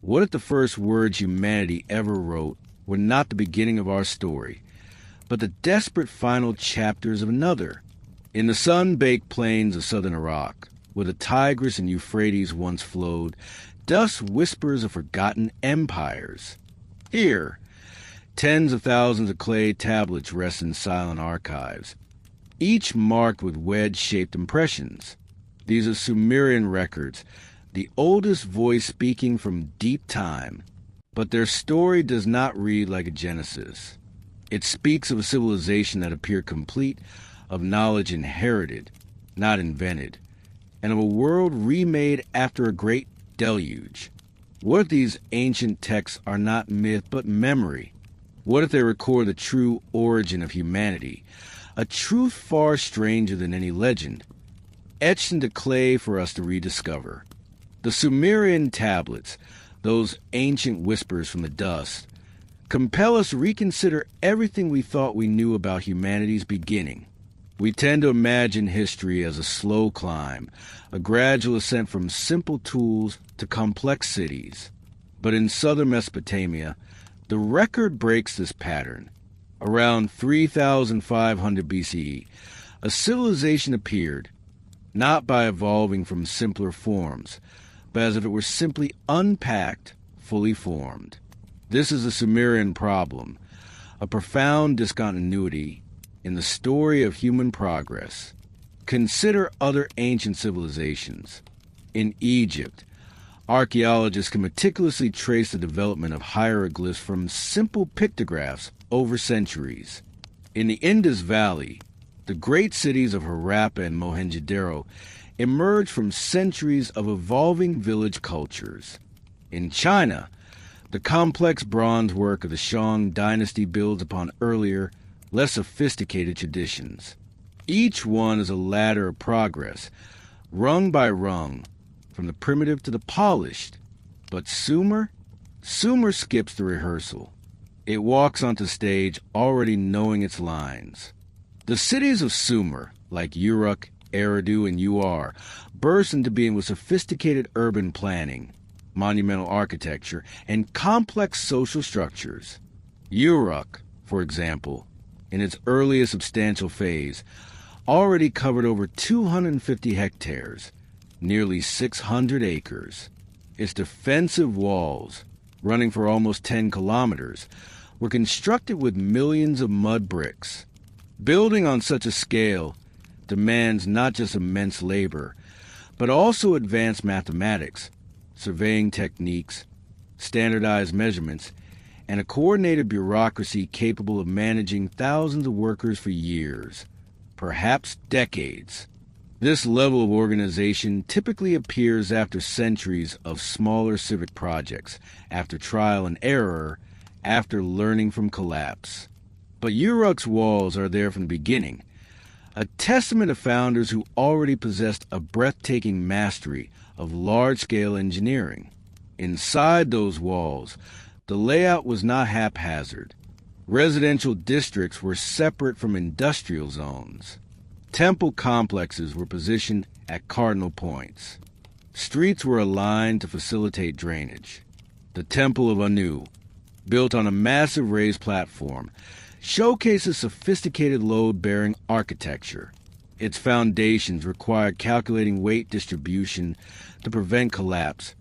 What if the first words humanity ever wrote were not the beginning of our story, but the desperate final chapters of another? In the sun-baked plains of southern Iraq, where the Tigris and Euphrates once flowed, dust whispers of forgotten empires. Here, tens of thousands of clay tablets rest in silent archives, each marked with wedge-shaped impressions. These are Sumerian records, the oldest voice speaking from deep time. But their story does not read like a Genesis. It speaks of a civilization that appeared complete, of knowledge inherited, not invented, and of a world remade after a great deluge. What if these ancient texts are not myth but memory? What if they record the true origin of humanity, a truth far stranger than any legend, etched into clay for us to rediscover? The Sumerian tablets, those ancient whispers from the dust, compel us to reconsider everything we thought we knew about humanity's beginning. We tend to imagine history as a slow climb, a gradual ascent from simple tools to complex cities. But in southern Mesopotamia, the record breaks this pattern. Around 3,500 BCE, a civilization appeared, not by evolving from simpler forms, but as if it were simply unpacked, fully formed. This is a Sumerian problem, a profound discontinuity in the story of human progress. Consider other ancient civilizations. In Egypt, archaeologists can meticulously trace the development of hieroglyphs from simple pictographs over centuries. In the Indus Valley, the great cities of Harappa and Mohenjo-daro emerged from centuries of evolving village cultures. In China, the complex bronze work of the Shang dynasty builds upon earlier, less sophisticated traditions. Each one is a ladder of progress, rung by rung, from the primitive to the polished. But Sumer skips the rehearsal. It walks onto stage already knowing its lines. The cities of Sumer, like Uruk, Eridu, and Uar, burst into being with sophisticated urban planning, monumental architecture, and complex social structures. Uruk, for example, in its earliest substantial phase, already covered over 250 hectares, nearly 600 acres. Its defensive walls, running for almost 10 kilometers, were constructed with millions of mud bricks. Building on such a scale demands not just immense labor, but also advanced mathematics, surveying techniques, standardized measurements, and a coordinated bureaucracy capable of managing thousands of workers for years, perhaps decades. This level of organization typically appears after centuries of smaller civic projects, after trial and error, after learning from collapse. But Uruk's walls are there from the beginning, a testament of founders who already possessed a breathtaking mastery of large-scale engineering. Inside those walls, the layout was not haphazard. Residential districts were separate from industrial zones. Temple complexes were positioned at cardinal points. Streets were aligned to facilitate drainage. The Temple of Anu, built on a massive raised platform, showcases sophisticated load-bearing architecture. Its foundations required calculating weight distribution to prevent collapse,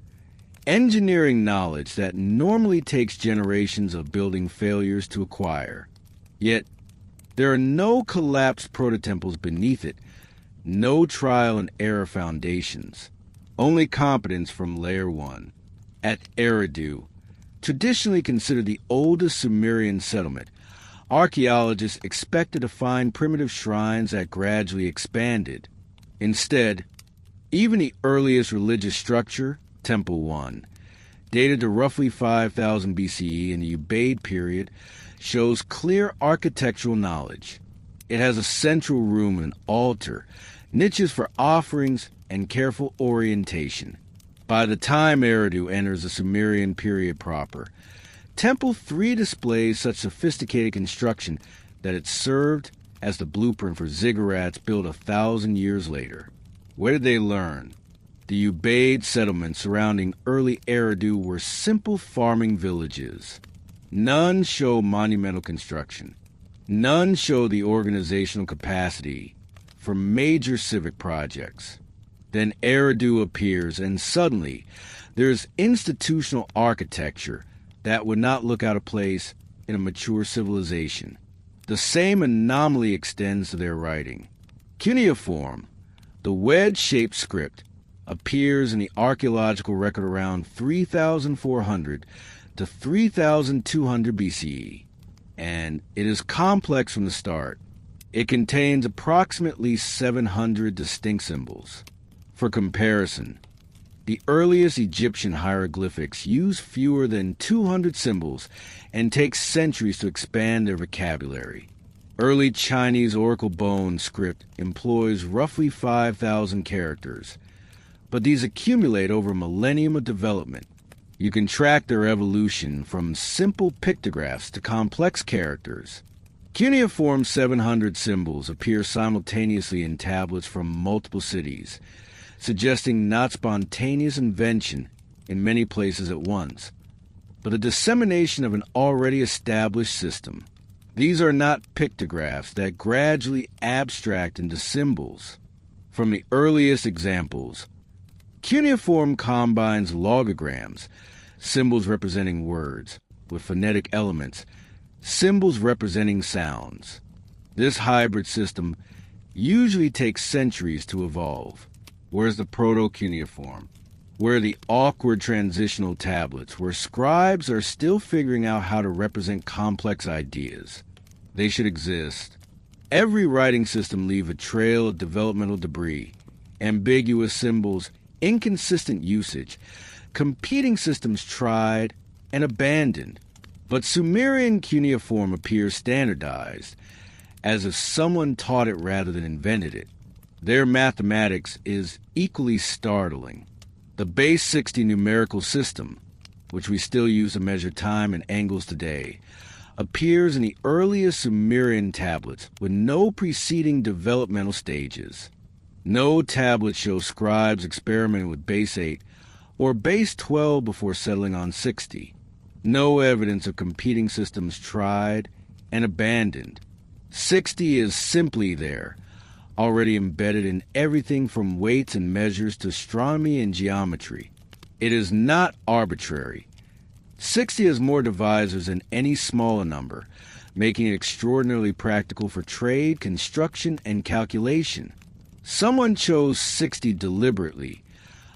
engineering knowledge that normally takes generations of building failures to acquire. Yet, there are no collapsed prototemples beneath it, no trial and error foundations, only competence from Layer 1. At Eridu, traditionally considered the oldest Sumerian settlement, archaeologists expected to find primitive shrines that gradually expanded. Instead, even the earliest religious structure, Temple 1, dated to roughly 5000 BCE in the Ubaid period, shows clear architectural knowledge. It has a central room and altar, niches for offerings, and careful orientation. By the time Eridu enters the Sumerian period proper, Temple 3 displays such sophisticated construction that it served as the blueprint for ziggurats built 1,000 years later. Where did they learn? The Ubaid settlements surrounding early Eridu were simple farming villages. None show monumental construction. None show the organizational capacity for major civic projects. Then Eridu appears, and suddenly there's institutional architecture that would not look out of place in a mature civilization. The same anomaly extends to their writing. Cuneiform, the wedge-shaped script, appears in the archaeological record around 3,400 to 3,200 BCE, and it is complex from the start. It contains approximately 700 distinct symbols. For comparison, the earliest Egyptian hieroglyphics use fewer than 200 symbols and take centuries to expand their vocabulary. Early Chinese oracle bone script employs roughly 5,000 characters, but these accumulate over a millennium of development. You can track their evolution from simple pictographs to complex characters. Cuneiform 700 symbols appear simultaneously in tablets from multiple cities, suggesting not spontaneous invention in many places at once, but a dissemination of an already established system. These are not pictographs that gradually abstract into symbols. From the earliest examples, cuneiform combines logograms, symbols representing words, with phonetic elements, symbols representing sounds. This hybrid system usually takes centuries to evolve. Where's the proto-cuneiform? Where are the awkward transitional tablets, where scribes are still figuring out how to represent complex ideas? They should exist. Every writing system leaves a trail of developmental debris, ambiguous symbols, inconsistent usage, competing systems tried and abandoned. But Sumerian cuneiform appears standardized, as if someone taught it rather than invented it. Their mathematics is equally startling. The base 60 numerical system, which we still use to measure time and angles today, appears in the earliest Sumerian tablets with no preceding developmental stages. No tablet shows scribes experimenting with base 8 or base 12 before settling on 60. No evidence of competing systems tried and abandoned. 60 is simply there, already embedded in everything from weights and measures to astronomy and geometry. It is not arbitrary. 60 has more divisors than any smaller number, making it extraordinarily practical for trade, construction, and calculation. Someone chose 60 deliberately,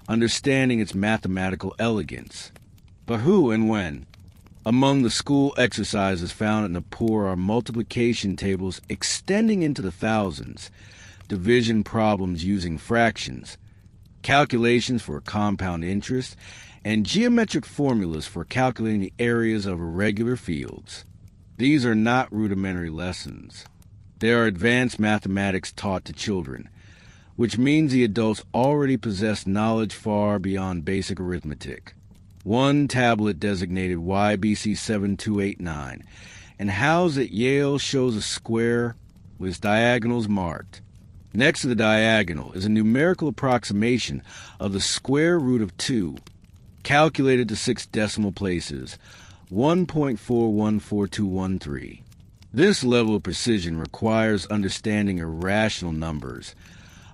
understanding its mathematical elegance. But who and when? Among the school exercises found in the poor are multiplication tables extending into the thousands, division problems using fractions, calculations for compound interest, and geometric formulas for calculating the areas of irregular fields. These are not rudimentary lessons. They are advanced mathematics taught to children, which means the adults already possess knowledge far beyond basic arithmetic. One tablet designated YBC 7289 and housed at Yale shows a square with its diagonals marked. Next to the diagonal is a numerical approximation of the square root of 2, calculated to 6 decimal places, 1.414213. This level of precision requires understanding irrational numbers,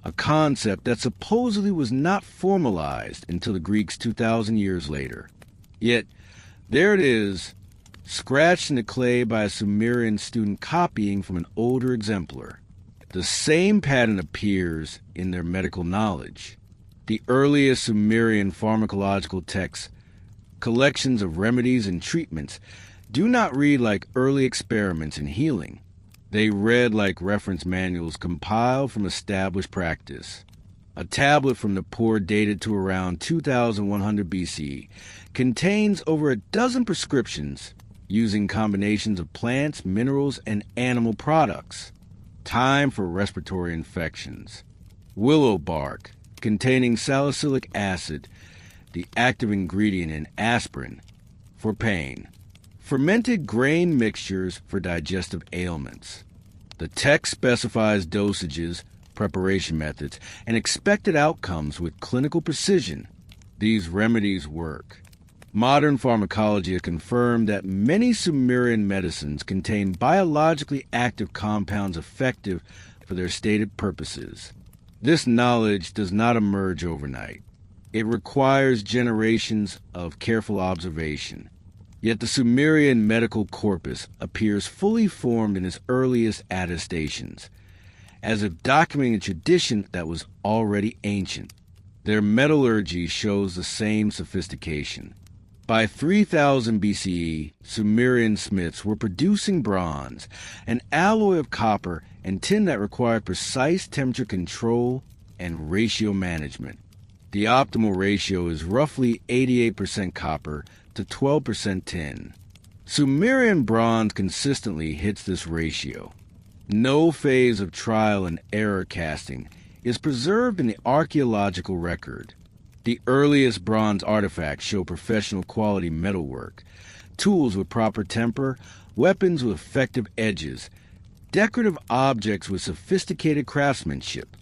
a concept that supposedly was not formalized until the Greeks 2,000 years later. Yet, there it is, scratched in the clay by a Sumerian student copying from an older exemplar. The same pattern appears in their medical knowledge. The earliest Sumerian pharmacological texts, collections of remedies and treatments, do not read like early experiments in healing. They read like reference manuals compiled from established practice. A tablet from the poor dated to around 2100 BC contains over a dozen prescriptions using combinations of plants, minerals, and animal products. Time for respiratory infections. Willow bark, containing salicylic acid, the active ingredient in aspirin, for pain. Fermented grain mixtures for digestive ailments. The text specifies dosages, preparation methods, and expected outcomes with clinical precision. These remedies work. Modern pharmacology has confirmed that many Sumerian medicines contain biologically active compounds effective for their stated purposes. This knowledge does not emerge overnight. It requires generations of careful observation. Yet the Sumerian medical corpus appears fully formed in its earliest attestations, as if documenting a tradition that was already ancient. Their metallurgy shows the same sophistication. By 3000 BCE, Sumerian smiths were producing bronze, an alloy of copper and tin that required precise temperature control and ratio management. The optimal ratio is roughly 88% copper to 12% tin. Sumerian bronze consistently hits this ratio. No phase of trial and error casting is preserved in the archaeological record. The earliest bronze artifacts show professional quality metalwork, tools with proper temper, weapons with effective edges, decorative objects with sophisticated craftsmanship.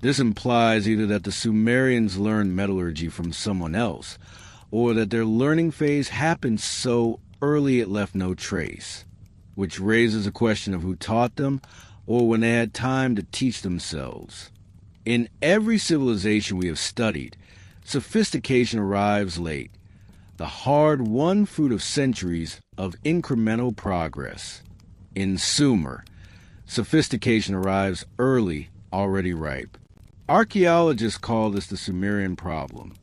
This implies either that the Sumerians learned metallurgy from someone else, or that their learning phase happened so early it left no trace, which raises a question of who taught them or when they had time to teach themselves. In every civilization we have studied, sophistication arrives late, the hard-won fruit of centuries of incremental progress. In Sumer, sophistication arrives early, already ripe. Archaeologists call this the Sumerian problem.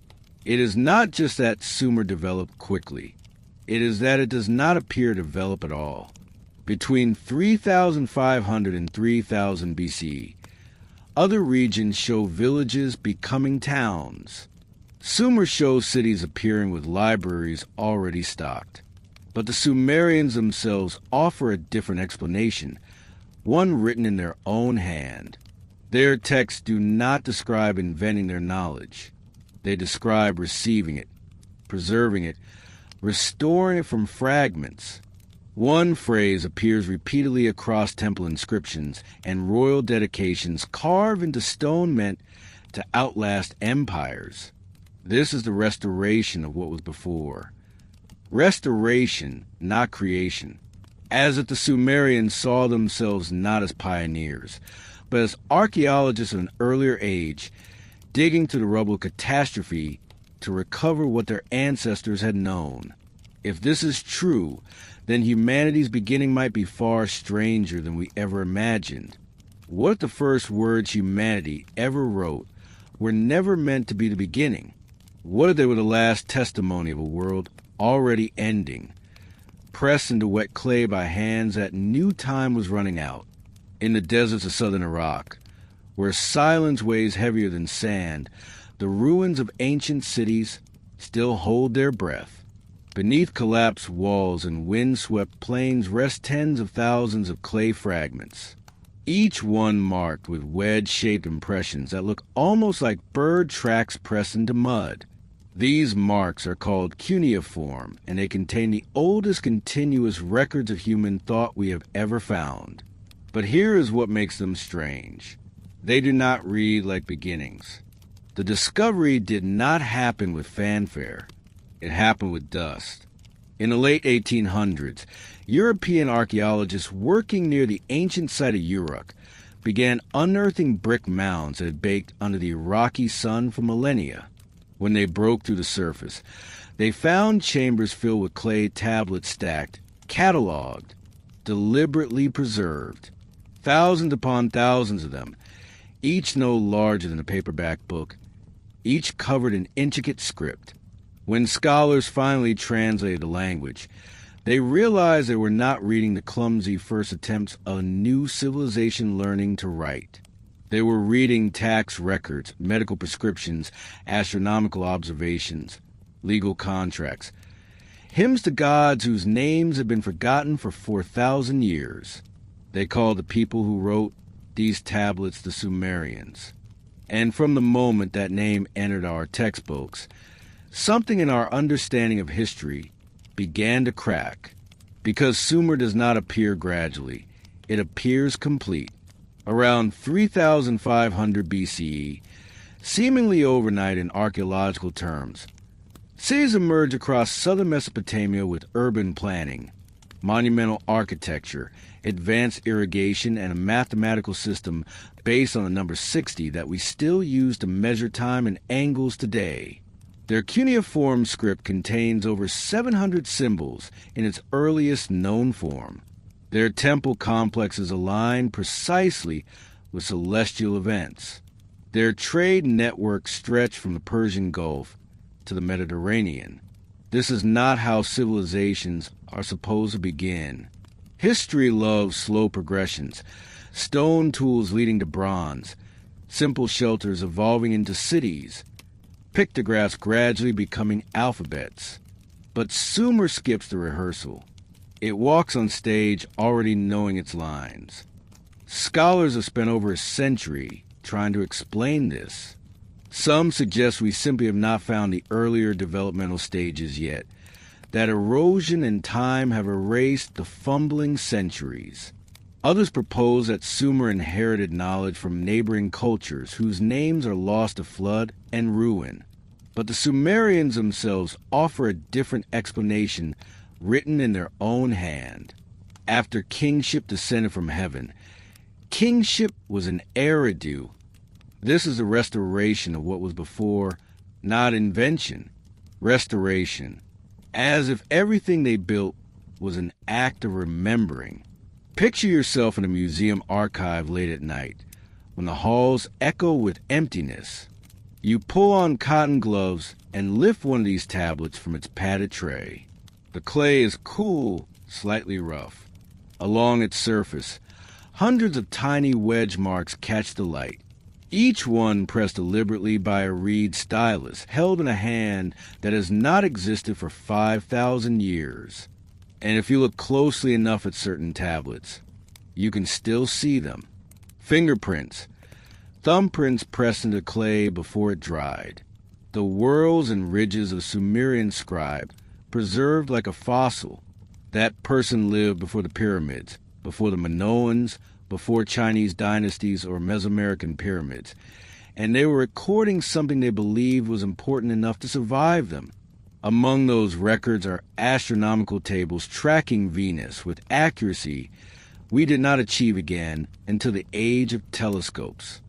It is not just that Sumer developed quickly. It is that it does not appear to develop at all. Between 3500 and 3000 BCE, other regions show villages becoming towns. Sumer shows cities appearing with libraries already stocked. But the Sumerians themselves offer a different explanation, one written in their own hand. Their texts do not describe inventing their knowledge. They describe receiving it, preserving it, restoring it from fragments. One phrase appears repeatedly across temple inscriptions and royal dedications carved into stone meant to outlast empires. This is the restoration of what was before. Restoration, not creation. As if the Sumerians saw themselves not as pioneers, but as archaeologists of an earlier age, digging through the rubble of catastrophe to recover what their ancestors had known. If this is true, then humanity's beginning might be far stranger than we ever imagined. What if the first words humanity ever wrote were never meant to be the beginning? What if they were the last testimony of a world already ending, pressed into wet clay by hands that knew time was running out? In the deserts of southern Iraq, where silence weighs heavier than sand, the ruins of ancient cities still hold their breath. Beneath collapsed walls and wind-swept plains rest tens of thousands of clay fragments, each one marked with wedge-shaped impressions that look almost like bird tracks pressed into mud. These marks are called cuneiform, and they contain the oldest continuous records of human thought we have ever found. But here is what makes them strange. They do not read like beginnings. The discovery did not happen with fanfare. It happened with dust. In the late 1800s, European archaeologists working near the ancient site of Uruk began unearthing brick mounds that had baked under the Iraqi sun for millennia. When they broke through the surface, they found chambers filled with clay tablets stacked, cataloged, deliberately preserved. Thousands upon thousands of them, each no larger than a paperback book, each covered in intricate script. When scholars finally translated the language, they realized they were not reading the clumsy first attempts of a new civilization learning to write. They were reading tax records, medical prescriptions, astronomical observations, legal contracts, hymns to gods whose names had been forgotten for 4,000 years. They called the people who wrote these tablets the Sumerians. And from the moment that name entered our textbooks, something in our understanding of history began to crack. Because Sumer does not appear gradually, it appears complete. Around 3,500 BCE, seemingly overnight in archaeological terms, cities emerged across southern Mesopotamia with urban planning, monumental architecture, advanced irrigation, and a mathematical system based on the number 60 that we still use to measure time and angles today. Their cuneiform script contains over 700 symbols in its earliest known form. Their temple complexes align precisely with celestial events. Their trade network stretched from the Persian Gulf to the Mediterranean. This is not how civilizations are supposed to begin. History loves slow progressions, stone tools leading to bronze, simple shelters evolving into cities, pictographs gradually becoming alphabets. But Sumer skips the rehearsal. It walks on stage already knowing its lines. Scholars have spent over a century trying to explain this. Some suggest we simply have not found the earlier developmental stages yet, that erosion and time have erased the fumbling centuries. Others propose that Sumer inherited knowledge from neighboring cultures whose names are lost to flood and ruin. But the Sumerians themselves offer a different explanation written in their own hand. After kingship descended from heaven, kingship was an heredue. This is a restoration of what was before, not invention, restoration, as if everything they built was an act of remembering. Picture yourself in a museum archive late at night, when the halls echo with emptiness. You pull on cotton gloves and lift one of these tablets from its padded tray. The clay is cool, slightly rough. Along its surface, hundreds of tiny wedge marks catch the light, each one pressed deliberately by a reed stylus held in a hand that has not existed for 5,000 years. And if you look closely enough at certain tablets, you can still see them. Fingerprints, thumbprints pressed into clay before it dried. The whorls and ridges of a Sumerian scribe, preserved like a fossil. That person lived before the pyramids, before the Minoans, before Chinese dynasties or Mesoamerican pyramids, and they were recording something they believed was important enough to survive them. Among those records are astronomical tables tracking Venus with accuracy we did not achieve again until the age of telescopes.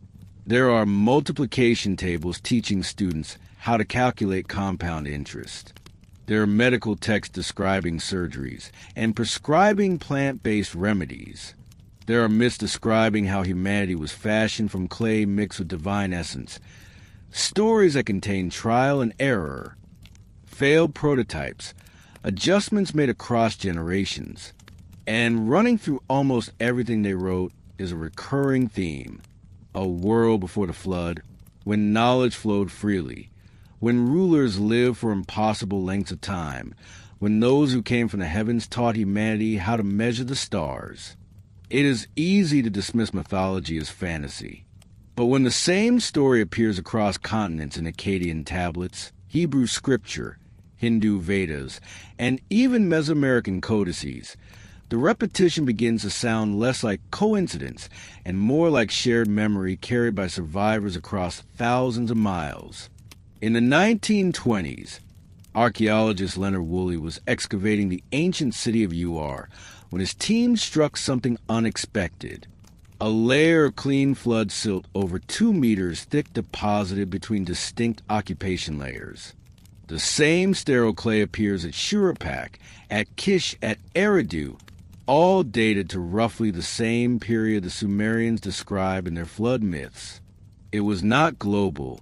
There are multiplication tables teaching students how to calculate compound interest. There are medical texts describing surgeries and prescribing plant-based remedies. There are myths describing how humanity was fashioned from clay mixed with divine essence. Stories that contain trial and error, failed prototypes, adjustments made across generations. And running through almost everything they wrote is a recurring theme. A world before the flood, when knowledge flowed freely, when rulers lived for impossible lengths of time, when those who came from the heavens taught humanity how to measure the stars. It is easy to dismiss mythology as fantasy, but when the same story appears across continents in Akkadian tablets, Hebrew scripture, Hindu Vedas, and even Mesoamerican codices, the repetition begins to sound less like coincidence and more like shared memory carried by survivors across thousands of miles. In the 1920s, archaeologist Leonard Woolley was excavating the ancient city of Ur when his team struck something unexpected. A layer of clean flood silt over 2 meters thick deposited between distinct occupation layers. The same sterile clay appears at Shuruppak, at Kish, at Eridu, all dated to roughly the same period the Sumerians describe in their flood myths. It was not global,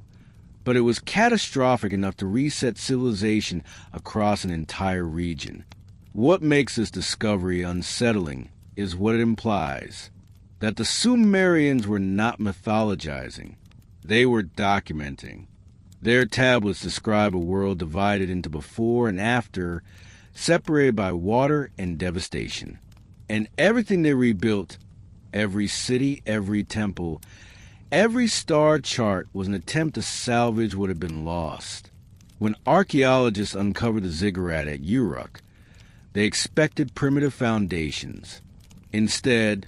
but it was catastrophic enough to reset civilization across an entire region. What makes this discovery unsettling is what it implies, that the Sumerians were not mythologizing. They were documenting. Their tablets describe a world divided into before and after, separated by water and devastation. And everything they rebuilt, every city, every temple, every star chart was an attempt to salvage what had been lost. When archaeologists uncovered the ziggurat at Uruk, they expected primitive foundations. Instead,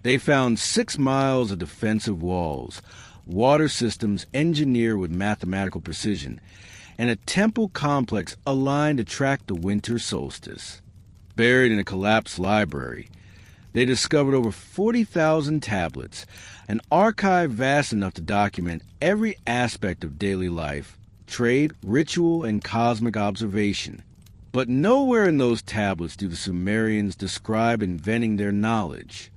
They found 6 miles of defensive walls, water systems engineered with mathematical precision, and a temple complex aligned to track the winter solstice. Buried in a collapsed library, they discovered over 40,000 tablets, an archive vast enough to document every aspect of daily life, trade, ritual, and cosmic observation. But nowhere in those tablets do the Sumerians describe inventing their knowledge.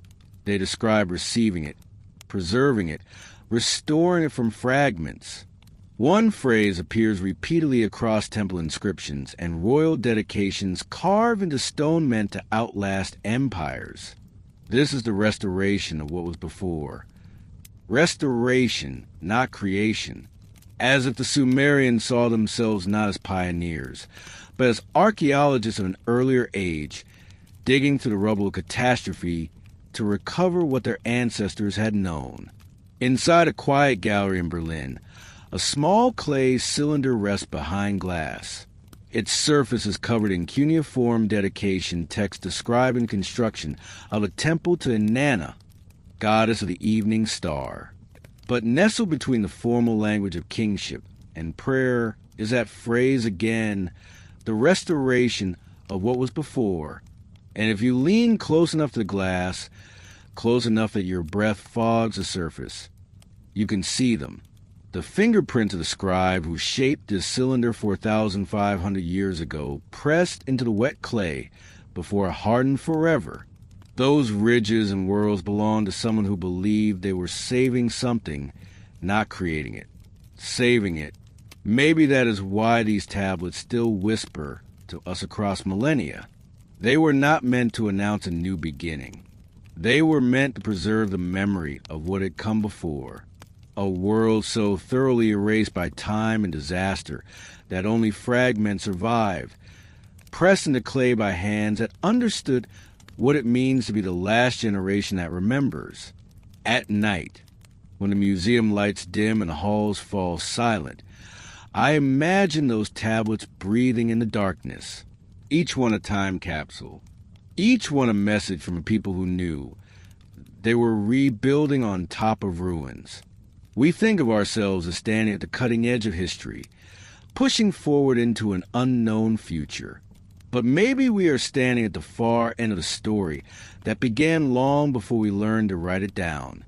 They describe receiving it, preserving it, restoring it from fragments. One phrase appears repeatedly across temple inscriptions and royal dedications carved into stone meant to outlast empires. This is the restoration of what was before. Restoration, not creation. As if the Sumerians saw themselves not as pioneers, but as archaeologists of an earlier age, digging through the rubble of catastrophe to recover what their ancestors had known. Inside a quiet gallery in Berlin, a small clay cylinder rests behind glass. Its surface is covered in cuneiform dedication text describing construction of a temple to Inanna, goddess of the evening star. But nestled between the formal language of kingship and prayer is that phrase again, the restoration of what was before. And if you lean close enough to the glass, close enough that your breath fogs the surface, you can see them. The fingerprints of the scribe who shaped this cylinder 4,500 years ago, pressed into the wet clay before it hardened forever. Those ridges and whorls belonged to someone who believed they were saving something, not creating it. Saving it. Maybe that is why these tablets still whisper to us across millennia. They were not meant to announce a new beginning. They were meant to preserve the memory of what had come before. A world so thoroughly erased by time and disaster that only fragments survived, pressed into clay by hands that understood what it means to be the last generation that remembers. At night, when the museum lights dim and the halls fall silent, I imagine those tablets breathing in the darkness, each one a time capsule, each one a message from a people who knew. They were rebuilding on top of ruins. We think of ourselves as standing at the cutting edge of history, pushing forward into an unknown future. But maybe we are standing at the far end of the story that began long before we learned to write it down.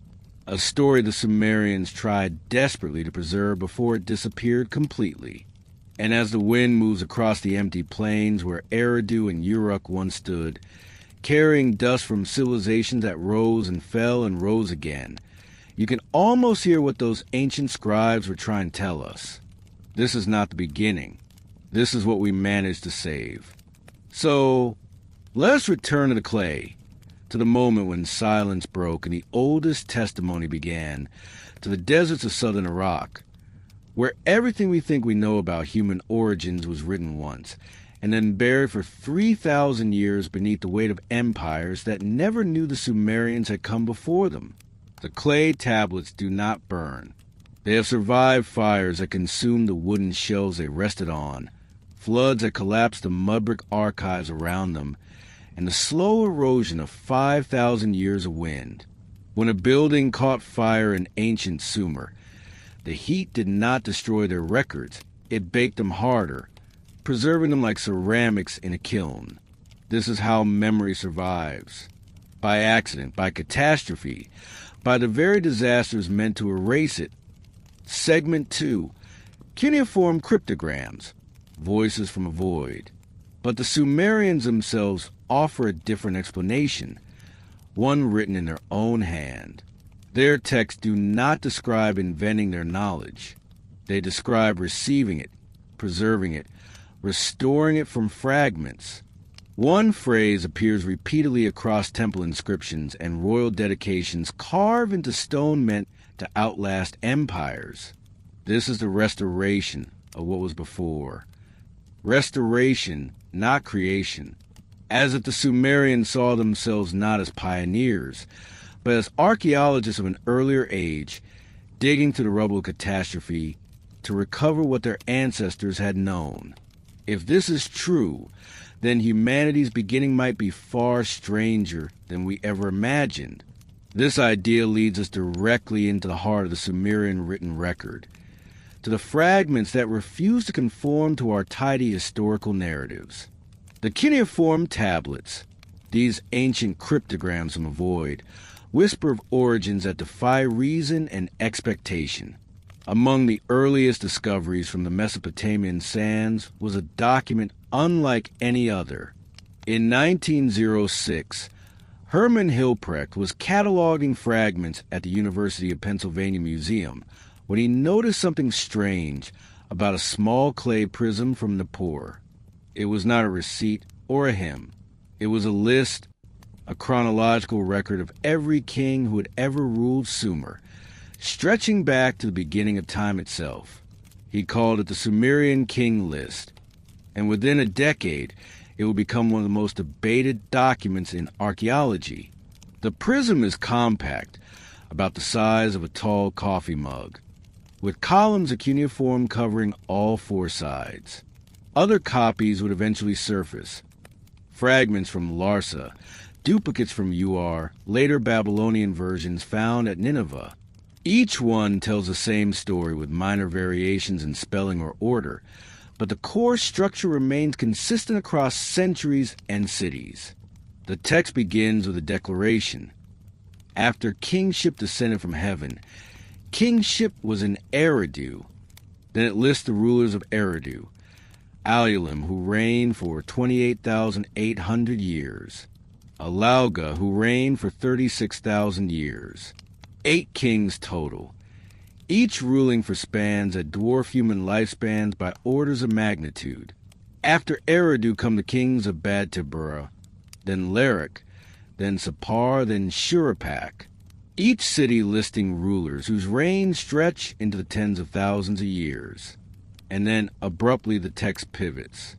A story the Sumerians tried desperately to preserve before it disappeared completely. And as the wind moves across the empty plains where Eridu and Uruk once stood, carrying dust from civilizations that rose and fell and rose again, you can almost hear what those ancient scribes were trying to tell us. This is not the beginning. This is what we managed to save. So, let us return to the clay, to the moment when silence broke and the oldest testimony began, to the deserts of southern Iraq, where everything we think we know about human origins was written once, and then buried for 3,000 years beneath the weight of empires that never knew the Sumerians had come before them. The clay tablets do not burn. They have survived fires that consumed the wooden shelves they rested on, floods that collapsed the mudbrick archives around them, and the slow erosion of 5,000 years of wind. When a building caught fire in ancient Sumer, the heat did not destroy their records. It baked them harder, preserving them like ceramics in a kiln. This is how memory survives. By accident, by catastrophe, by the very disasters meant to erase it. Segment 2. Cuneiform cryptograms. Voices from a void. But the Sumerians themselves offer a different explanation, one written in their own hand. Their texts do not describe inventing their knowledge. They describe receiving it, preserving it, restoring it from fragments. One phrase appears repeatedly across temple inscriptions and royal dedications carved into stone meant to outlast empires. This is the restoration of what was before. Restoration, not creation. As if the Sumerians saw themselves not as pioneers, but as archaeologists of an earlier age, digging through the rubble of catastrophe to recover what their ancestors had known. If this is true, then humanity's beginning might be far stranger than we ever imagined. This idea leads us directly into the heart of the Sumerian written record, to the fragments that refuse to conform to our tidy historical narratives. The cuneiform tablets, these ancient cryptograms from the void, whisper of origins that defy reason and expectation. Among the earliest discoveries from the Mesopotamian sands was a document unlike any other. In 1906, Hermann Hilprecht was cataloging fragments at the University of Pennsylvania Museum when he noticed something strange about a small clay prism from Nippur. It was not a receipt or a hymn. It was a list, a chronological record of every king who had ever ruled Sumer, stretching back to the beginning of time itself. He called it the Sumerian King List, and within a decade, it would become one of the most debated documents in archaeology. The prism is compact, about the size of a tall coffee mug, with columns of cuneiform covering all four sides. Other copies would eventually surface. Fragments from Larsa, duplicates from Ur, later Babylonian versions found at Nineveh. Each one tells the same story with minor variations in spelling or order, but the core structure remains consistent across centuries and cities. The text begins with a declaration. After kingship descended from heaven, kingship was in Eridu. Then it lists the rulers of Eridu, Alulim, who reigned for 28,800 years, Alauga, who reigned for 36,000 years. 8 kings total, each ruling for spans that dwarf human lifespans by orders of magnitude. After Eridu come the kings of Bad Tibura, then Larik, then Sapar, then Shurapak, each city listing rulers whose reigns stretch into the tens of thousands of years. And then abruptly the text pivots.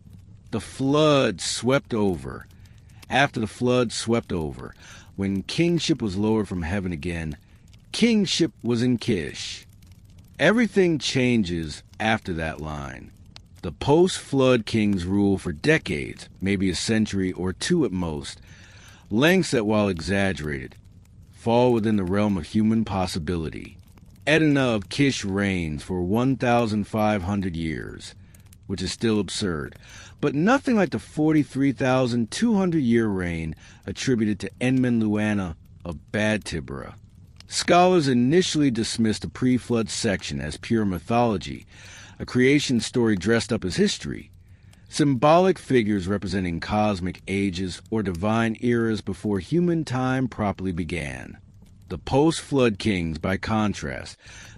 The flood swept over. After the flood swept over, when kingship was lowered from heaven again, kingship was in Kish. Everything changes after that line. The post-flood kings rule for decades, maybe a century or two at most, lengths that, while exaggerated, fall within the realm of human possibility. Edna of Kish reigns for 1,500 years, which is still absurd, but nothing like the 43,200-year reign attributed to Enmenluana of Bad Tibura. Scholars initially dismissed the pre-flood section as pure mythology, a creation story dressed up as history, symbolic figures representing cosmic ages or divine eras before human time properly began. The post-flood kings, by contrast,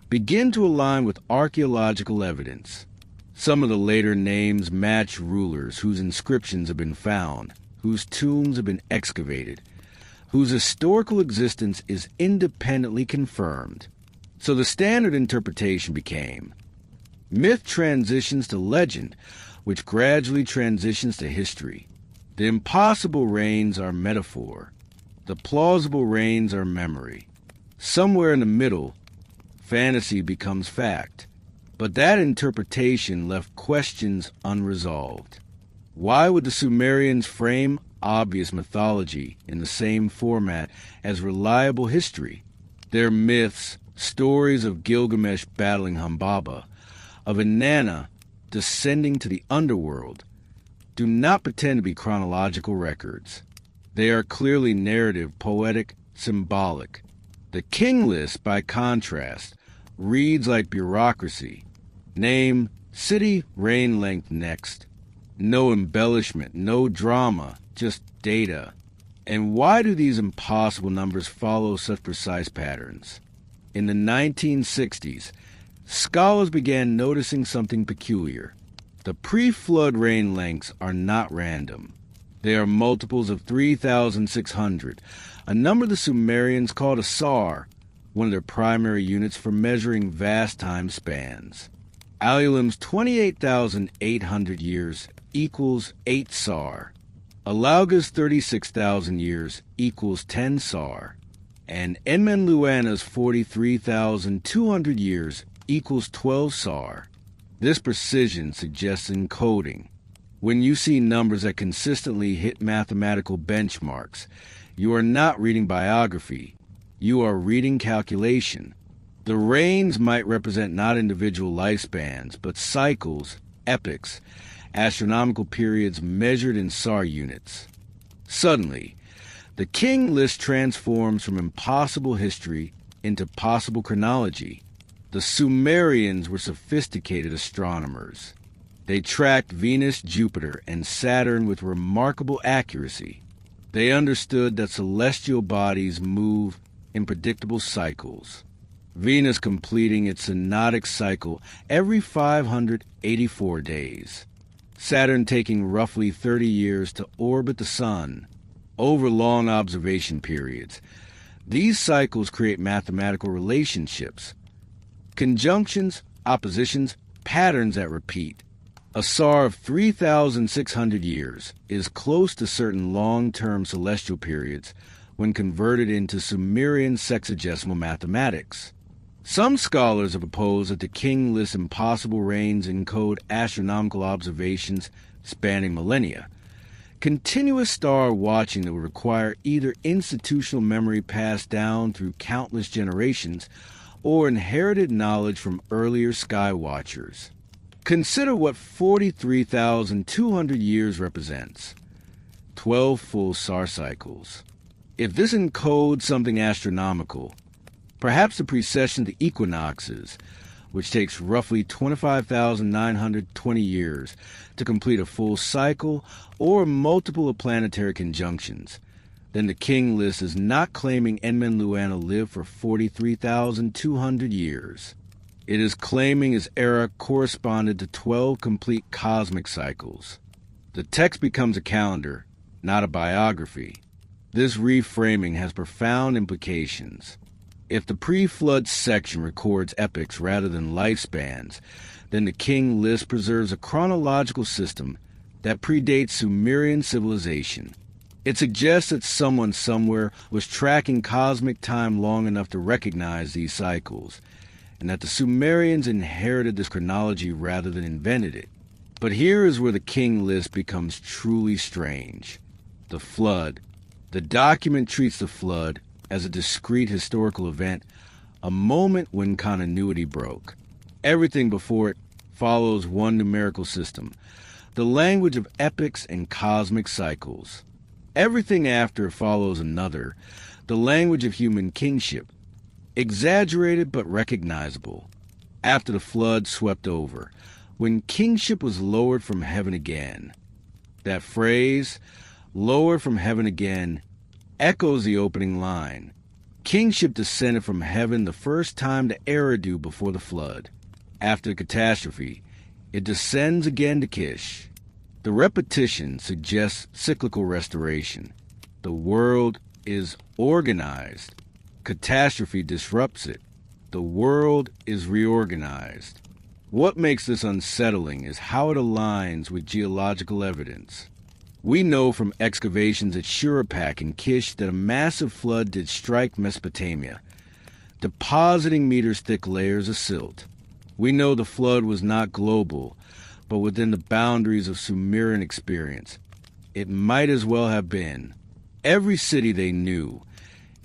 begin to align with archaeological evidence. Some of the later names match rulers whose inscriptions have been found, whose tombs have been excavated, whose historical existence is independently confirmed. So the standard interpretation became: myth transitions to legend, which gradually transitions to history. The impossible reigns are metaphor. The plausible reigns are memory. Somewhere in the middle, fantasy becomes fact. But that interpretation left questions unresolved. Why would the Sumerians frame obvious mythology in the same format as reliable history? Their myths, stories of Gilgamesh battling Humbaba, of Inanna descending to the underworld, do not pretend to be chronological records. They are clearly narrative, poetic, symbolic. The king list, by contrast, reads like bureaucracy. Name, city, reign length next. No embellishment, no drama, just data. And why do these impossible numbers follow such precise patterns? In the 1960s, scholars began noticing something peculiar. The pre-flood reign lengths are not random. They are multiples of 3,600, a number the Sumerians called a sar, one of their primary units for measuring vast time spans. Alulim's 28,800 years equals 8 sar. Alauga's 36,000 years equals 10 sar. And Enmenluana's 43,200 years equals 12 sar. This precision suggests encoding. When you see numbers that consistently hit mathematical benchmarks, you are not reading biography. You are reading calculation. The reigns might represent not individual lifespans, but cycles, epochs, astronomical periods measured in SAR units. Suddenly, the king list transforms from impossible history into possible chronology. The Sumerians were sophisticated astronomers. They tracked Venus, Jupiter, and Saturn with remarkable accuracy. They understood that celestial bodies move in predictable cycles, Venus completing its synodic cycle every 584 days, Saturn taking roughly 30 years to orbit the Sun over long observation periods. These cycles create mathematical relationships, conjunctions, oppositions, patterns that repeat. A SAR of 3,600 years is close to certain long-term celestial periods when converted into Sumerian sexagesimal mathematics. Some scholars have proposed that the king lists impossible reigns encode astronomical observations spanning millennia. Continuous star watching that would require either institutional memory passed down through countless generations or inherited knowledge from earlier sky watchers. Consider what 43,200 years represents. 12 full SAR cycles. If this encodes something astronomical, perhaps the precession to equinoxes, which takes roughly 25,920 years to complete a full cycle or multiple planetary conjunctions, then the king list is not claiming Enmenluana lived for 43,200 years. It is claiming his era corresponded to 12 complete cosmic cycles. The text becomes a calendar, not a biography. This reframing has profound implications. If the pre-flood section records epochs rather than lifespans, then the king list preserves a chronological system that predates Sumerian civilization. It suggests that someone somewhere was tracking cosmic time long enough to recognize these cycles, and that the Sumerians inherited this chronology rather than invented it. But here is where the king list becomes truly strange. The flood. The document treats the flood as a discrete historical event, a moment when continuity broke. Everything before it follows one numerical system, the language of epochs and cosmic cycles. Everything after follows another, the language of human kingship, exaggerated but recognizable. After the flood swept over, when kingship was lowered from heaven again. That phrase, lowered from heaven again, echoes the opening line. Kingship descended from heaven the first time to Eridu before the flood. After the catastrophe, it descends again to Kish. The repetition suggests cyclical restoration. The world is organized. Catastrophe disrupts it. The world is reorganized. What makes this unsettling is how it aligns with geological evidence. We know from excavations at Shurapak and Kish that a massive flood did strike Mesopotamia, depositing meters-thick layers of silt. We know the flood was not global, but within the boundaries of Sumerian experience. It might as well have been. Every city they knew,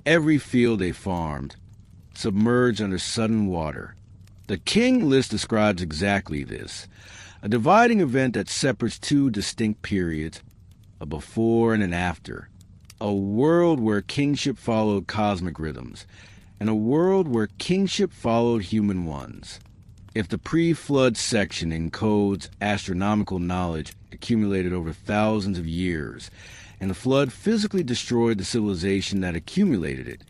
every field they farmed, submerged under sudden water. The king list describes exactly this, a dividing event that separates two distinct periods, a before and an after, a world where kingship followed cosmic rhythms, and a world where kingship followed human ones. If the pre-flood section encodes astronomical knowledge accumulated over thousands of years, and the flood physically destroyed the civilization that accumulated it,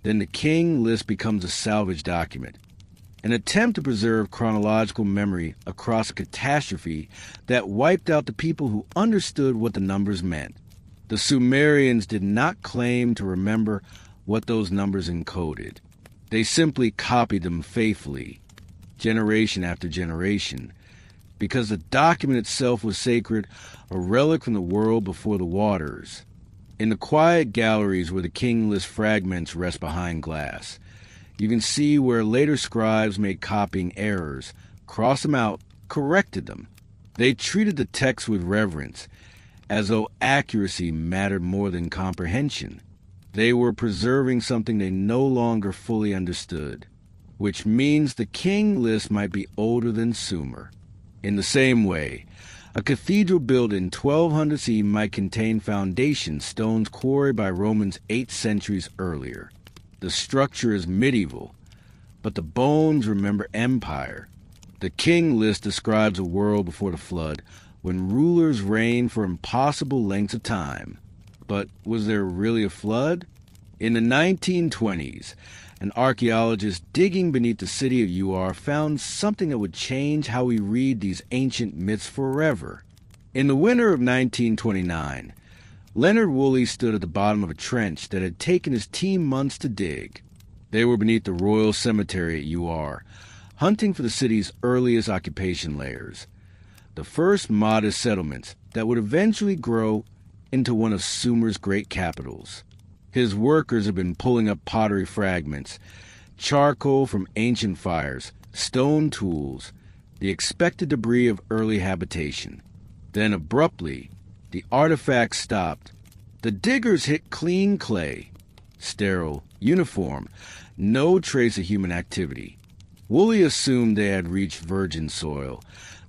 then the king list becomes a salvage document, an attempt to preserve chronological memory across a catastrophe that wiped out the people who understood what the numbers meant. The Sumerians did not claim to remember what those numbers encoded. They simply copied them faithfully, generation after generation, because the document itself was sacred, a relic from the world before the waters. In the quiet galleries where the king list fragments rest behind glass, you can see where later scribes made copying errors, crossed them out, corrected them. They treated the text with reverence, as though accuracy mattered more than comprehension. They were preserving something they no longer fully understood, which means the king list might be older than Sumer. In the same way, a cathedral built in 1200 CE might contain foundation stones quarried by Romans 8 centuries earlier. The structure is medieval, but the bones remember empire. The king list describes a world before the flood, when rulers reigned for impossible lengths of time. But was there really a flood? In the 1920s, an archaeologist digging beneath the city of Ur found something that would change how we read these ancient myths forever. In the winter of 1929, Leonard Woolley stood at the bottom of a trench that had taken his team months to dig. They were beneath the Royal Cemetery at Ur, hunting for the city's earliest occupation layers, the first modest settlements that would eventually grow into one of Sumer's great capitals. His workers had been pulling up pottery fragments, charcoal from ancient fires, stone tools, the expected debris of early habitation. Then abruptly, the artifacts stopped. The diggers hit clean clay, sterile, uniform, no trace of human activity. Woolley assumed they had reached virgin soil,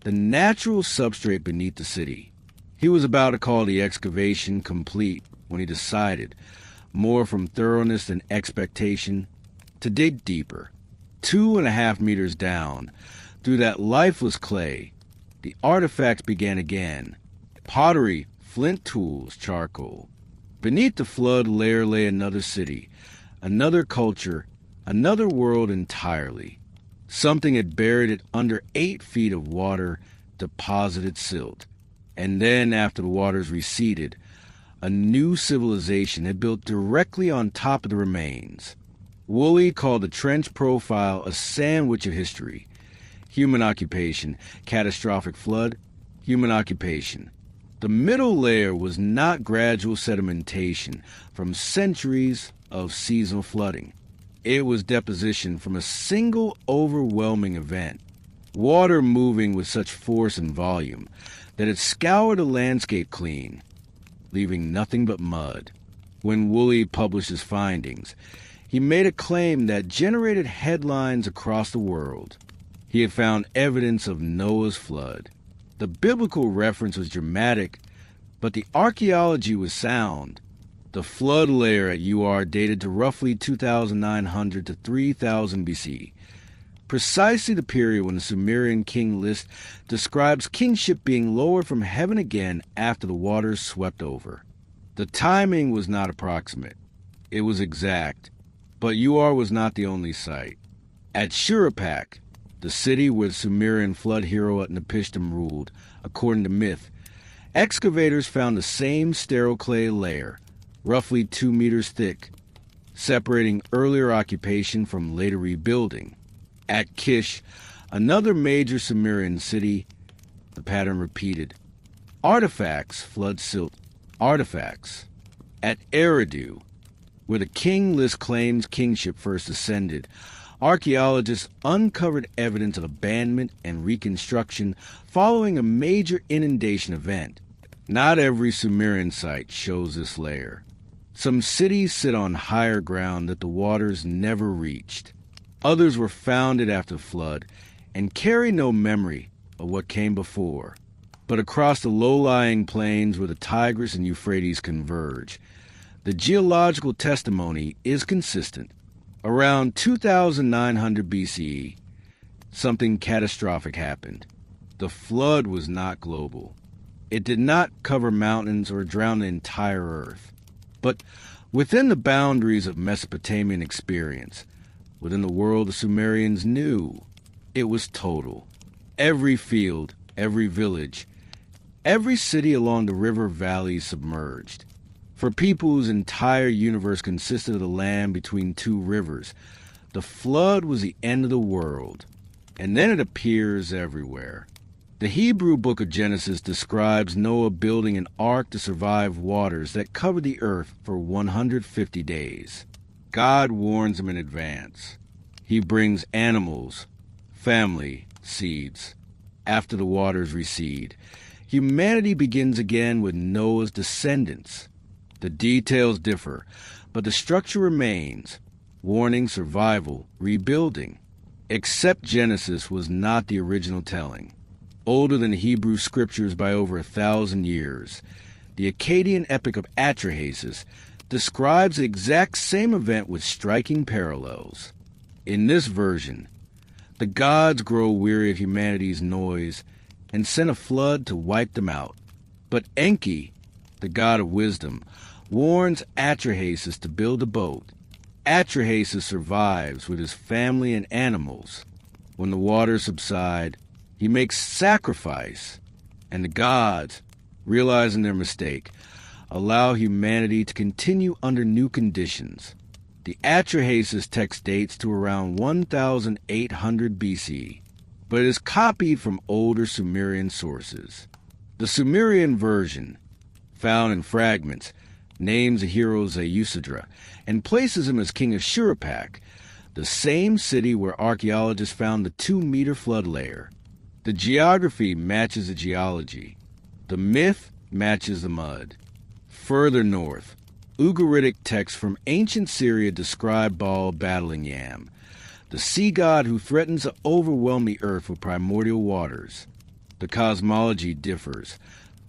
the natural substrate beneath the city. He was about to call the excavation complete when he decided, more from thoroughness than expectation, to dig deeper. 2.5 meters down, through that lifeless clay, the artifacts began again. Pottery, flint tools, charcoal. Beneath the flood layer lay another city, another culture, another world entirely. Something had buried it under 8 feet of water, deposited silt. And then, after the waters receded, a new civilization had built directly on top of the remains. Woolley called the trench profile a sandwich of history. Human occupation, catastrophic flood, human occupation. The middle layer was not gradual sedimentation from centuries of seasonal flooding. It was deposition from a single overwhelming event, water moving with such force and volume that it scoured the landscape clean, leaving nothing but mud. When Woolley published his findings, he made a claim that generated headlines across the world. He had found evidence of Noah's flood. The biblical reference was dramatic, but the archaeology was sound. The flood layer at Ur dated to roughly 2,900 to 3,000 BC, precisely the period when the Sumerian king list describes kingship being lowered from heaven again after the waters swept over. The timing was not approximate. It was exact. But Ur was not the only site. At Shuruppak, the city where the Sumerian flood hero Utnapishtim ruled, according to myth, excavators found the same sterile clay layer, roughly 2 meters thick, separating earlier occupation from later rebuilding. At Kish, another major Sumerian city, the pattern repeated. Artifacts, flood silt, artifacts. At Eridu, where the king list claims kingship first ascended, archaeologists uncovered evidence of abandonment and reconstruction following a major inundation event. Not every Sumerian site shows this layer. Some cities sit on higher ground that the waters never reached. Others were founded after the flood and carry no memory of what came before. But across the low-lying plains where the Tigris and Euphrates converge, the geological testimony is consistent. Around 2,900 BCE, something catastrophic happened. The flood was not global. It did not cover mountains or drown the entire earth. But within the boundaries of Mesopotamian experience, within the world the Sumerians knew, it was total. Every field, every village, every city along the river valley submerged. For people whose entire universe consisted of the land between 2 rivers, the flood was the end of the world. And then it appears everywhere. The Hebrew book of Genesis describes Noah building an ark to survive waters that covered the earth for 150 days. God warns him in advance. He brings animals, family, seeds. After the waters recede, humanity begins again with Noah's descendants. The details differ, but the structure remains: warning, survival, rebuilding. Except Genesis was not the original telling. Older than Hebrew scriptures by over 1,000 years, the Akkadian epic of Atrahasis describes the exact same event with striking parallels. In this version, the gods grow weary of humanity's noise and send a flood to wipe them out. But Enki, the god of wisdom, warns Atrahasis to build a boat. Atrahasis survives with his family and animals. When the waters subside, he makes sacrifice, and the gods, realizing their mistake, allow humanity to continue under new conditions. The Atrahasis text dates to around 1,800 BC, but is copied from older Sumerian sources. The Sumerian version, found in fragments, names the hero Zeusidra and places him as king of Shuruppak, the same city where archaeologists found the 2-meter flood layer. The geography matches the geology. The myth matches the mud. Further north, Ugaritic texts from ancient Syria describe Baal battling Yam, the sea god who threatens to overwhelm the earth with primordial waters. The cosmology differs,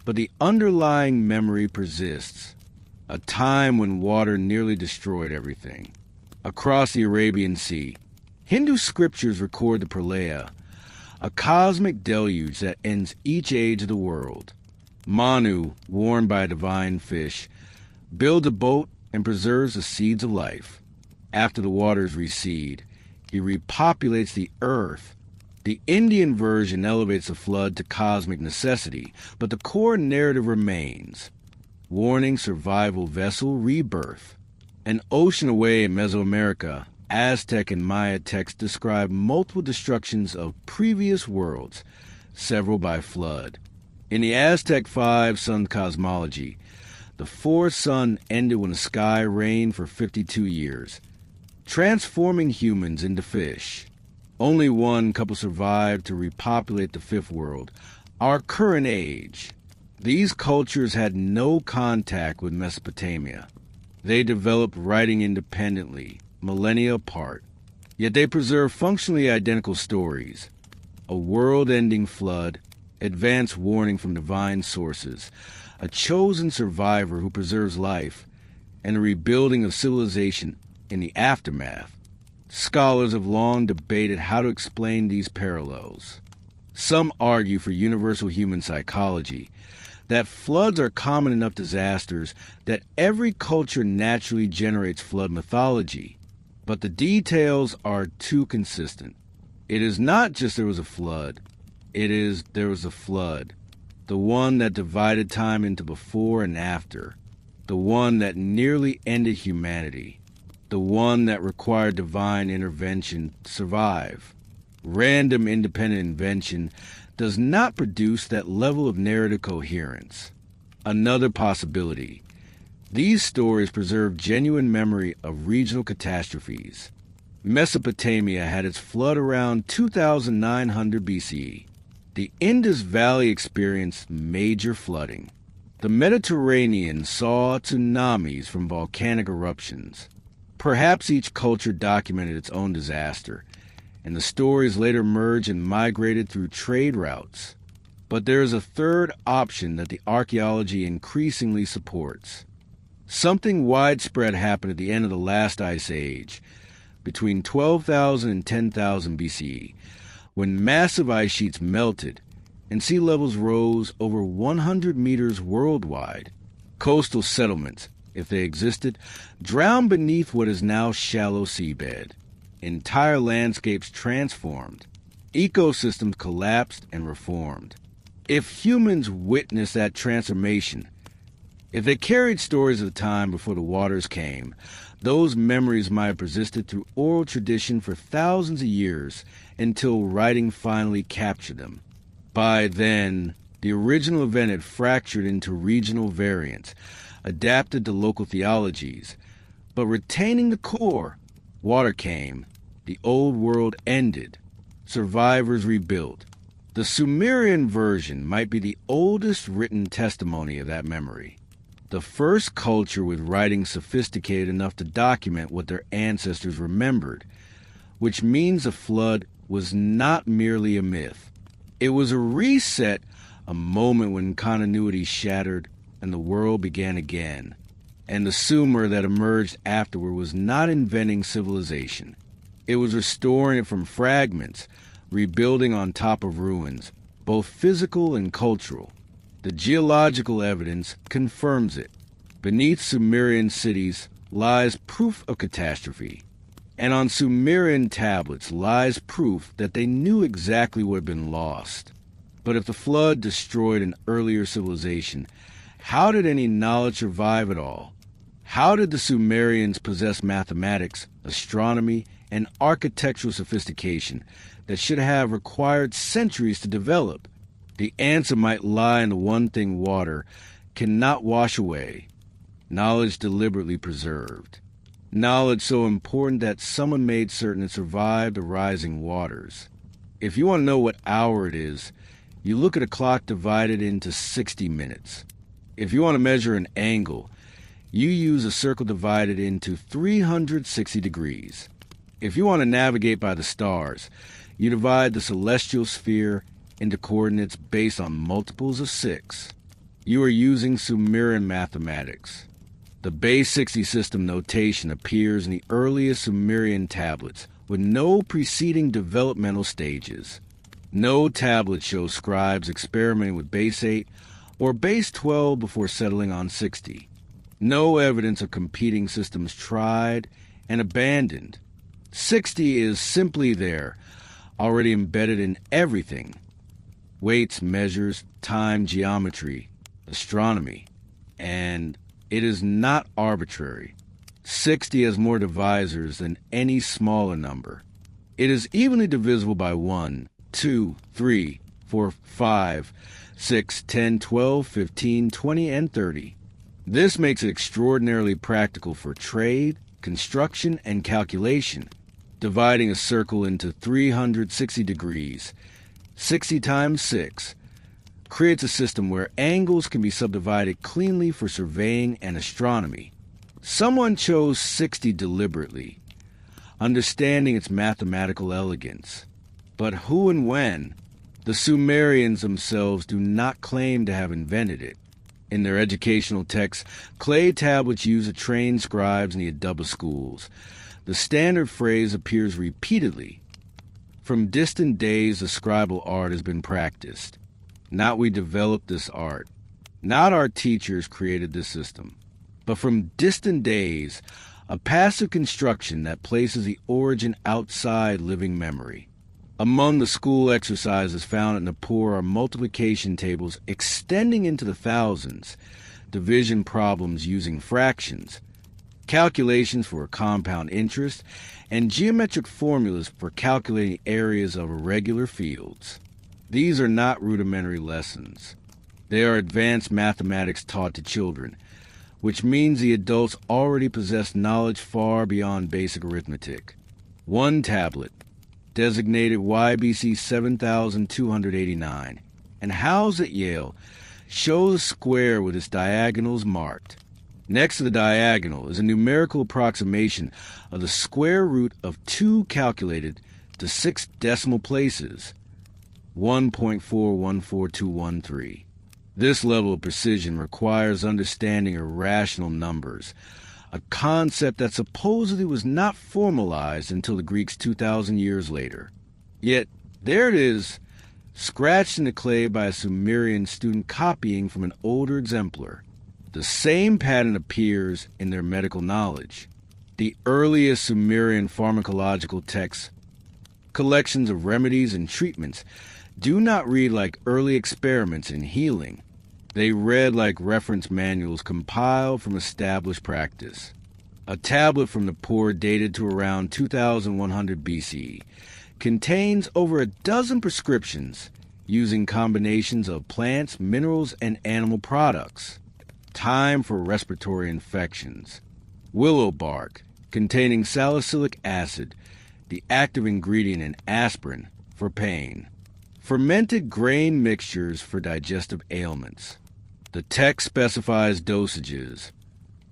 but the underlying memory persists. A time when water nearly destroyed everything. Across the Arabian Sea, Hindu scriptures record the Pralaya, a cosmic deluge that ends each age of the world. Manu, warned by a divine fish, builds a boat and preserves the seeds of life. After the waters recede, he repopulates the earth. The Indian version elevates the flood to cosmic necessity, but the core narrative remains: warning, survival, vessel, rebirth. An ocean away in Mesoamerica, Aztec and Maya texts describe multiple destructions of previous worlds, several by flood. In the Aztec 5-sun cosmology, the fourth sun ended when the sky rained for 52 years, transforming humans into fish. Only one couple survived to repopulate the fifth world, our current age. These cultures had no contact with Mesopotamia. They developed writing independently, millennia apart. Yet they preserve functionally identical stories: a world-ending flood, advanced warning from divine sources, a chosen survivor who preserves life, and a rebuilding of civilization in the aftermath. Scholars have long debated how to explain these parallels. Some argue for universal human psychology, that floods are common enough disasters that every culture naturally generates flood mythology. But the details are too consistent. It is not just there was a flood. It is there was a flood. The one that divided time into before and after. The one that nearly ended humanity. The one that required divine intervention to survive. Random independent invention does not produce that level of narrative coherence. Another possibility: these stories preserve genuine memory of regional catastrophes. Mesopotamia had its flood around 2,900 BCE. The Indus Valley experienced major flooding. The Mediterranean saw tsunamis from volcanic eruptions. Perhaps each culture documented its own disaster, and the stories later merged and migrated through trade routes. But there is a third option that the archaeology increasingly supports. Something widespread happened at the end of the last ice age, between 12,000 and 10,000 BCE, when massive ice sheets melted and sea levels rose over 100 meters worldwide. Coastal settlements, if they existed, drowned beneath what is now shallow seabed. Entire landscapes transformed. Ecosystems collapsed and reformed. If humans witnessed that transformation, if they carried stories of the time before the waters came, those memories might have persisted through oral tradition for thousands of years until writing finally captured them. By then, the original event had fractured into regional variants, adapted to local theologies, but retaining the core. Water came, the old world ended, survivors rebuilt. The Sumerian version might be the oldest written testimony of that memory. the first culture with writing sophisticated enough to document what their ancestors remembered, which means the flood was not merely a myth. It was a reset, a moment when continuity shattered and the world began again. And the Sumer that emerged afterward was not inventing civilization. It was restoring it from fragments, rebuilding on top of ruins, both physical and cultural. The geological evidence confirms it. Beneath Sumerian cities lies proof of catastrophe. And on Sumerian tablets lies proof that they knew exactly what had been lost. But if the flood destroyed an earlier civilization, how did any knowledge survive at all? How did the Sumerians possess mathematics, astronomy, and architectural sophistication that should have required centuries to develop? The answer might lie in the one thing water cannot wash away: knowledge deliberately preserved. Knowledge so important that someone made certain it survived the rising waters. If you want to know what hour it is, you look at a clock divided into 60 minutes. If you want to measure an angle, you use a circle divided into 360 degrees. If you want to navigate by the stars, you divide the celestial sphere into coordinates based on multiples of 6. You are using Sumerian mathematics. The base 60 system notation appears in the earliest Sumerian tablets with no preceding developmental stages. No tablet shows scribes experimenting with base 8 or base 12 before settling on 60. No evidence of competing systems tried and abandoned. 60 is simply there, already embedded in everything. Weights, measures, time, geometry, astronomy. And it is not arbitrary. 60 has more divisors than any smaller number. It is evenly divisible by 1, 2, 3, 4, 5, 6, 10, 12, 15, 20, and 30. This makes it extraordinarily practical for trade, construction, and calculation. Dividing a circle into 360 degrees, 60 times 6, creates a system where angles can be subdivided cleanly for surveying and astronomy. Someone chose 60 deliberately, understanding its mathematical elegance. But who and when? The Sumerians themselves do not claim to have invented it. In their educational texts, clay tablets used to train scribes in the Adaba schools. The standard phrase appears repeatedly. From distant days, the scribal art has been practiced. Not we developed this art. Not our teachers created this system. But from distant days, a passive construction that places the origin outside living memory. Among the school exercises found in Nippur are multiplication tables extending into the thousands, division problems using fractions, calculations for compound interest, and geometric formulas for calculating areas of irregular fields. These are not rudimentary lessons. They are advanced mathematics taught to children, which means the adults already possess knowledge far beyond basic arithmetic. One tablet, designated YBC 7289, and housed at Yale, shows a square with its diagonals marked. Next to the diagonal is a numerical approximation of the square root of 2 calculated to 6 decimal places, 1.414213. This level of precision requires understanding of rational numbers, a concept that supposedly was not formalized until the Greeks 2,000 years later. Yet, there it is, scratched in the clay by a Sumerian student copying from an older exemplar. The same pattern appears in their medical knowledge. The earliest Sumerian pharmacological texts, collections of remedies and treatments, do not read like early experiments in healing. They read like reference manuals compiled from established practice. A tablet from Nippur dated to around 2100 BCE contains over a dozen prescriptions using combinations of plants, minerals, and animal products. Time for respiratory infections. Willow bark containing salicylic acid, the active ingredient in aspirin, for pain. Fermented grain mixtures for digestive ailments. The text specifies dosages,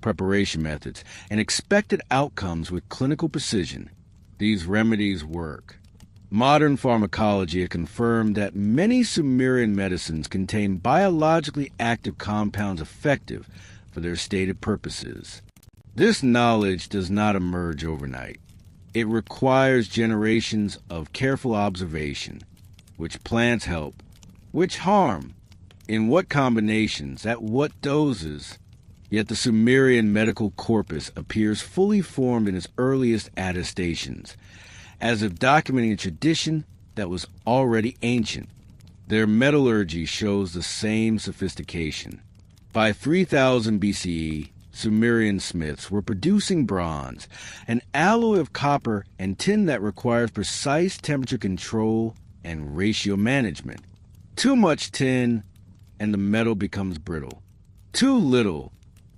preparation methods, and expected outcomes with clinical precision. These remedies work. Modern pharmacology has confirmed that many Sumerian medicines contain biologically active compounds effective for their stated purposes. This knowledge does not emerge overnight. It requires generations of careful observation. Which plants help? Which harm? In what combinations? At what doses? Yet the Sumerian medical corpus appears fully formed in its earliest attestations, as if documenting a tradition that was already ancient. Their metallurgy shows the same sophistication. By 3000 BCE, Sumerian smiths were producing bronze, an alloy of copper and tin that requires precise temperature control and ratio management. Too much tin, and the metal becomes brittle. Too little,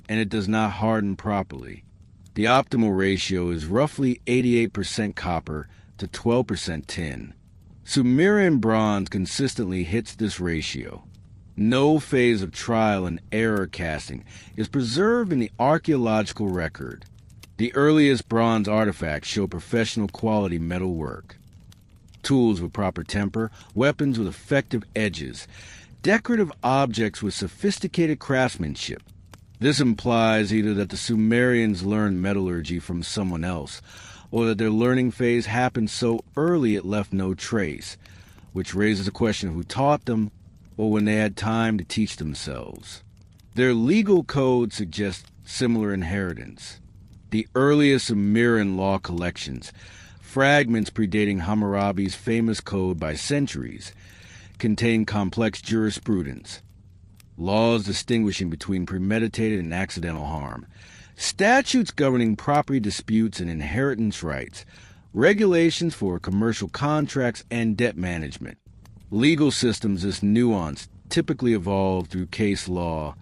and it does not harden properly. The optimal ratio is roughly 88% copper to 12% tin. Sumerian bronze consistently hits this ratio. No phase of trial and error casting is preserved in the archaeological record. The earliest bronze artifacts show professional quality metal work. Tools with proper temper, weapons with effective edges, decorative objects with sophisticated craftsmanship. This implies either that the Sumerians learned metallurgy from someone else, or that their learning phase happened so early it left no trace, which raises the question of who taught them, or when they had time to teach themselves. Their legal code suggests similar inheritance. The earliest Sumerian law collections, fragments predating Hammurabi's famous code by centuries, contain complex jurisprudence, laws distinguishing between premeditated and accidental harm, statutes governing property disputes and inheritance rights, regulations for commercial contracts and debt management. Legal systems this nuance typically evolve through case law,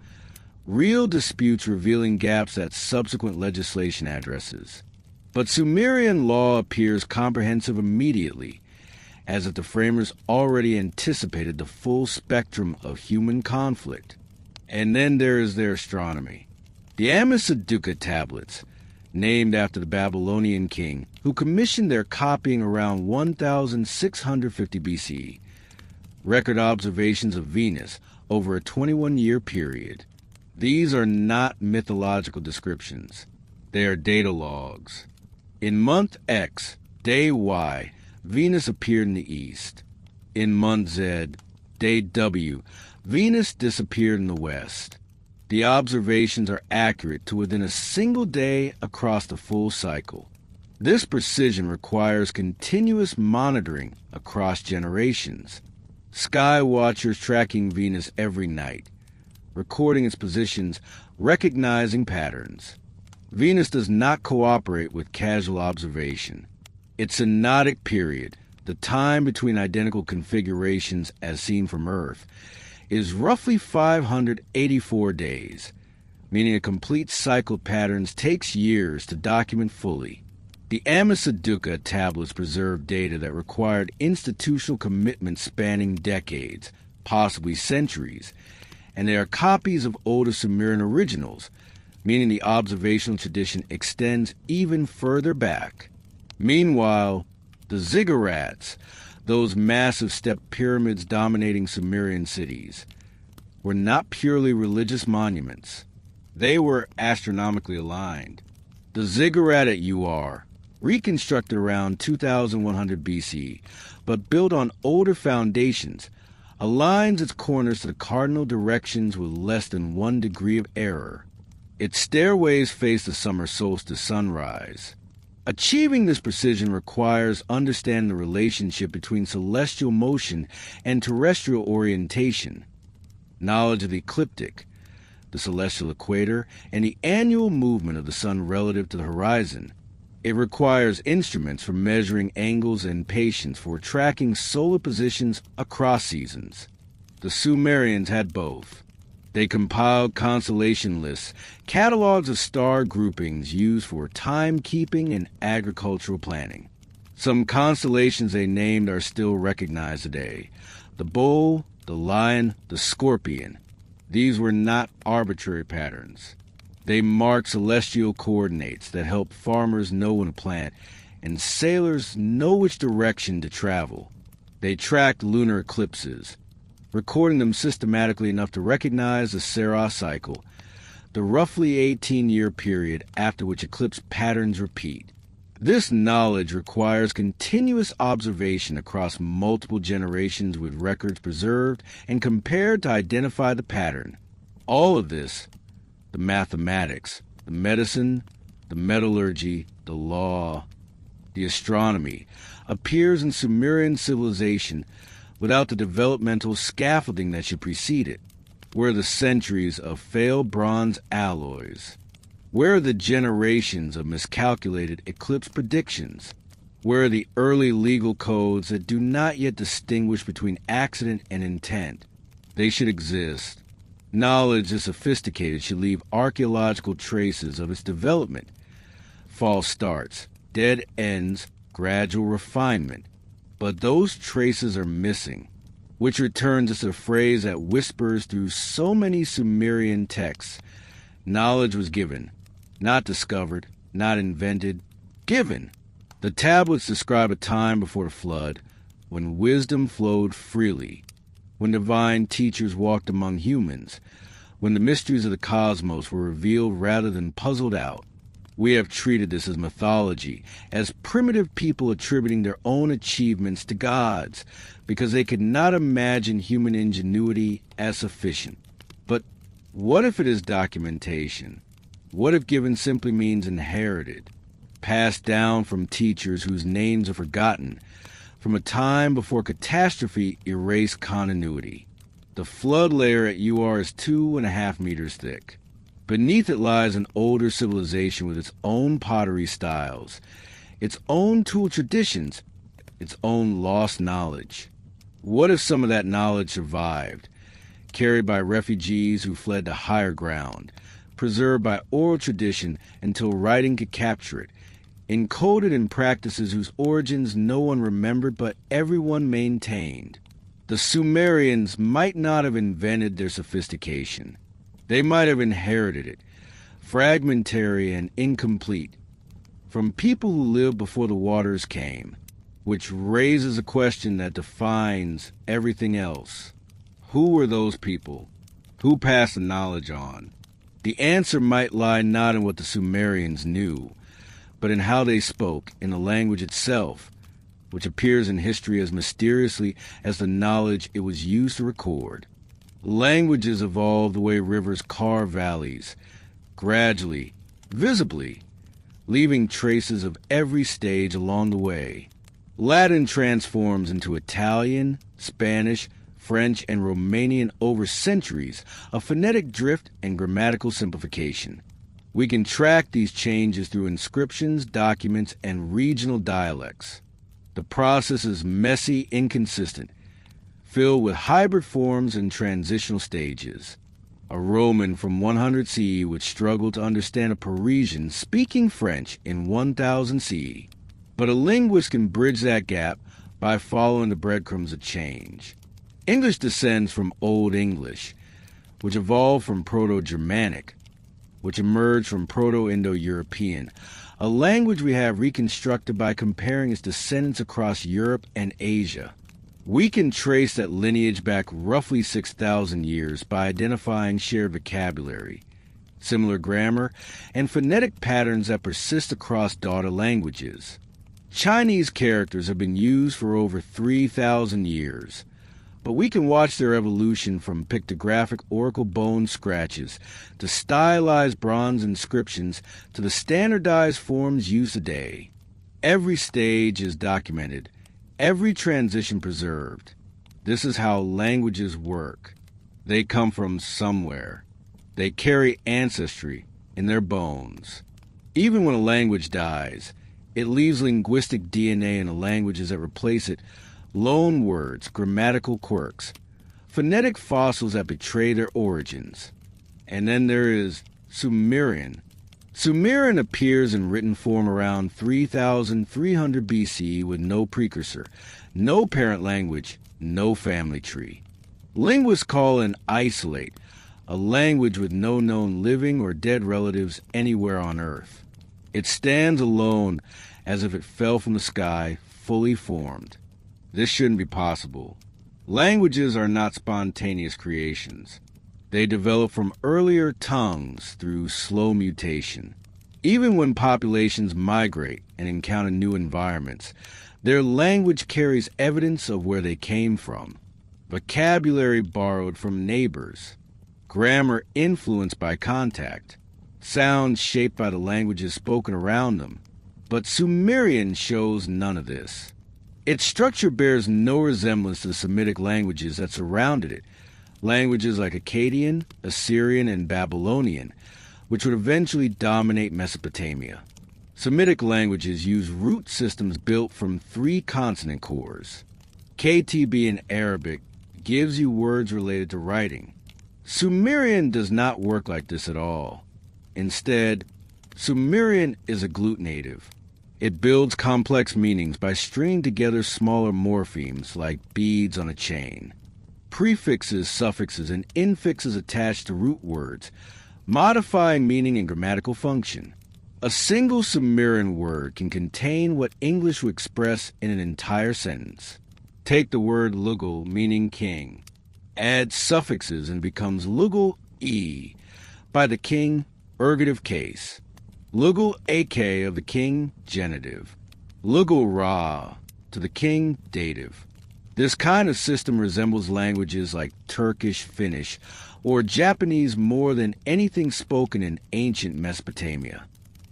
real disputes revealing gaps that subsequent legislation addresses. But Sumerian law appears comprehensive immediately, as if the framers already anticipated the full spectrum of human conflict. And then there is their astronomy. The Amisaduqa tablets, named after the Babylonian king, who commissioned their copying around 1650 BCE, record observations of Venus over a 21-year period. These are not mythological descriptions. They are data logs. In month X, day Y, Venus appeared in the east. In month Z, day W, Venus disappeared in the west. The observations are accurate to within a single day across the full cycle. This precision requires continuous monitoring across generations. Sky watchers tracking Venus every night, recording its positions, recognizing patterns. Venus does not cooperate with casual observation. Its synodic period, the time between identical configurations as seen from Earth, is roughly 584 days, meaning a complete cycle of patterns takes years to document fully. The Amisaduqa tablets preserve data that required institutional commitment spanning decades, possibly centuries, and they are copies of older Sumerian originals, meaning the observational tradition extends even further back. Meanwhile, the ziggurats, those massive step pyramids dominating Sumerian cities, were not purely religious monuments. They were astronomically aligned. The ziggurat at Ur, reconstructed around 2100 BC, but built on older foundations, aligns its corners to the cardinal directions with less than 1 degree of error. Its stairways face the summer solstice sunrise. Achieving this precision requires understanding the relationship between celestial motion and terrestrial orientation, knowledge of the ecliptic, the celestial equator, and the annual movement of the sun relative to the horizon. It requires instruments for measuring angles and patience for tracking solar positions across seasons. The Sumerians had both. They compiled constellation lists, catalogs of star groupings used for timekeeping and agricultural planning. Some constellations they named are still recognized today: the Bull, the Lion, the Scorpion. These were not arbitrary patterns. They marked celestial coordinates that helped farmers know when to plant and sailors know which direction to travel. They tracked lunar eclipses, recording them systematically enough to recognize the Saros cycle, the roughly 18-year period after which eclipse patterns repeat. This knowledge requires continuous observation across multiple generations with records preserved and compared to identify the pattern. All of this, the mathematics, the medicine, the metallurgy, the law, the astronomy, appears in Sumerian civilization without the developmental scaffolding that should precede it. Where are the centuries of failed bronze alloys? Where are the generations of miscalculated eclipse predictions? Where are the early legal codes that do not yet distinguish between accident and intent? They should exist. Knowledge as sophisticated should leave archaeological traces of its development. False starts, dead ends, gradual refinement. But those traces are missing, which returns us to a phrase that whispers through so many Sumerian texts. Knowledge was given, not discovered, not invented, given. The tablets describe a time before the flood, when wisdom flowed freely, when divine teachers walked among humans, when the mysteries of the cosmos were revealed rather than puzzled out. We have treated this as mythology, as primitive people attributing their own achievements to gods, because they could not imagine human ingenuity as sufficient. But what if it is documentation? What if given simply means inherited, passed down from teachers whose names are forgotten, from a time before catastrophe erased continuity? The flood layer at UR is 2.5 meters thick. Beneath it lies an older civilization with its own pottery styles, its own tool traditions, its own lost knowledge. What if some of that knowledge survived, carried by refugees who fled to higher ground, preserved by oral tradition until writing could capture it, encoded in practices whose origins no one remembered but everyone maintained? The Sumerians might not have invented their sophistication. They might have inherited it, fragmentary and incomplete, from people who lived before the waters came, which raises a question that defines everything else. Who were those people? Who passed the knowledge on? The answer might lie not in what the Sumerians knew, but in how they spoke, in the language itself, which appears in history as mysteriously as the knowledge it was used to record. Languages evolve the way rivers carve valleys, gradually, visibly, leaving traces of every stage along the way. Latin transforms into Italian, Spanish, French, and Romanian over centuries of phonetic drift and grammatical simplification. We can track these changes through inscriptions, documents, and regional dialects. The process is messy, inconsistent, filled with hybrid forms and transitional stages. A Roman from 100 CE would struggle to understand a Parisian speaking French in 1000 CE, but a linguist can bridge that gap by following the breadcrumbs of change. English descends from Old English, which evolved from Proto-Germanic, which emerged from Proto-Indo-European, a language we have reconstructed by comparing its descendants across Europe and Asia. We can trace that lineage back roughly 6,000 years by identifying shared vocabulary, similar grammar, and phonetic patterns that persist across daughter languages. Chinese characters have been used for over 3,000 years, but we can watch their evolution from pictographic oracle bone scratches to stylized bronze inscriptions to the standardized forms used today. Every stage is documented, every transition preserved. This is how languages work. They come from somewhere. They carry ancestry in their bones. Even when a language dies, it leaves linguistic DNA in the languages that replace it, loan words, grammatical quirks, phonetic fossils that betray their origins. And then there is Sumerian. Sumerian appears in written form around 3300 BC with no precursor, no parent language, no family tree. Linguists call it an isolate, a language with no known living or dead relatives anywhere on Earth. It stands alone as if it fell from the sky, fully formed. This shouldn't be possible. Languages are not spontaneous creations. They develop from earlier tongues through slow mutation. Even when populations migrate and encounter new environments, their language carries evidence of where they came from. Vocabulary borrowed from neighbors. Grammar influenced by contact. Sounds shaped by the languages spoken around them. But Sumerian shows none of this. Its structure bears no resemblance to the Semitic languages that surrounded it, languages like Akkadian, Assyrian, and Babylonian, which would eventually dominate Mesopotamia. Semitic languages use root systems built from 3 consonant cores. KTB in Arabic gives you words related to writing. Sumerian does not work like this at all. Instead, Sumerian is agglutinative. It builds complex meanings by stringing together smaller morphemes like beads on a chain. Prefixes, suffixes, and infixes attached to root words, modifying meaning and grammatical function. A single Sumerian word can contain what English would express in an entire sentence. Take the word Lugal, meaning king. Add suffixes and becomes Lugal-e, by the king, ergative case. Lugal-ak of the king, genitive. Lugal-ra to the king, dative. This kind of system resembles languages like Turkish, Finnish, or Japanese more than anything spoken in ancient Mesopotamia.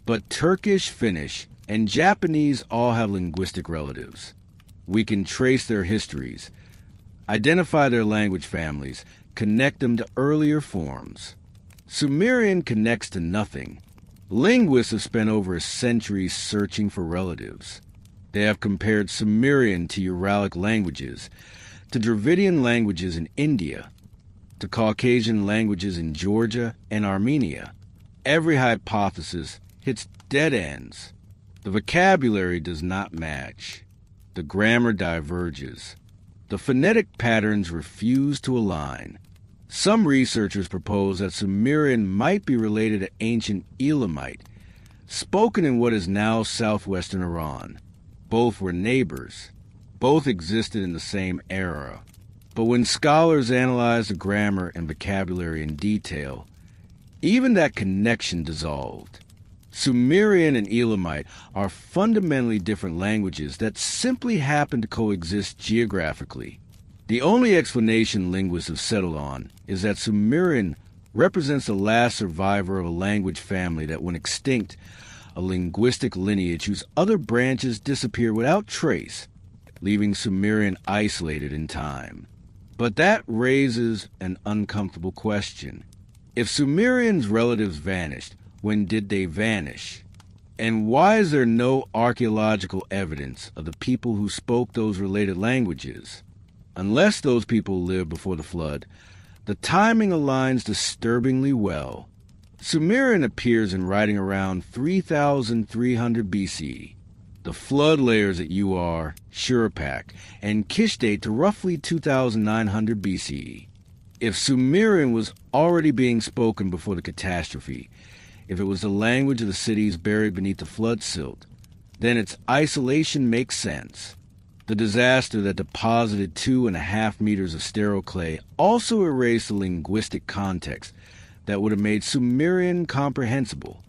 But Turkish, Finnish, and Japanese all have linguistic relatives. We can trace their histories, identify their language families, connect them to earlier forms. Sumerian connects to nothing. Linguists have spent over a century searching for relatives. They have compared Sumerian to Uralic languages, to Dravidian languages in India, to Caucasian languages in Georgia and Armenia. Every hypothesis hits dead ends. The vocabulary does not match. The grammar diverges. The phonetic patterns refuse to align. Some researchers propose that Sumerian might be related to ancient Elamite, spoken in what is now southwestern Iran. Both were neighbors. Both existed in the same era. But when scholars analyze the grammar and vocabulary in detail, even that connection dissolved. Sumerian and Elamite are fundamentally different languages that simply happen to coexist geographically. The only explanation linguists have settled on is that Sumerian represents the last survivor of a language family that went extinct, a linguistic lineage whose other branches disappear without trace, leaving Sumerian isolated in time. But that raises an uncomfortable question. If Sumerians' relatives vanished, when did they vanish? And why is there no archaeological evidence of the people who spoke those related languages? Unless those people lived before the flood, the timing aligns disturbingly well. Sumerian appears in writing around 3,300 BC. The flood layers at Ur, Shuruppak, and Kish date to roughly 2,900 BCE. If Sumerian was already being spoken before the catastrophe, if it was the language of the cities buried beneath the flood silt, then its isolation makes sense. The disaster that deposited 2.5 meters of sterile clay also erased the linguistic context that would have made Sumerian comprehensible.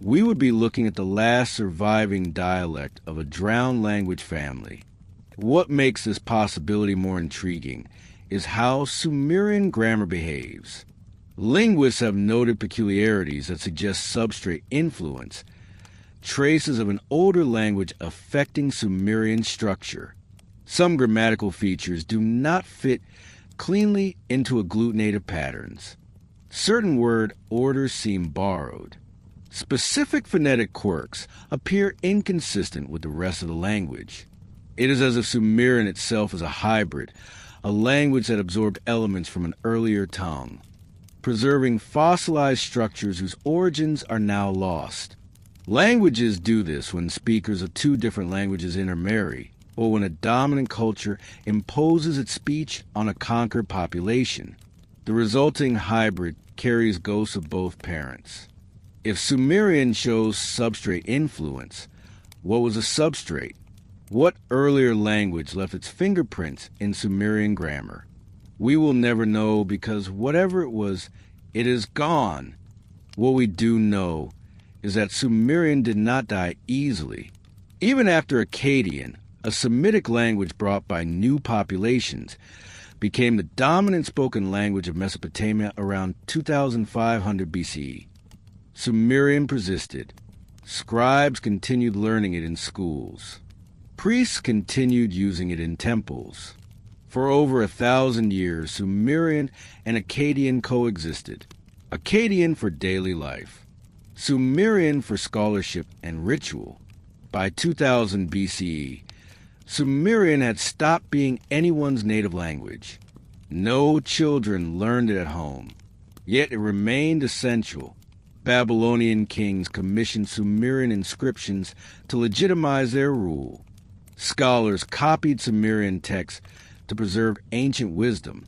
We would be looking at the last surviving dialect of a drowned language family. What makes this possibility more intriguing is how Sumerian grammar behaves. Linguists have noted peculiarities that suggest substrate influence, traces of an older language affecting Sumerian structure. Some grammatical features do not fit cleanly into agglutinative patterns. Certain word orders seem borrowed. Specific phonetic quirks appear inconsistent with the rest of the language. It is as if Sumerian itself is a hybrid, a language that absorbed elements from an earlier tongue, preserving fossilized structures whose origins are now lost. Languages do this when speakers of two different languages intermarry, or when a dominant culture imposes its speech on a conquered population. The resulting hybrid carries ghosts of both parents. If Sumerian shows substrate influence, what was a substrate? What earlier language left its fingerprints in Sumerian grammar? We will never know because whatever it was, it is gone. What we do know is that Sumerian did not die easily. Even after Akkadian, a Semitic language brought by new populations, became the dominant spoken language of Mesopotamia around 2500 BCE. Sumerian persisted. Scribes continued learning it in schools. Priests continued using it in temples. For over 1,000 years, Sumerian and Akkadian coexisted. Akkadian for daily life, Sumerian for scholarship and ritual. By 2000 BCE, Sumerian had stopped being anyone's native language. No children learned it at home, yet it remained essential. Babylonian kings commissioned Sumerian inscriptions to legitimize their rule. Scholars copied Sumerian texts to preserve ancient wisdom.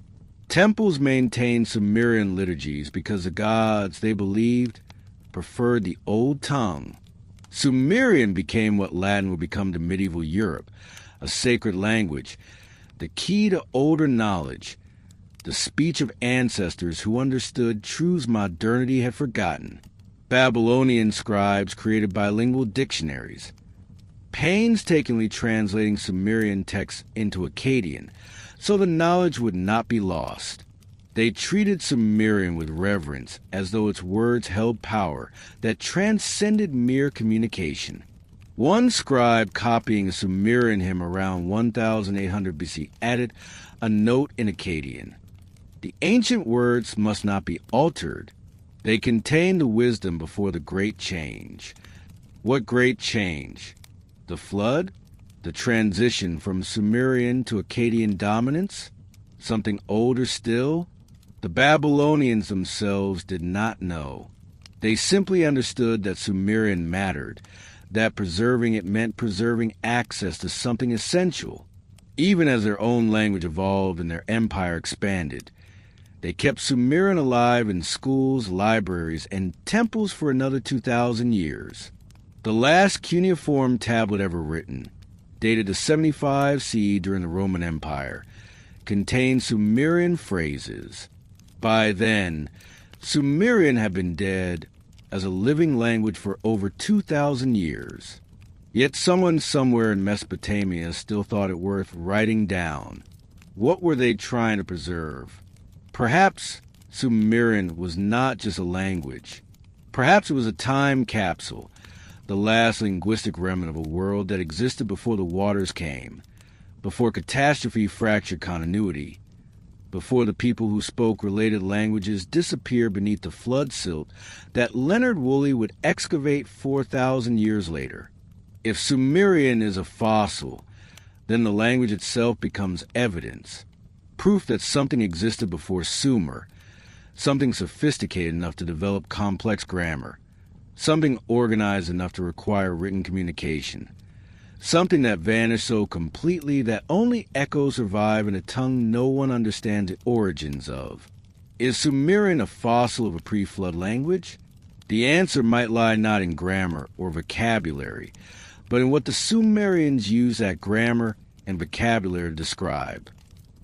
Temples maintained Sumerian liturgies because the gods, they believed, preferred the old tongue. Sumerian became what Latin would become to medieval Europe, a sacred language, the key to older knowledge, the speech of ancestors who understood truths modernity had forgotten. Babylonian scribes created bilingual dictionaries, painstakingly translating Sumerian texts into Akkadian, so the knowledge would not be lost. They treated Sumerian with reverence as though its words held power that transcended mere communication. One scribe copying a Sumerian hymn around 1800 BC added a note in Akkadian. The ancient words must not be altered. They contain the wisdom before the great change. What great change? The flood? The transition from Sumerian to Akkadian dominance? Something older still? The Babylonians themselves did not know. They simply understood that Sumerian mattered, that preserving it meant preserving access to something essential. Even as their own language evolved and their empire expanded, they kept Sumerian alive in schools, libraries, and temples for another 2,000 years. The last cuneiform tablet ever written, dated to 75 CE during the Roman Empire, contained Sumerian phrases. By then, Sumerian had been dead as a living language for over 2,000 years. Yet someone somewhere in Mesopotamia still thought it worth writing down. What were they trying to preserve? Perhaps Sumerian was not just a language. Perhaps it was a time capsule, the last linguistic remnant of a world that existed before the waters came, before catastrophe fractured continuity, before the people who spoke related languages disappeared beneath the flood silt that Leonard Woolley would excavate 4,000 years later. If Sumerian is a fossil, then the language itself becomes evidence, proof that something existed before Sumer, something sophisticated enough to develop complex grammar, something organized enough to require written communication, something that vanished so completely that only echoes survive in a tongue no one understands the origins of. Is Sumerian a fossil of a pre-flood language? The answer might lie not in grammar or vocabulary, but in what the Sumerians used that grammar and vocabulary to describe.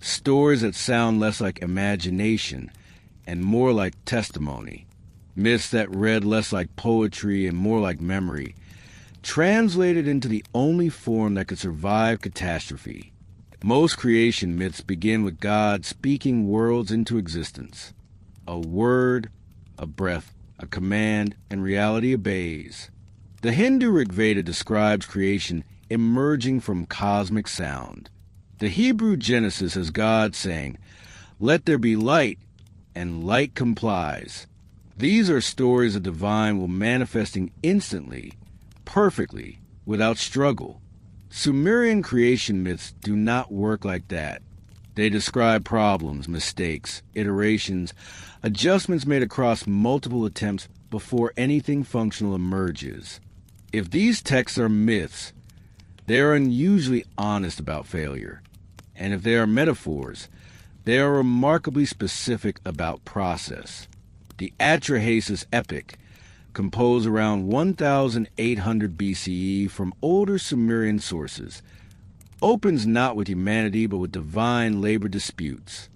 Stories that sound less like imagination and more like testimony. Myths that read less like poetry and more like memory, translated into the only form that could survive catastrophe. Most creation myths begin with God speaking worlds into existence. A word, a breath, a command, and reality obeys. The Hindu Rig Veda describes creation emerging from cosmic sound. The Hebrew Genesis has God saying, "Let there be light," and light complies. These are stories the divine will manifesting instantly, perfectly, without struggle. Sumerian creation myths do not work like that. They describe problems, mistakes, iterations, adjustments made across multiple attempts before anything functional emerges. If these texts are myths, they are unusually honest about failure. And if they are metaphors, they are remarkably specific about process. The Atrahasis epic, composed around 1800 BCE from older Sumerian sources, opens not with humanity but with divine labor disputes.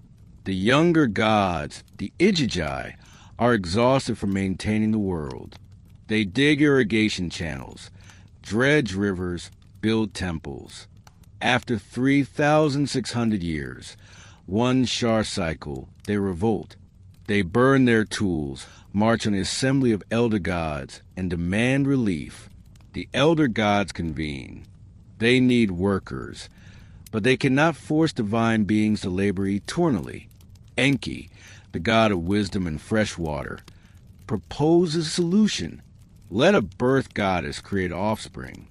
The younger gods, the Igigi, are exhausted from maintaining the world. They dig irrigation channels, dredge rivers, build temples. After 3,600 years, one Shar cycle, they revolt. They burn their tools, march on the assembly of elder gods, and demand relief. The elder gods convene. They need workers, but they cannot force divine beings to labor eternally. Enki, the god of wisdom and fresh water, proposes a solution. Let a birth goddess create offspring.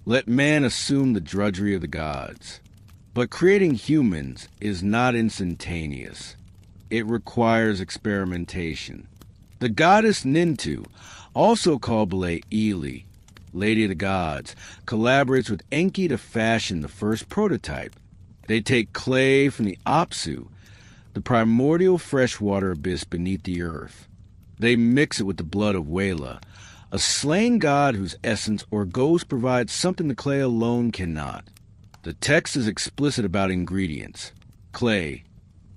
Let man assume the drudgery of the gods. But creating humans is not instantaneous. It requires experimentation. The goddess Nintu, also called Bele Eli, Lady of the Gods, collaborates with Enki to fashion the first prototype. They take clay from the Apsu, the primordial freshwater abyss beneath the earth. They mix it with the blood of Wela, a slain god whose essence or ghost provides something the clay alone cannot. The text is explicit about ingredients: clay,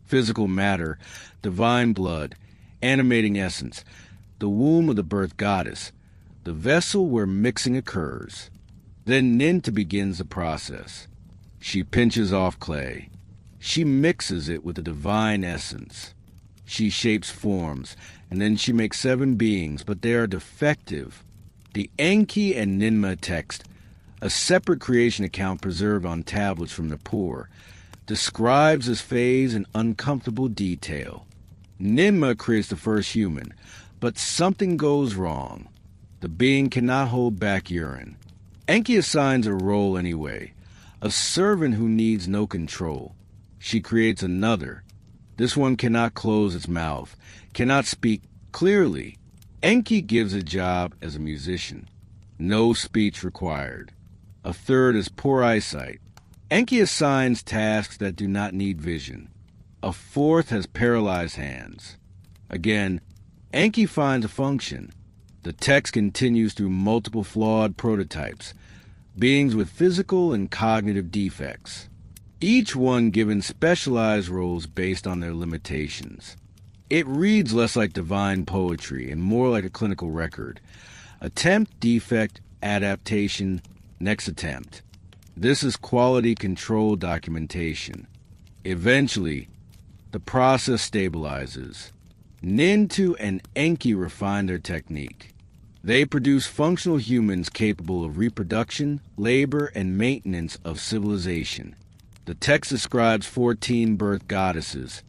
physical matter, divine blood, animating essence, the womb of the birth goddess, the vessel where mixing occurs. Then Nintu begins the process. She pinches off clay. She mixes it with the divine essence. She shapes forms, and then she makes 7 beings, but they are defective. The Enki and Ninmah text, a separate creation account preserved on tablets from Nippur, describes this phase in uncomfortable detail. Ninmah creates the first human, but something goes wrong. The being cannot hold back urine. Enki assigns a role anyway, a servant who needs no control. She creates another. This one cannot close its mouth, cannot speak clearly. Enki gives a job as a musician. No speech required. A third is poor eyesight. Enki assigns tasks that do not need vision. A fourth has paralyzed hands. Again, Enki finds a function. The text continues through multiple flawed prototypes, beings with physical and cognitive defects, each one given specialized roles based on their limitations. It reads less like divine poetry and more like a clinical record. Attempt, defect, adaptation, next attempt. This is quality control documentation. Eventually, the process stabilizes. Nintu and Enki refine their technique. They produce functional humans capable of reproduction, labor, and maintenance of civilization. The text describes 14 birth goddesses,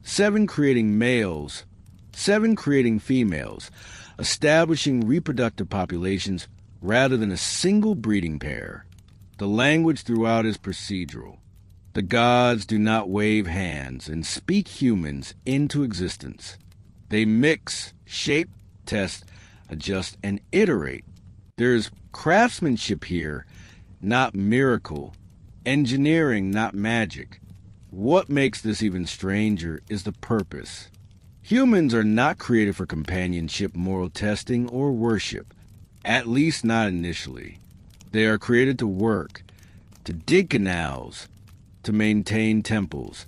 7 creating males, 7 creating females, establishing reproductive populations rather than a single breeding pair. The language throughout is procedural. The gods do not wave hands and speak humans into existence. They mix, shape, test, adjust, and iterate. There's craftsmanship here, not miracle. Engineering, not magic. What makes this even stranger is the purpose. Humans are not created for companionship, moral testing, or worship, at least not initially. They are created to work, to dig canals, to maintain temples,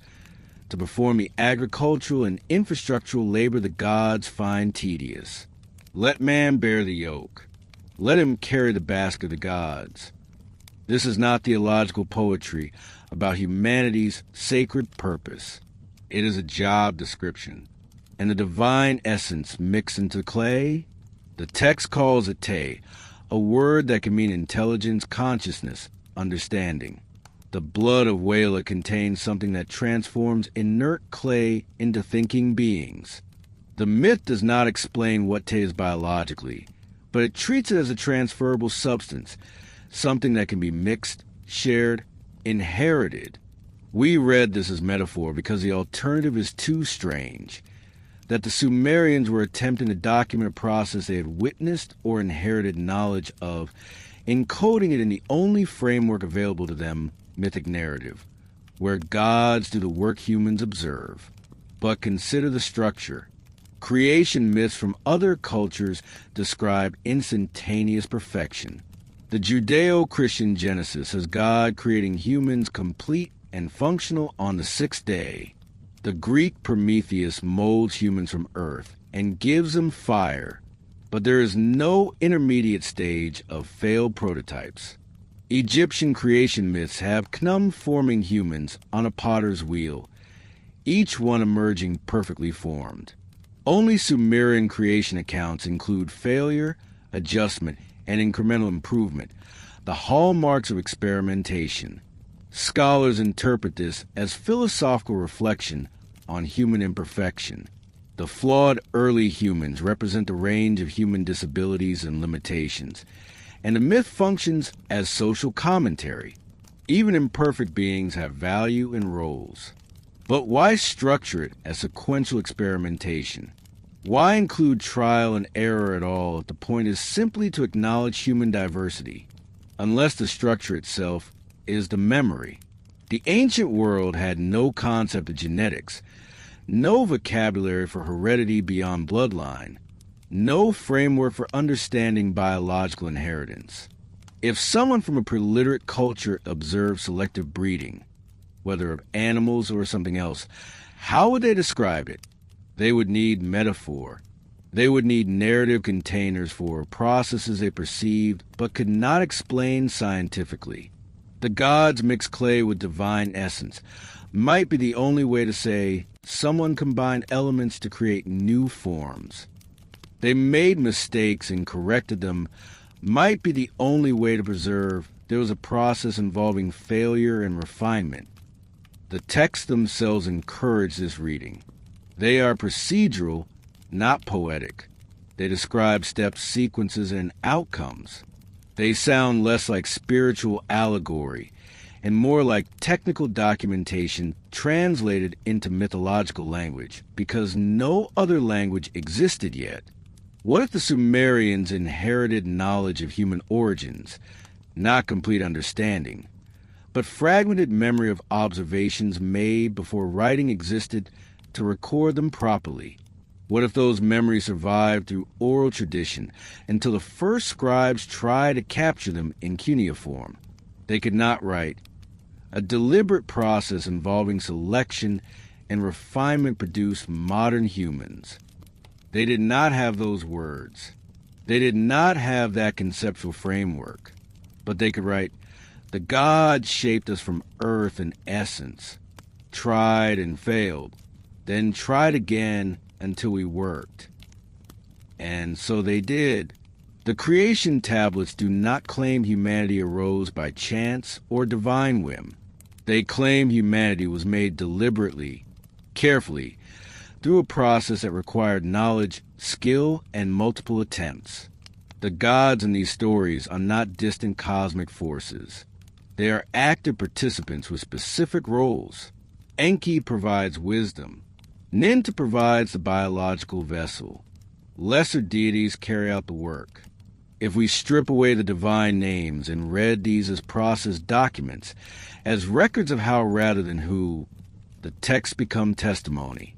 to perform the agricultural and infrastructural labor the gods find tedious. Let man bear the yoke. Let him carry the basket of the gods. This is not theological poetry about humanity's sacred purpose. It is a job description. And the divine essence mixed into clay? The text calls it te, a word that can mean intelligence, consciousness, understanding. The blood of Wela contains something that transforms inert clay into thinking beings. The myth does not explain what te is biologically, but it treats it as a transferable substance, something that can be mixed, shared, inherited. We read this as metaphor because the alternative is too strange, that the Sumerians were attempting to document a process they had witnessed or inherited knowledge of, encoding it in the only framework available to them, mythic narrative, where gods do the work humans observe. But consider the structure. Creation myths from other cultures describe instantaneous perfection. The Judeo-Christian Genesis has God creating humans complete and functional on the sixth day. The Greek Prometheus molds humans from earth and gives them fire, but there is no intermediate stage of failed prototypes. Egyptian creation myths have Khnum forming humans on a potter's wheel, each one emerging perfectly formed. Only Sumerian creation accounts include failure, adjustment, and incremental improvement, the hallmarks of experimentation. Scholars interpret this as philosophical reflection on human imperfection. The flawed early humans represent the range of human disabilities and limitations, and the myth functions as social commentary. Even imperfect beings have value and roles. But why structure it as sequential experimentation? Why include trial and error at all if the point is simply to acknowledge human diversity, unless the structure itself is the memory? The ancient world had no concept of genetics, no vocabulary for heredity beyond bloodline, no framework for understanding biological inheritance. If someone from a preliterate culture observed selective breeding, whether of animals or something else, how would they describe it? They would need metaphor. They would need narrative containers for processes they perceived but could not explain scientifically. The gods mixed clay with divine essence might be the only way to say someone combined elements to create new forms. They made mistakes and corrected them might be the only way to preserve there was a process involving failure and refinement. The texts themselves encourage this reading. They are procedural, not poetic. They describe steps, sequences, and outcomes. They sound less like spiritual allegory and more like technical documentation translated into mythological language, because no other language existed yet. What if the Sumerians inherited knowledge of human origins, not complete understanding, but fragmented memory of observations made before writing existed to record them properly? What if those memories survived through oral tradition until the first scribes tried to capture them in cuneiform? They could not write. A deliberate process involving selection and refinement produced modern humans. They did not have those words. They did not have that conceptual framework. But they could write, "The gods shaped us from earth and essence, tried and failed, then tried again until we worked." And so they did. The creation tablets do not claim humanity arose by chance or divine whim. They claim humanity was made deliberately, carefully, through a process that required knowledge, skill, and multiple attempts. The gods in these stories are not distant cosmic forces. They are active participants with specific roles. Enki provides wisdom. Ninta provides the biological vessel. Lesser deities carry out the work. If we strip away the divine names and read these as process documents, as records of how rather than who, the texts become testimony.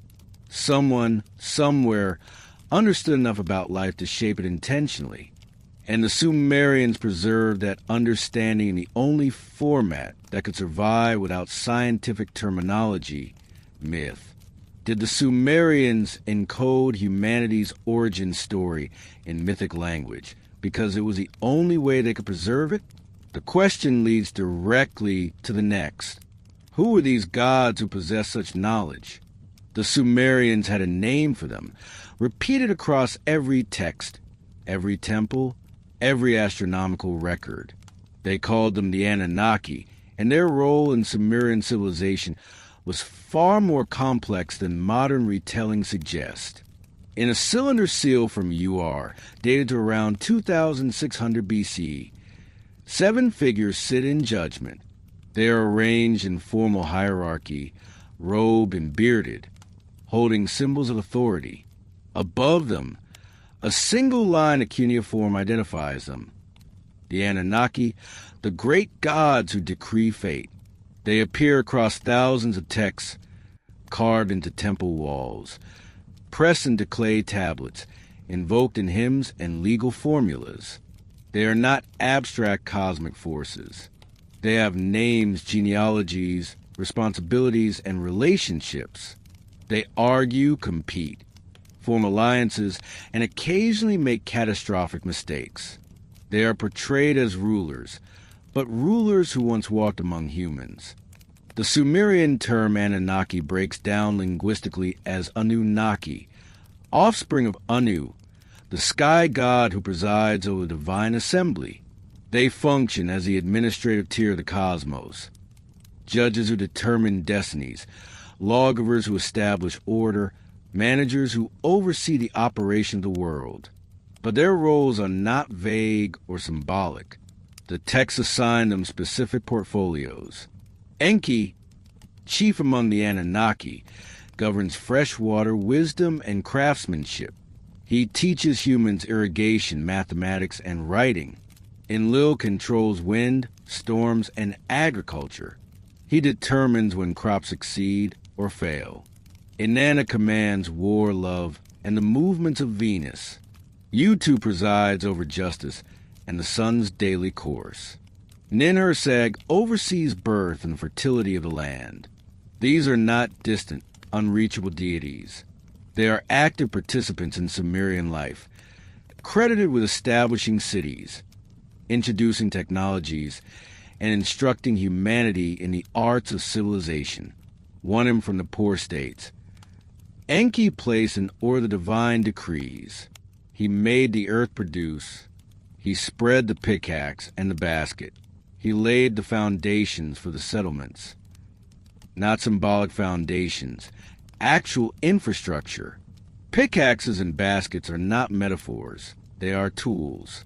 Someone, somewhere, understood enough about life to shape it intentionally, and the Sumerians preserved that understanding in the only format that could survive without scientific terminology, myth. Did the Sumerians encode humanity's origin story in mythic language because it was the only way they could preserve it? The question leads directly to the next. Who were these gods who possessed such knowledge? The Sumerians had a name for them, repeated across every text, every temple, every astronomical record. They called them the Anunnaki, and their role in Sumerian civilization was far more complex than modern retelling suggests. In a cylinder seal from UR, dated to around 2600 BCE, 7 figures sit in judgment. They are arranged in formal hierarchy, robed and bearded, holding symbols of authority. Above them, a single line of cuneiform identifies them. The Anunnaki, the great gods who decree fate. They appear across thousands of texts carved into temple walls. pressed into clay tablets, invoked in hymns and legal formulas. They are not abstract cosmic forces. They have names, genealogies, responsibilities, and relationships. They argue, compete, form alliances, and occasionally make catastrophic mistakes. They are portrayed as rulers, but rulers who once walked among humans. The Sumerian term Anunnaki breaks down linguistically as Anunnaki, offspring of Anu, the sky god who presides over the divine assembly. They function as the administrative tier of the cosmos, judges who determine destinies, lawgivers who establish order, managers who oversee the operation of the world. But their roles are not vague or symbolic. The texts assign them specific portfolios. Enki, chief among the Anunnaki, governs freshwater, wisdom, and craftsmanship. He teaches humans irrigation, mathematics, and writing. Enlil controls wind, storms, and agriculture. He determines when crops succeed or fail. Inanna commands war, love, and the movements of Venus. Utu presides over justice and the sun's daily course. Ninhursag oversees birth and fertility of the land. These are not distant, unreachable deities. They are active participants in Sumerian life, credited with establishing cities, introducing technologies, and instructing humanity in the arts of civilization, won him from the poor states. Enki placed in order the divine decrees. He made the earth produce. He spread the pickaxe and the basket. He laid the foundations for the settlements. Not symbolic foundations, actual infrastructure. Pickaxes and baskets are not metaphors. They are tools.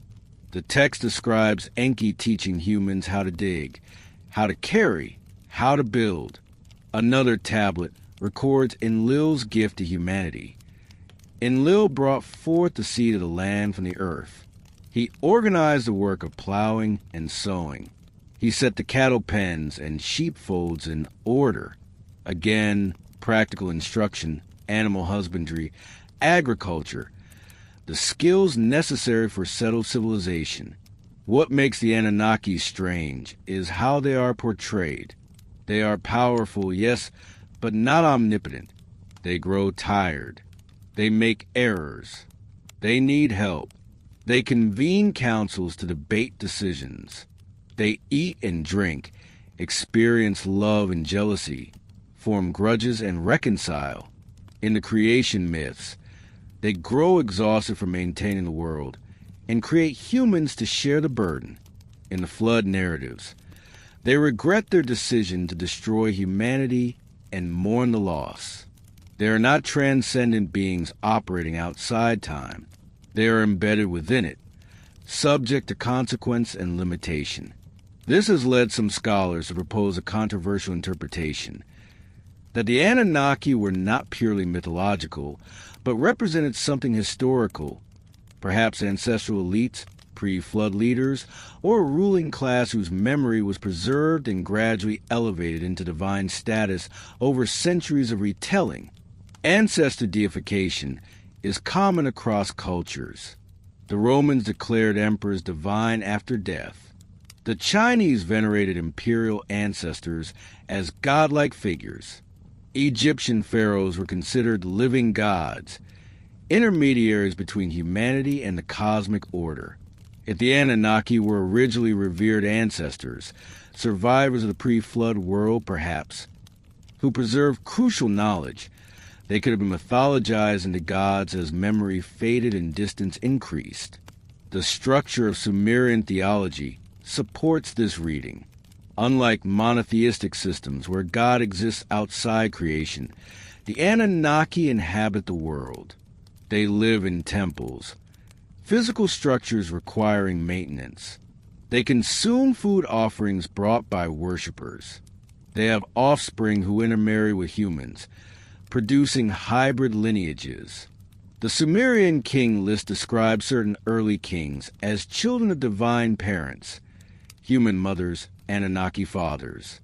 The text describes Enki teaching humans how to dig, how to carry, how to build. Another tablet records Enlil's gift to humanity. Enlil brought forth the seed of the land from the earth. He organized the work of plowing and sowing. He set the cattle pens and sheepfolds in order. Again, practical instruction, animal husbandry, agriculture, the skills necessary for settled civilization. What makes the Anunnaki strange is how they are portrayed. They are powerful, yes, but not omnipotent. They grow tired. They make errors. They need help. They convene councils to debate decisions. They eat and drink, experience love and jealousy, form grudges and reconcile. In the creation myths, they grow exhausted from maintaining the world and create humans to share the burden. In the flood narratives, they regret their decision to destroy humanity and mourn the loss. They are not transcendent beings operating outside time. They are embedded within it, subject to consequence and limitation. This has led some scholars to propose a controversial interpretation, that the Anunnaki were not purely mythological, but represented something historical, perhaps ancestral elites, pre-flood leaders, or a ruling class whose memory was preserved and gradually elevated into divine status over centuries of retelling. Ancestor deification is common across cultures. The Romans declared emperors divine after death. The Chinese venerated imperial ancestors as godlike figures. Egyptian pharaohs were considered living gods, intermediaries between humanity and the cosmic order. If the Anunnaki were originally revered ancestors, survivors of the pre-flood world perhaps, who preserved crucial knowledge, they could have been mythologized into gods as memory faded and distance increased. The structure of Sumerian theology supports this reading. Unlike monotheistic systems where God exists outside creation, the Anunnaki inhabit the world. They live in temples, physical structures requiring maintenance. They consume food offerings brought by worshippers. They have offspring who intermarry with humans, producing hybrid lineages. The Sumerian king list describes certain early kings as children of divine parents, human mothers, Anunnaki fathers.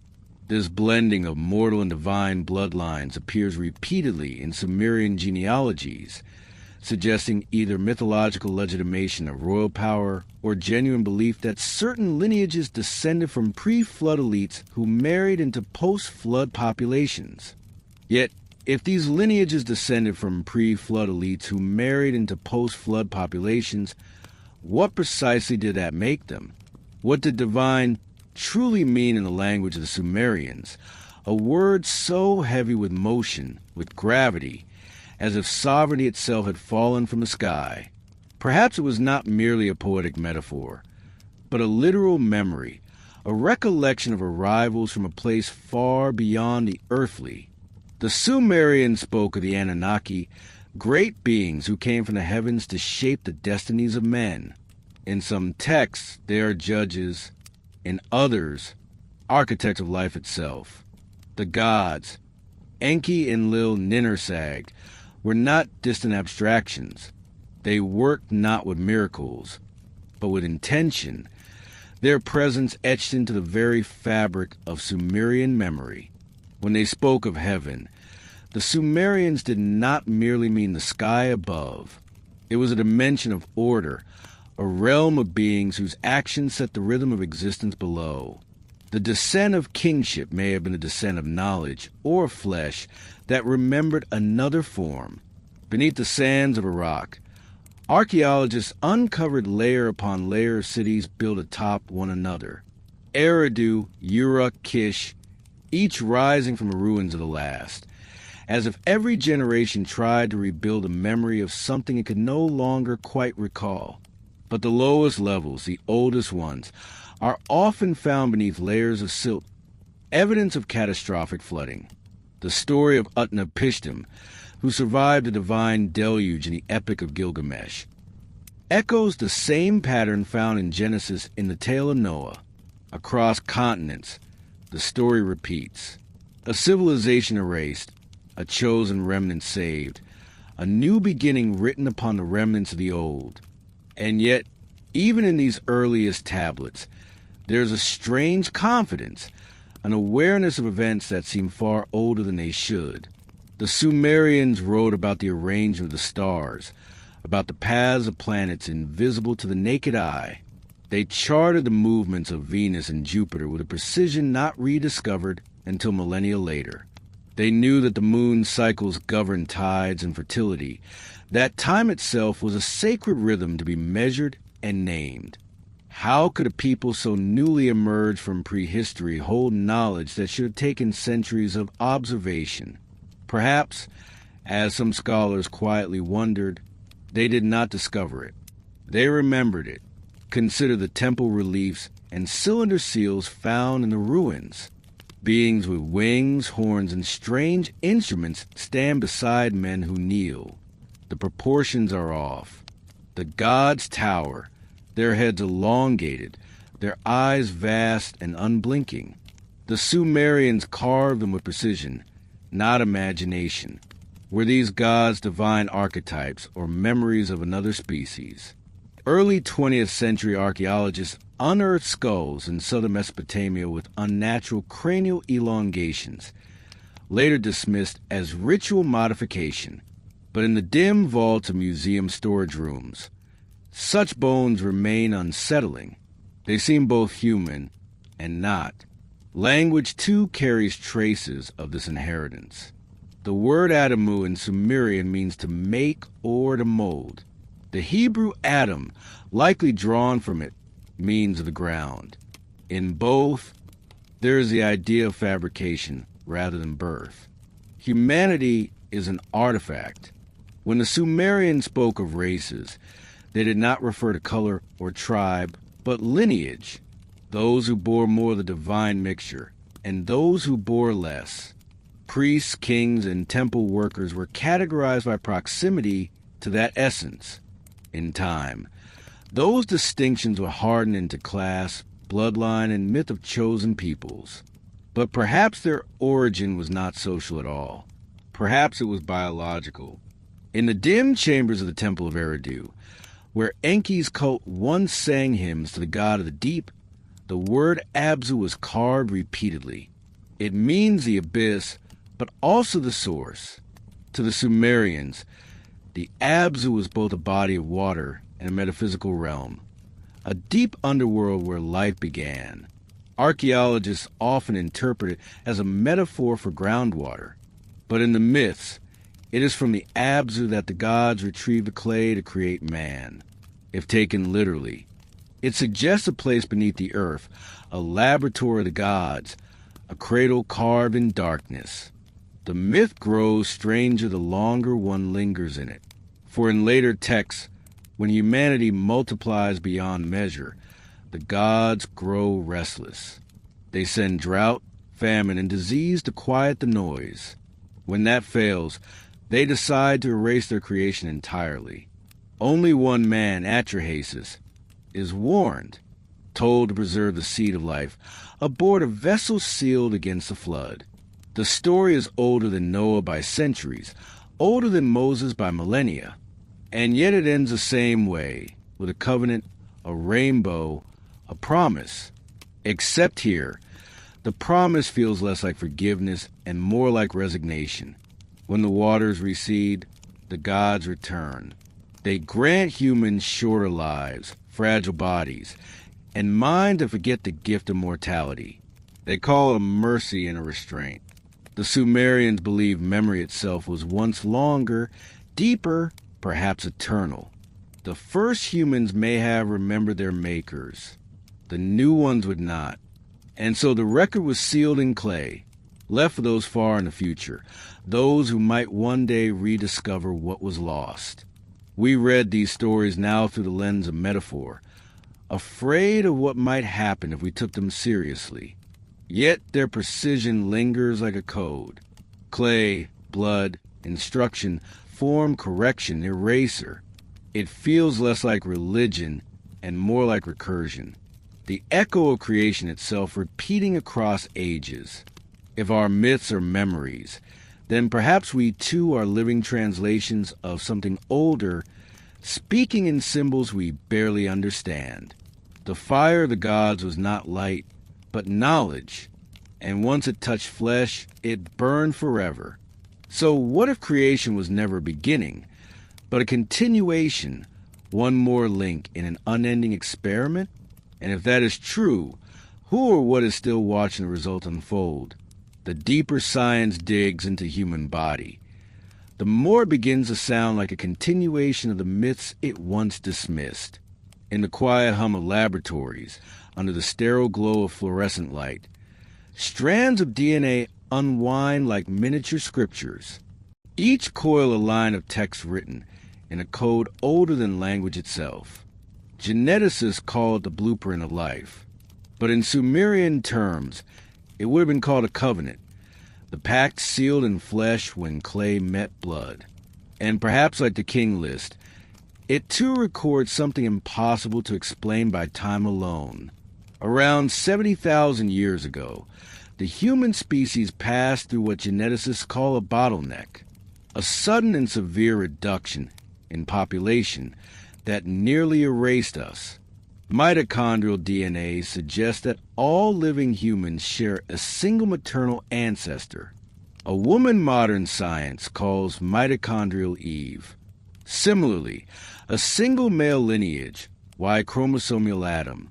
This blending of mortal and divine bloodlines appears repeatedly in Sumerian genealogies, suggesting either mythological legitimation of royal power or genuine belief that certain lineages descended from pre-flood elites who married into post-flood populations. Yet, if these lineages descended from pre-flood elites who married into post-flood populations, what precisely did that make them? What did divine truly mean in the language of the Sumerians, a word so heavy with motion, with gravity, as if sovereignty itself had fallen from the sky? Perhaps it was not merely a poetic metaphor, but a literal memory, a recollection of arrivals from a place far beyond the earthly. The Sumerians spoke of the Anunnaki, great beings who came from the heavens to shape the destinies of men. In some texts, they are judges, in others, architects of life itself. The gods, Enki and Lil Ninhursag, were not distant abstractions. They worked not with miracles, but with intention, their presence etched into the very fabric of Sumerian memory. When they spoke of heaven, the Sumerians did not merely mean the sky above. It was a dimension of order, a realm of beings whose actions set the rhythm of existence below. The descent of kingship may have been a descent of knowledge or flesh that remembered another form. Beneath the sands of Iraq, archaeologists uncovered layer upon layer of cities built atop one another. Eridu, Uruk, Kish, each rising from the ruins of the last, as if every generation tried to rebuild a memory of something it could no longer quite recall. But the lowest levels, the oldest ones, are often found beneath layers of silt, evidence of catastrophic flooding. The story of Utnapishtim, who survived the divine deluge in the Epic of Gilgamesh, echoes the same pattern found in Genesis in the tale of Noah. Across continents, the story repeats. A civilization erased, a chosen remnant saved, a new beginning written upon the remnants of the old. And yet, even in these earliest tablets, there's a strange confidence, an awareness of events that seem far older than they should. The Sumerians wrote about the arrangement of the stars, about the paths of planets invisible to the naked eye. They charted the movements of Venus and Jupiter with a precision not rediscovered until millennia later. They knew that the moon's cycles governed tides and fertility, that time itself was a sacred rhythm to be measured and named. How could a people so newly emerged from prehistory hold knowledge that should have taken centuries of observation? Perhaps, as some scholars quietly wondered, they did not discover it. They remembered it. Consider the temple reliefs and cylinder seals found in the ruins. Beings with wings, horns, and strange instruments stand beside men who kneel. The proportions are off. The gods tower, their heads elongated, their eyes vast and unblinking. The Sumerians carved them with precision, not imagination. Were these gods divine archetypes or memories of another species? Early 20th century archaeologists unearthed skulls in southern Mesopotamia with unnatural cranial elongations, later dismissed as ritual modification. But in the dim vaults of museum storage rooms, such bones remain unsettling. They seem both human and not. Language, too, carries traces of this inheritance. The word Adamu in Sumerian means to make or to mold. The Hebrew Adam, likely drawn from it, means the ground. In both, there is the idea of fabrication rather than birth. Humanity is an artifact. When the Sumerians spoke of races, they did not refer to color or tribe, but lineage. Those who bore more of the divine mixture, and those who bore less. Priests, kings, and temple workers were categorized by proximity to that essence. In time, those distinctions were hardened into class, bloodline, and myth of chosen peoples. But perhaps their origin was not social at all. Perhaps it was biological. In the dim chambers of the Temple of Eridu, where Enki's cult once sang hymns to the god of the deep, the word Abzu was carved repeatedly. It means the abyss, but also the source. To the Sumerians, the Abzu was both a body of water and a metaphysical realm, a deep underworld where life began. Archaeologists often interpret it as a metaphor for groundwater, but in the myths, it is from the Abzu that the gods retrieved the clay to create man. If taken literally, it suggests a place beneath the earth, a laboratory of the gods, a cradle carved in darkness. The myth grows stranger the longer one lingers in it. For in later texts, when humanity multiplies beyond measure, the gods grow restless. They send drought, famine, and disease to quiet the noise. When that fails, they decide to erase their creation entirely. Only one man, Atrahasis, is warned, told to preserve the seed of life, aboard a vessel sealed against the flood. The story is older than Noah by centuries, older than Moses by millennia, and yet it ends the same way, with a covenant, a rainbow, a promise. Except here, the promise feels less like forgiveness and more like resignation. When the waters recede, the gods return. They grant humans shorter lives, fragile bodies, and mind to forget the gift of mortality. They call it a mercy and a restraint. The Sumerians believed memory itself was once longer, deeper, perhaps eternal. The first humans may have remembered their makers. The new ones would not. And so the record was sealed in clay, left for those far in the future, those who might one day rediscover what was lost. We read these stories now through the lens of metaphor, afraid of what might happen if we took them seriously. Yet their precision lingers like a code. Clay, blood, instruction, form, correction, eraser. It feels less like religion and more like recursion. The echo of creation itself repeating across ages. If our myths are memories, then perhaps we too are living translations of something older, speaking in symbols we barely understand. The fire of the gods was not light, but knowledge, and once it touched flesh, it burned forever. So what if creation was never a beginning, but a continuation, one more link in an unending experiment? And if that is true, who or what is still watching the result unfold? The deeper science digs into human body, the more it begins to sound like a continuation of the myths it once dismissed. In the quiet hum of laboratories, under the sterile glow of fluorescent light, strands of DNA unwind like miniature scriptures, each coil a line of text written in a code older than language itself. Geneticists call it the blueprint of life, but in Sumerian terms, it would have been called a covenant, the pact sealed in flesh when clay met blood. And perhaps like the King List, it too records something impossible to explain by time alone. Around 70,000 years ago, the human species passed through what geneticists call a bottleneck, a sudden and severe reduction in population that nearly erased us. Mitochondrial DNA suggests that all living humans share a single maternal ancestor, a woman modern science calls mitochondrial Eve. Similarly, a single male lineage, Y chromosomal atom,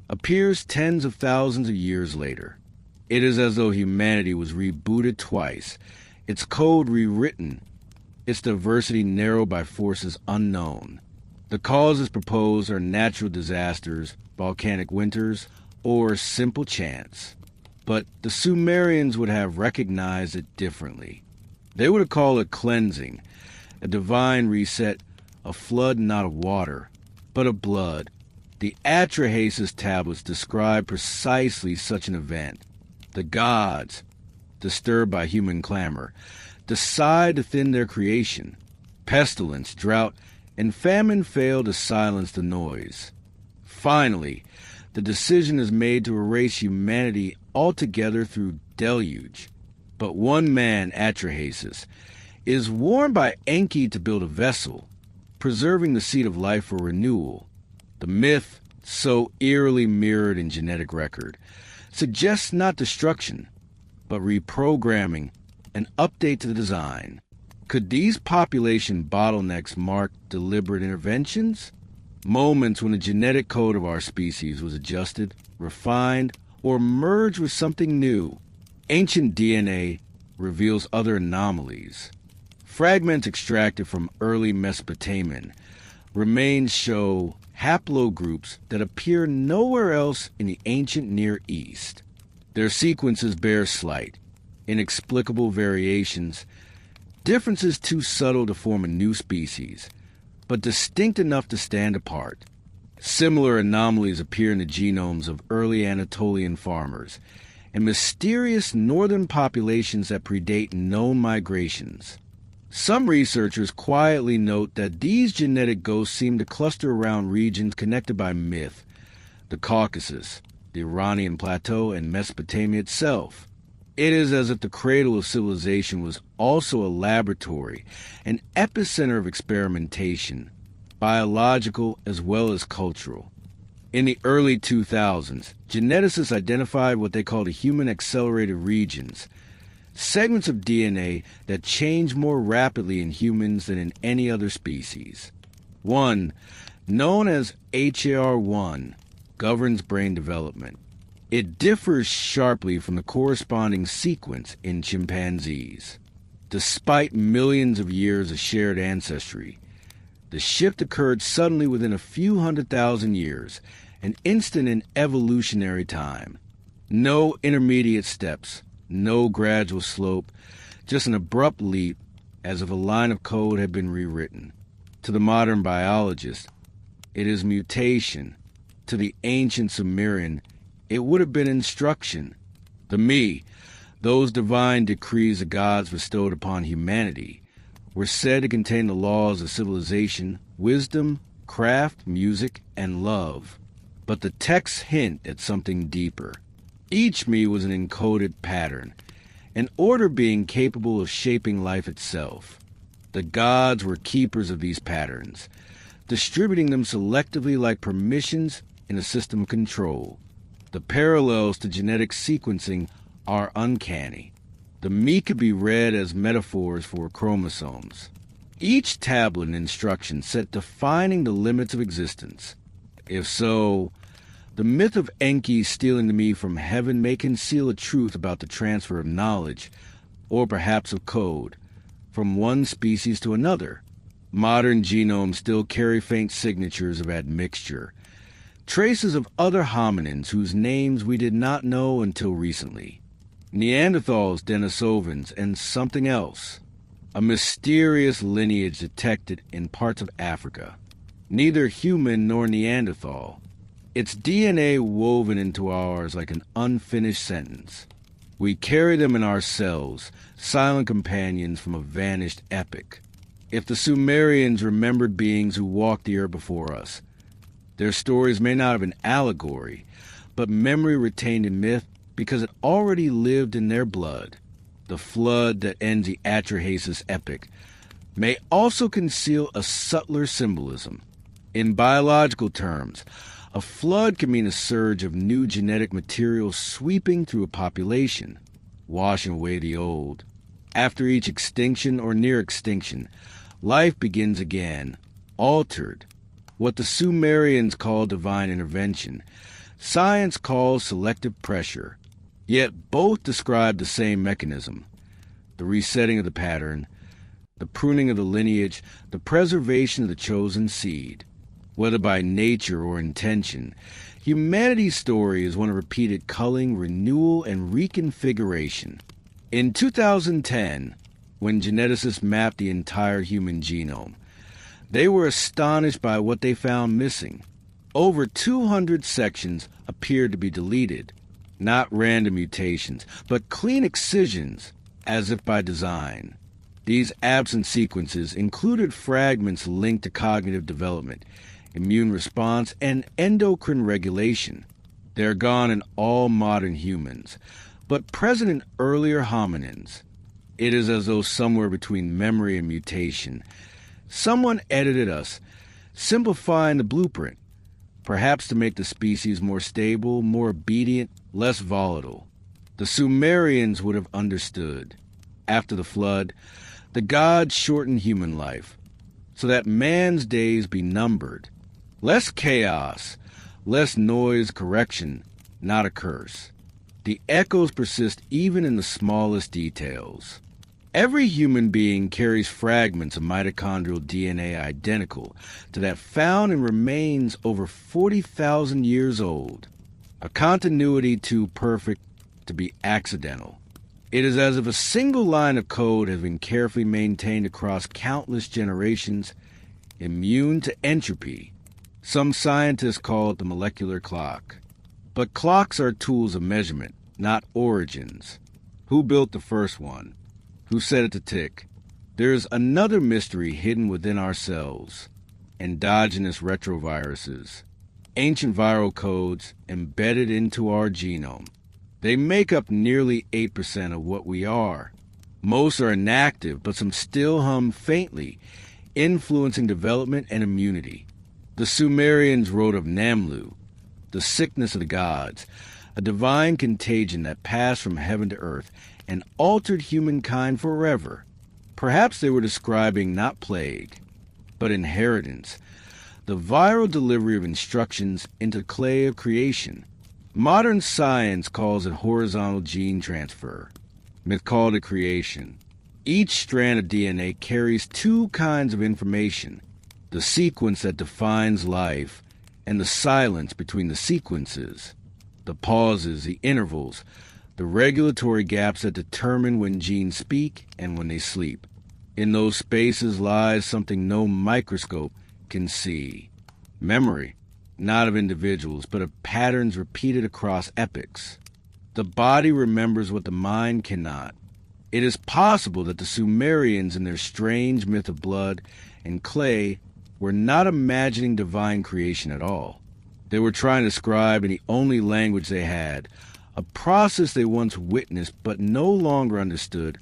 appears tens of thousands of years later. It is as though humanity was rebooted twice, its code rewritten, its diversity narrowed by forces unknown. The causes proposed are natural disasters, volcanic winters, or simple chance. But the Sumerians would have recognized it differently. They would have called it cleansing, a divine reset, a flood not of water, but of blood. The Atrahasis tablets describe precisely such an event. The gods, disturbed by human clamor, decide to thin their creation. Pestilence, drought, and famine fail to silence the noise. Finally, the decision is made to erase humanity altogether through deluge. But one man, Atrahasis, is warned by Enki to build a vessel, preserving the seed of life for renewal. The myth, so eerily mirrored in genetic record, suggests not destruction, but reprogramming, an update to the design. Could these population bottlenecks mark deliberate interventions? Moments when the genetic code of our species was adjusted, refined, or merged with something new. Ancient DNA reveals other anomalies. Fragments extracted from early Mesopotamian remains show haplogroups that appear nowhere else in the ancient Near East. Their sequences bear slight, inexplicable variations, differences too subtle to form a new species, but distinct enough to stand apart. Similar anomalies appear in the genomes of early Anatolian farmers and mysterious northern populations that predate known migrations. Some researchers quietly note that these genetic ghosts seem to cluster around regions connected by myth: the Caucasus, the Iranian plateau, and Mesopotamia itself. It is as if the cradle of civilization was also a laboratory, an epicenter of experimentation, biological as well as cultural. In the early 2000s, geneticists identified what they called the human accelerated regions, segments of DNA that change more rapidly in humans than in any other species. One, known as HAR1, governs brain development. It differs sharply from the corresponding sequence in chimpanzees. Despite millions of years of shared ancestry, the shift occurred suddenly within a few 100,000 years, an instant in evolutionary time. No intermediate steps, no gradual slope, just an abrupt leap, as if a line of code had been rewritten. To the modern biologist, it is mutation. To the ancient Sumerian, it would have been instruction. The me, those divine decrees the gods bestowed upon humanity, were said to contain the laws of civilization, wisdom, craft, music, and love. But the texts hint at something deeper. Each me was an encoded pattern, an order being capable of shaping life itself. The gods were keepers of these patterns, distributing them selectively like permissions in a system of control. The parallels to genetic sequencing are uncanny. The me could be read as metaphors for chromosomes. Each tablet and instruction set defining the limits of existence. If so, the myth of Enki stealing the me from heaven may conceal a truth about the transfer of knowledge, or perhaps of code, from one species to another. Modern genomes still carry faint signatures of admixture, traces of other hominins whose names we did not know until recently. Neanderthals, Denisovans, and something else. A mysterious lineage detected in parts of Africa. Neither human nor Neanderthal. Its DNA woven into ours like an unfinished sentence. We carry them in our cells, silent companions from a vanished epoch. If the Sumerians remembered beings who walked the earth before us, their stories may not have been allegory, but memory retained in myth because it already lived in their blood. The flood that ends the Atrahasis epoch may also conceal a subtler symbolism. In biological terms, a flood can mean a surge of new genetic material sweeping through a population, washing away the old. After each extinction or near extinction, life begins again, altered. What the Sumerians called divine intervention, science calls selective pressure. Yet both describe the same mechanism: the resetting of the pattern, the pruning of the lineage, the preservation of the chosen seed. Whether by nature or intention, humanity's story is one of repeated culling, renewal, and reconfiguration. In 2010, when geneticists mapped the entire human genome, they were astonished by what they found missing. Over 200 sections appeared to be deleted, not random mutations, but clean excisions, as if by design. These absent sequences included fragments linked to cognitive development, immune response, and endocrine regulation. They're gone in all modern humans, but present in earlier hominins. It is as though somewhere between memory and mutation, someone edited us, simplifying the blueprint, perhaps to make the species more stable, more obedient, less volatile. The Sumerians would have understood. After the flood, the gods shortened human life, so that man's days be numbered. Less chaos, less noise, correction, not a curse. The echoes persist even in the smallest details. Every human being carries fragments of mitochondrial DNA identical to that found in remains over 40,000 years old, a continuity too perfect to be accidental. It is as if a single line of code has been carefully maintained across countless generations, immune to entropy. Some scientists call it the molecular clock. But clocks are tools of measurement, not origins. Who built the first one? Who set it to tick? There is another mystery hidden within ourselves: endogenous retroviruses, ancient viral codes embedded into our genome. They make up nearly 8% of what we are. Most are inactive, but some still hum faintly, influencing development and immunity. The Sumerians wrote of Namlu, the sickness of the gods, a divine contagion that passed from heaven to earth and altered humankind forever. Perhaps they were describing not plague, but inheritance, the viral delivery of instructions into the clay of creation. Modern science calls it horizontal gene transfer. Myth called it creation. Each strand of DNA carries two kinds of information: the sequence that defines life and the silence between the sequences, the pauses, the intervals, the regulatory gaps that determine when genes speak and when they sleep. In those spaces lies something no microscope can see: memory, not of individuals, but of patterns repeated across epochs. The body remembers what the mind cannot. It is possible that the Sumerians, in their strange myth of blood and clay, were not imagining divine creation at all. They were trying to describe in the only language they had a process they once witnessed but no longer understood,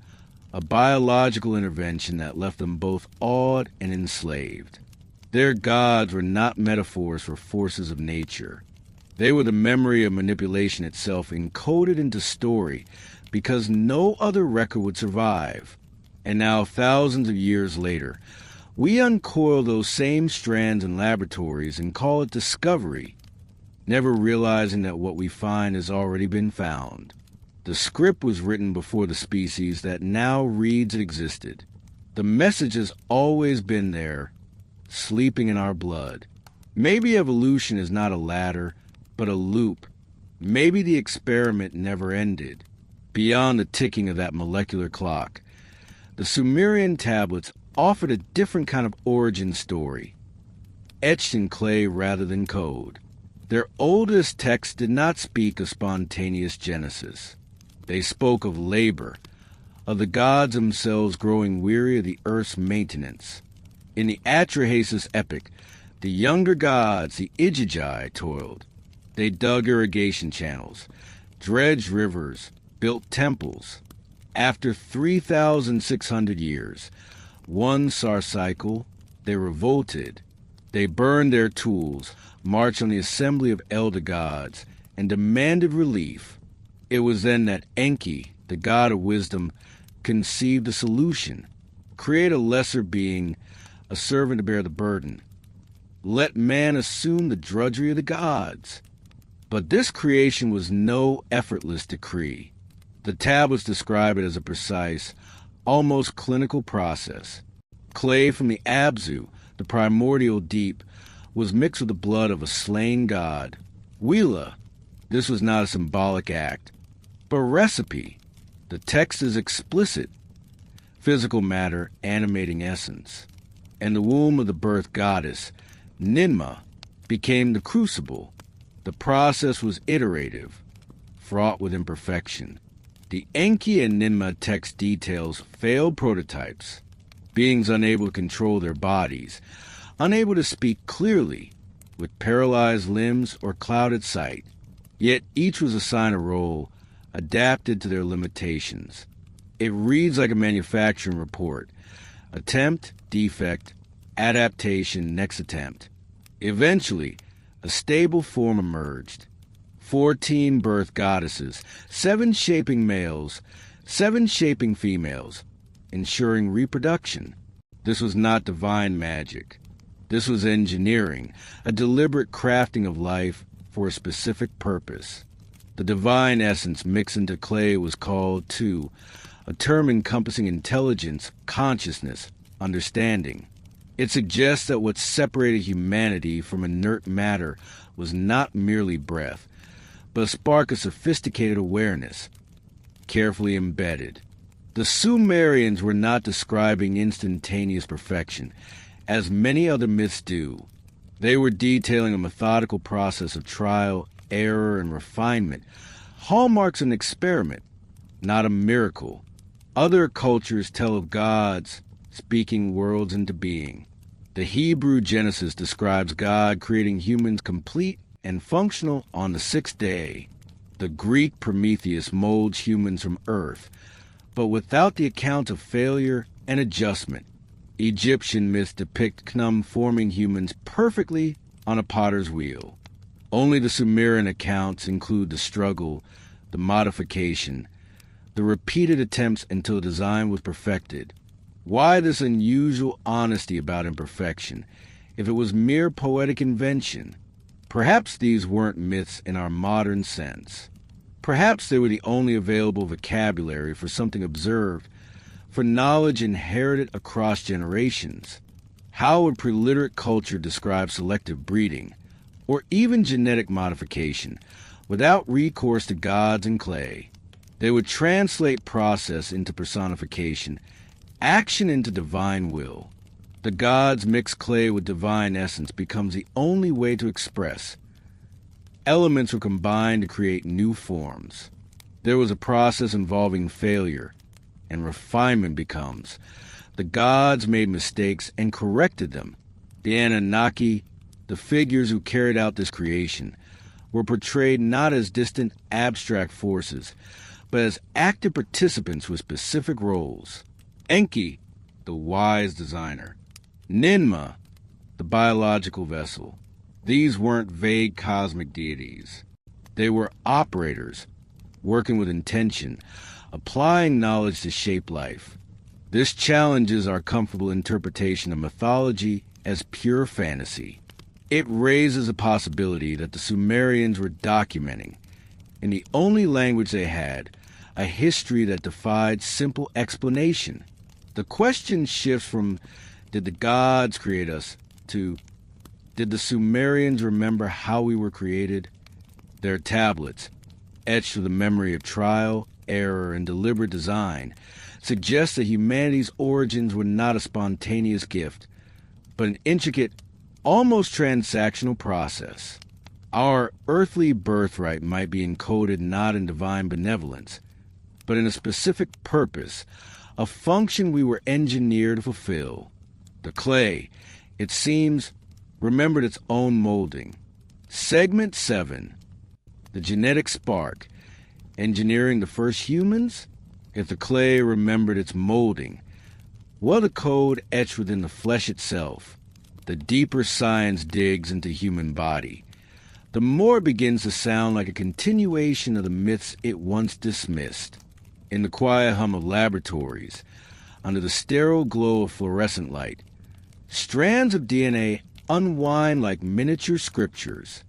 a biological intervention that left them both awed and enslaved. Their gods were not metaphors for forces of nature. They were the memory of manipulation itself encoded into story, because no other record would survive. And now, thousands of years later, we uncoil those same strands in laboratories and call it discovery, never realizing that what we find has already been found. The script was written before the species that now reads it existed. The message has always been there, sleeping in our blood. Maybe evolution is not a ladder, but a loop. Maybe the experiment never ended. Beyond the ticking of that molecular clock, the Sumerian tablets offered a different kind of origin story, etched in clay rather than code. Their oldest texts did not speak of spontaneous genesis. They spoke of labor, of the gods themselves growing weary of the earth's maintenance. In the Atrahasis epic, the younger gods, the Igigi, toiled. They dug irrigation channels, dredged rivers, built temples. After 3,600 years, one Sar cycle, they revolted. They burned their tools, marched on the assembly of elder gods, and demanded relief. It was then that Enki, the god of wisdom, conceived a solution: create a lesser being, a servant to bear the burden. Let man assume the drudgery of the gods. But this creation was no effortless decree. The tablets describe it as a precise, almost clinical process. Clay from the Abzu, the primordial deep, was mixed with the blood of a slain god. Wila, this was not a symbolic act, but a recipe. The text is explicit. Physical matter animating essence. And the womb of the birth goddess, Ninmah, became the crucible. The process was iterative, fraught with imperfection. The Enki and Ninmah text details failed prototypes, beings unable to control their bodies, unable to speak clearly, with paralyzed limbs or clouded sight. Yet each was assigned a role, adapted to their limitations. It reads like a manufacturing report: attempt, defect, adaptation, next attempt. Eventually, a stable form emerged. 14 birth goddesses, 7 shaping males, 7 shaping females, ensuring reproduction. This was not divine magic. This was engineering, a deliberate crafting of life for a specific purpose. The divine essence mixed into clay was called, too, a term encompassing intelligence, consciousness, understanding. It suggests that what separated humanity from inert matter was not merely breath, but a spark of sophisticated awareness, carefully embedded. The Sumerians were not describing instantaneous perfection, as many other myths do. They were detailing a methodical process of trial, error, and refinement, hallmarks of an experiment, not a miracle. Other cultures tell of gods speaking worlds into being. The Hebrew Genesis describes God creating humans complete and functional on the 6th day. The Greek Prometheus molds humans from earth, but without the account of failure and adjustment. Egyptian myths depict Khnum forming humans perfectly on a potter's wheel. Only the Sumerian accounts include the struggle, the modification, the repeated attempts until design was perfected. Why this unusual honesty about imperfection, if it was mere poetic invention? Perhaps these weren't myths in our modern sense. Perhaps they were the only available vocabulary for something observed, for knowledge inherited across generations. How would preliterate culture describe selective breeding, or even genetic modification, without recourse to gods and clay? They would translate process into personification, action into divine will. The gods mix clay with divine essence becomes the only way to express. Elements were combined to create new forms. There was a process involving failure, and refinement becomes. The gods made mistakes and corrected them. The Anunnaki, the figures who carried out this creation, were portrayed not as distant abstract forces, but as active participants with specific roles. Enki, the wise designer. Ninmah, the biological vessel. These weren't vague cosmic deities. They were operators, working with intention, applying knowledge to shape life. This challenges our comfortable interpretation of mythology as pure fantasy. It raises a possibility that the Sumerians were documenting, in the only language they had, a history that defied simple explanation. The question shifts from, did the gods create us, to, did the Sumerians remember how we were created? Their tablets, etched with the memory of trial, error, and deliberate design, suggest that humanity's origins were not a spontaneous gift, but an intricate, almost transactional process. Our earthly birthright might be encoded not in divine benevolence, but in a specific purpose, a function we were engineered to fulfill. The clay, it seems, remembered its own molding. Segment 7. The genetic spark. Engineering the first humans? If the clay remembered its molding, what a code etched within the flesh itself. The deeper science digs into human body, the more it begins to sound like a continuation of the myths it once dismissed. In the quiet hum of laboratories, under the sterile glow of fluorescent light, strands of DNA unwind like miniature scriptures.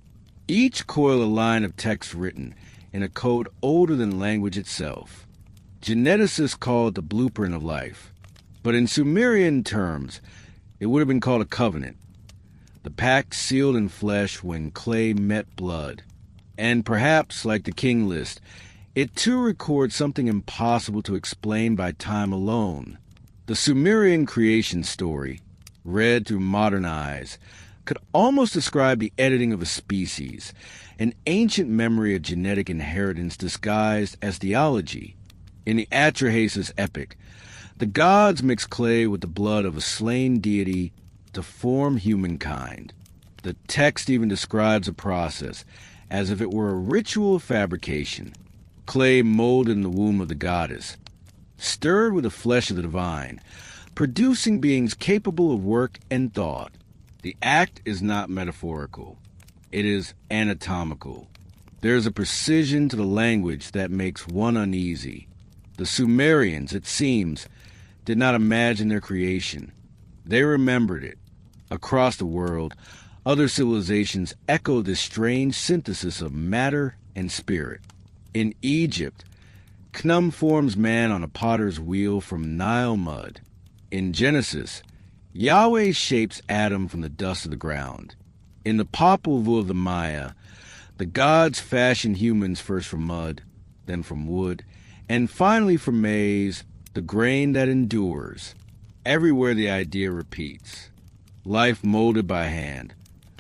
Each coil a line of text written in a code older than language itself. Geneticists call it the blueprint of life, but in Sumerian terms, it would have been called a covenant, the pact sealed in flesh when clay met blood. And perhaps, like the king list, it too records something impossible to explain by time alone. The Sumerian creation story, read through modern eyes, could almost describe the editing of a species, an ancient memory of genetic inheritance disguised as theology. In the Atrahasis epic, the gods mix clay with the blood of a slain deity to form humankind. The text even describes the process as if it were a ritual of fabrication. Clay molded in the womb of the goddess, stirred with the flesh of the divine, producing beings capable of work and thought. The act is not metaphorical. It is anatomical. There is a precision to the language that makes one uneasy. The Sumerians, it seems, did not imagine their creation. They remembered it. Across the world, other civilizations echo this strange synthesis of matter and spirit. In Egypt, Khnum forms man on a potter's wheel from Nile mud. In Genesis, Yahweh shapes Adam from the dust of the ground. In the Popol Vuh of the Maya, the gods fashioned humans first from mud, then from wood, and finally from maize, the grain that endures. Everywhere the idea repeats. Life molded by hand,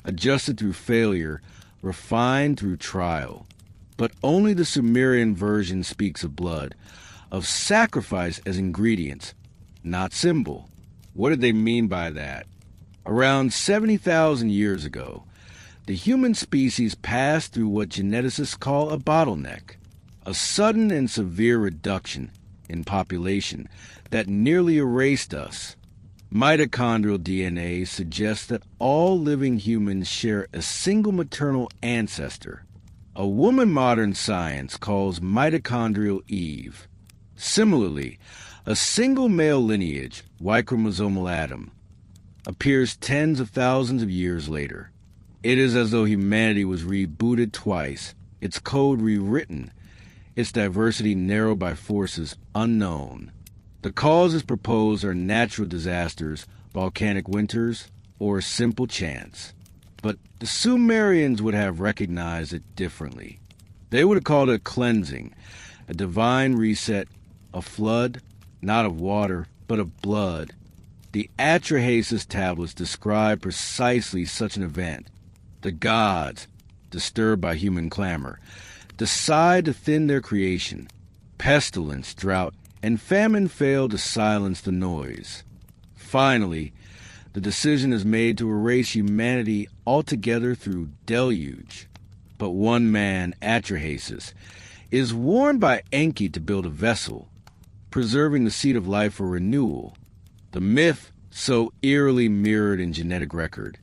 adjusted through failure, refined through trial. But only the Sumerian version speaks of blood, of sacrifice as ingredients, not symbol. What did they mean by that? Around 70,000 years ago, the human species passed through what geneticists call a bottleneck, a sudden and severe reduction in population that nearly erased us. Mitochondrial DNA suggests that all living humans share a single maternal ancestor, a woman modern science calls mitochondrial Eve. Similarly, a single male lineage, Y chromosomal Adam, appears tens of thousands of years later. It is as though humanity was rebooted twice, its code rewritten, its diversity narrowed by forces unknown. The causes proposed are natural disasters, volcanic winters, or simple chance. But the Sumerians would have recognized it differently. They would have called it a cleansing, a divine reset, a flood, not of water, but of blood. The Atrahasis tablets describe precisely such an event. The gods, disturbed by human clamor, decide to thin their creation. Pestilence, drought, and famine fail to silence the noise. Finally, the decision is made to erase humanity altogether through deluge. But one man, Atrahasis, is warned by Enki to build a vessel, preserving the seed of life for renewal. The myth, so eerily mirrored in genetic record,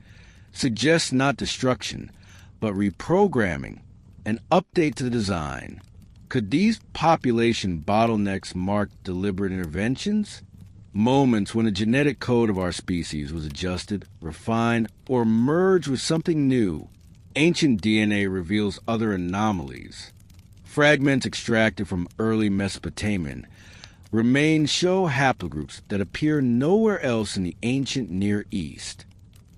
suggests not destruction, but reprogramming, an update to the design. Could these population bottlenecks mark deliberate interventions? Moments when the genetic code of our species was adjusted, refined, or merged with something new. Ancient DNA reveals other anomalies. Fragments extracted from early Mesopotamian remains show haplogroups that appear nowhere else in the ancient Near East.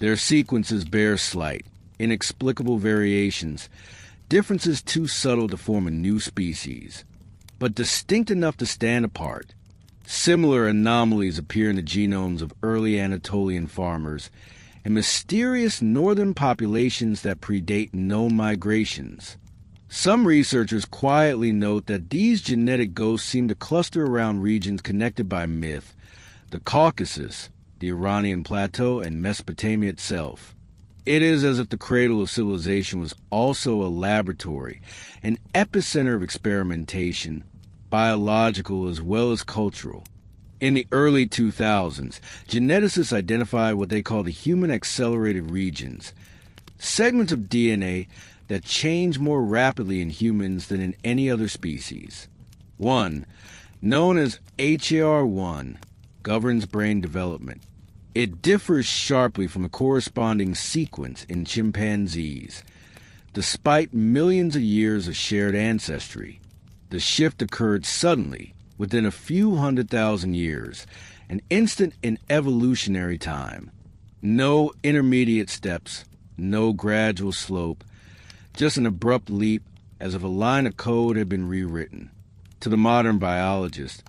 Their sequences bear slight, inexplicable variations, differences too subtle to form a new species, but distinct enough to stand apart. Similar anomalies appear in the genomes of early Anatolian farmers and mysterious northern populations that predate known migrations. Some researchers quietly note that these genetic ghosts seem to cluster around regions connected by myth, the Caucasus, the Iranian plateau, and Mesopotamia itself. It is as if the cradle of civilization was also a laboratory, an epicenter of experimentation, biological as well as cultural. In the early 2000s, geneticists identified what they call the human accelerated regions, segments of DNA that change more rapidly in humans than in any other species. One, known as HAR1, governs brain development. It differs sharply from the corresponding sequence in chimpanzees. Despite millions of years of shared ancestry, the shift occurred suddenly, within a few 100,000 years, an instant in evolutionary time. No intermediate steps, no gradual slope, just an abrupt leap as if a line of code had been rewritten. To the modern biologist,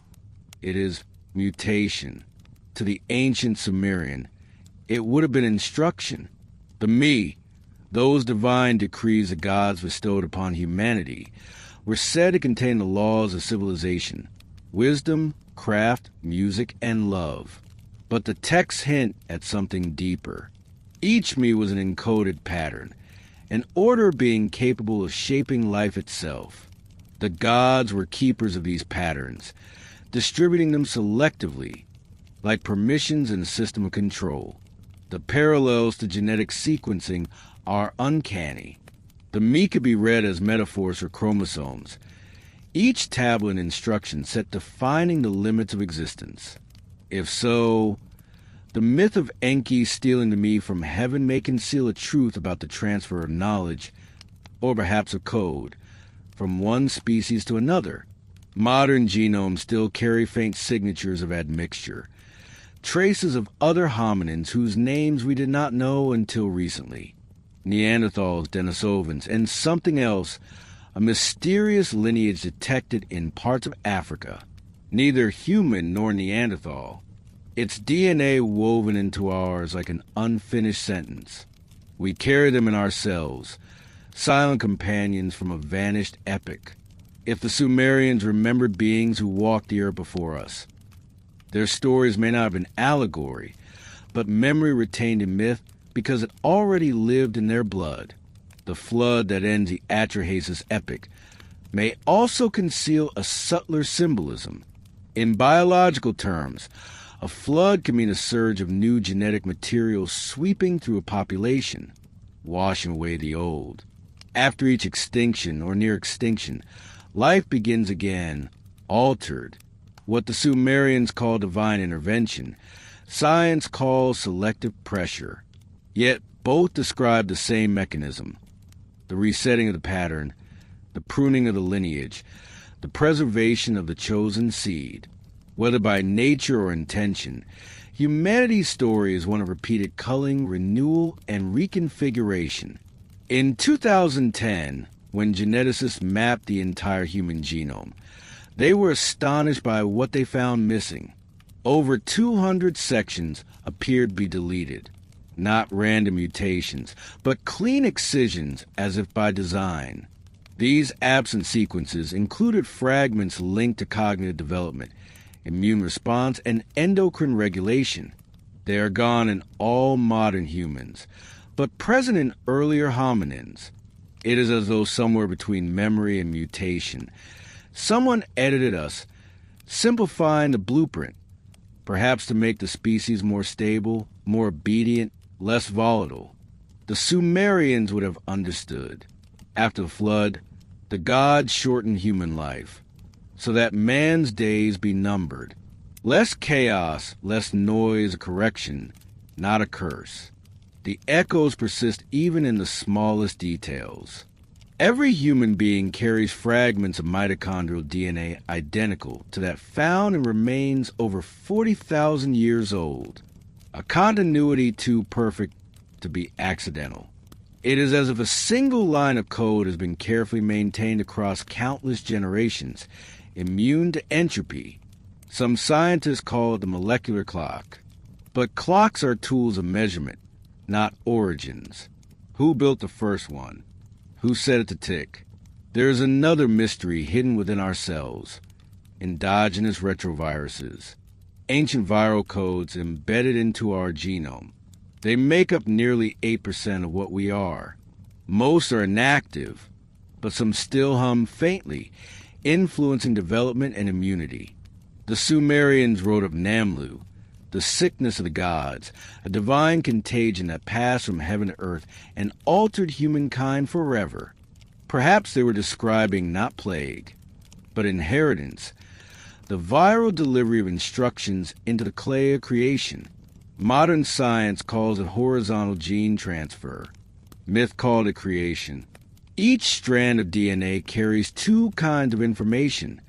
it is mutation. To the ancient Sumerian, it would have been instruction. The me, those divine decrees the gods bestowed upon humanity, were said to contain the laws of civilization, wisdom, craft, music, and love. But the texts hint at something deeper. Each me was an encoded pattern, an order being capable of shaping life itself. The gods were keepers of these patterns, distributing them selectively, like permissions in a system of control. The parallels to genetic sequencing are uncanny. The meat could be read as metaphors for chromosomes. Each tablet and instruction set defining the limits of existence. If so, the myth of Enki stealing the meat from heaven may conceal a truth about the transfer of knowledge, or perhaps a code, from one species to another. Modern genomes still carry faint signatures of admixture, traces of other hominins whose names we did not know until recently. Neanderthals, Denisovans, and something else, a mysterious lineage detected in parts of Africa, neither human nor Neanderthal. Its DNA woven into ours like an unfinished sentence. We carry them in ourselves, silent companions from a vanished epoch. If the Sumerians remembered beings who walked the earth before us, their stories may not have been allegory, but memory retained in myth because it already lived in their blood. The flood that ends the Atrahasis epoch may also conceal a subtler symbolism. In biological terms, a flood can mean a surge of new genetic material sweeping through a population, washing away the old. After each extinction or near extinction, life begins again, altered. What the Sumerians call divine intervention, science calls selective pressure. Yet both describe the same mechanism: the resetting of the pattern, the pruning of the lineage, the preservation of the chosen seed. Whether by nature or intention, humanity's story is one of repeated culling, renewal, and reconfiguration. In 2010, when geneticists mapped the entire human genome, they were astonished by what they found missing. Over 200 sections appeared to be deleted. Not random mutations, but clean excisions as if by design. These absent sequences included fragments linked to cognitive development, immune response, and endocrine regulation. They are gone in all modern humans, but present in earlier hominins. It is as though somewhere between memory and mutation, someone edited us, simplifying the blueprint, perhaps to make the species more stable, more obedient, less volatile. The Sumerians would have understood. After the flood, the gods shortened human life, so that man's days be numbered. Less chaos, less noise, a correction, not a curse. The echoes persist even in the smallest details. Every human being carries fragments of mitochondrial DNA identical to that found and remains over 40,000 years old. A continuity too perfect to be accidental. It is as if a single line of code has been carefully maintained across countless generations, immune to entropy. Some scientists call it the molecular clock. But clocks are tools of measurement, not origins. Who built the first one? Who set it to tick? There is another mystery hidden within ourselves: endogenous retroviruses, ancient viral codes embedded into our genome. They make up nearly 8% of what we are. Most are inactive, but some still hum faintly, influencing development and immunity. The Sumerians wrote of Namlu, the sickness of the gods, a divine contagion that passed from heaven to earth and altered humankind forever. Perhaps they were describing not plague, but inheritance, the viral delivery of instructions into the clay of creation. Modern science calls it horizontal gene transfer. Myth called it creation. Each strand of DNA carries two kinds of information: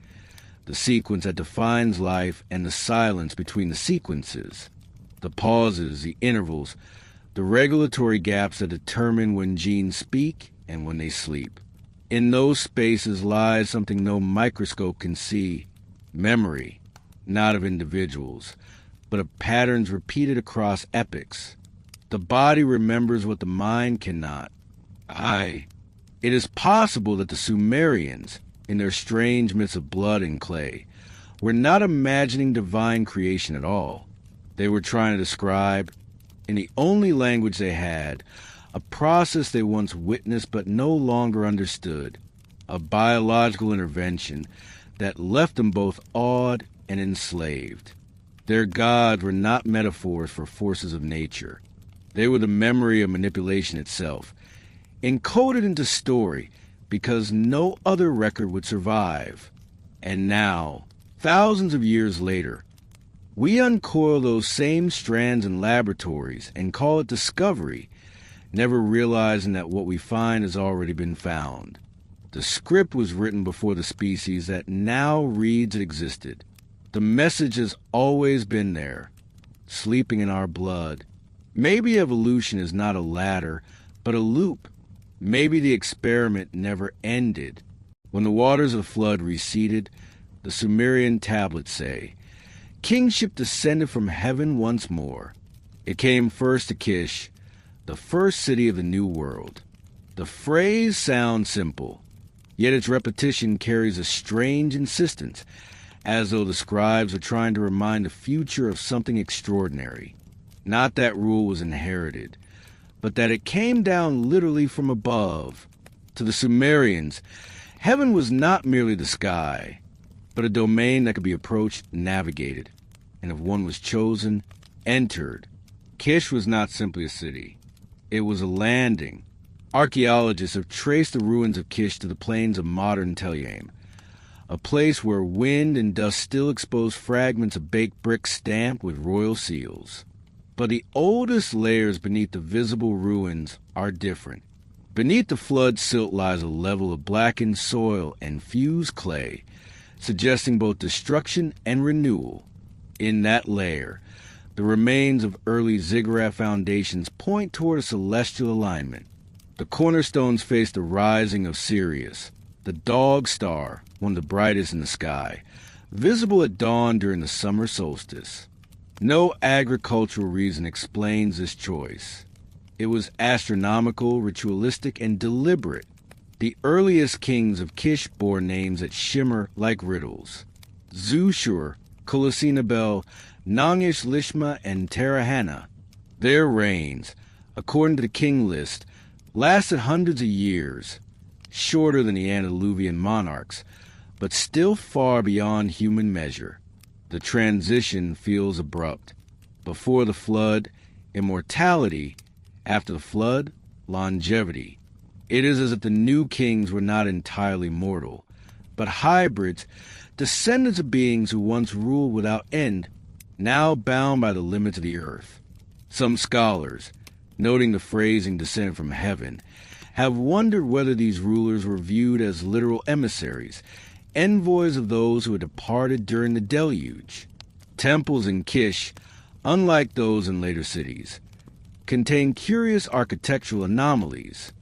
the sequence that defines life and the silence between the sequences, the pauses, the intervals, the regulatory gaps that determine when genes speak and when they sleep. In those spaces lies something no microscope can see: memory, not of individuals, but of patterns repeated across epochs. The body remembers what the mind cannot. It is possible that the Sumerians, in their strange myths of blood and clay, were not imagining divine creation at all. They were trying to describe, in the only language they had, a process they once witnessed but no longer understood, a biological intervention that left them both awed and enslaved. Their gods were not metaphors for forces of nature. They were the memory of manipulation itself, encoded into story because no other record would survive. And now, thousands of years later, we uncoil those same strands in laboratories and call it discovery, never realizing that what we find has already been found. The script was written before the species that now reads existed. The message has always been there, sleeping in our blood. Maybe evolution is not a ladder, but a loop. Maybe the experiment never ended. When the waters of flood receded, the Sumerian tablets say, kingship descended from heaven once more. It came first to Kish, the first city of the New World. The phrase sounds simple, yet its repetition carries a strange insistence, as though the scribes are trying to remind the future of something extraordinary. Not that rule was inherited, but that it came down literally from above. To the Sumerians, heaven was not merely the sky, but a domain that could be approached and navigated, and if one was chosen, entered. Kish was not simply a city. It was a landing. Archaeologists have traced the ruins of Kish to the plains of modern Tel Aviv, a place where wind and dust still expose fragments of baked brick stamped with royal seals. But the oldest layers beneath the visible ruins are different. Beneath the flood silt lies a level of blackened soil and fused clay, suggesting both destruction and renewal. In that layer, the remains of early ziggurat foundations point toward a celestial alignment. The cornerstones face the rising of Sirius, the dog star, one of the brightest in the sky, visible at dawn during the summer solstice. No agricultural reason explains this choice. It was astronomical, ritualistic, and deliberate. The earliest kings of Kish bore names that shimmer like riddles. Zushur, Kulasinabel, Nangish Lishma, and Terahana. Their reigns, according to the king list, lasted hundreds of years, shorter than the antediluvian monarchs, but still far beyond human measure. The transition feels abrupt. Before the flood, immortality. After the flood, longevity. It is as if the new kings were not entirely mortal, but hybrids, descendants of beings who once ruled without end, now bound by the limits of the earth. Some scholars, noting the phrasing descended from heaven, have wondered whether these rulers were viewed as literal emissaries, envoys of those who had departed during the deluge. Temples in Kish, unlike those in later cities, contain curious architectural anomalies.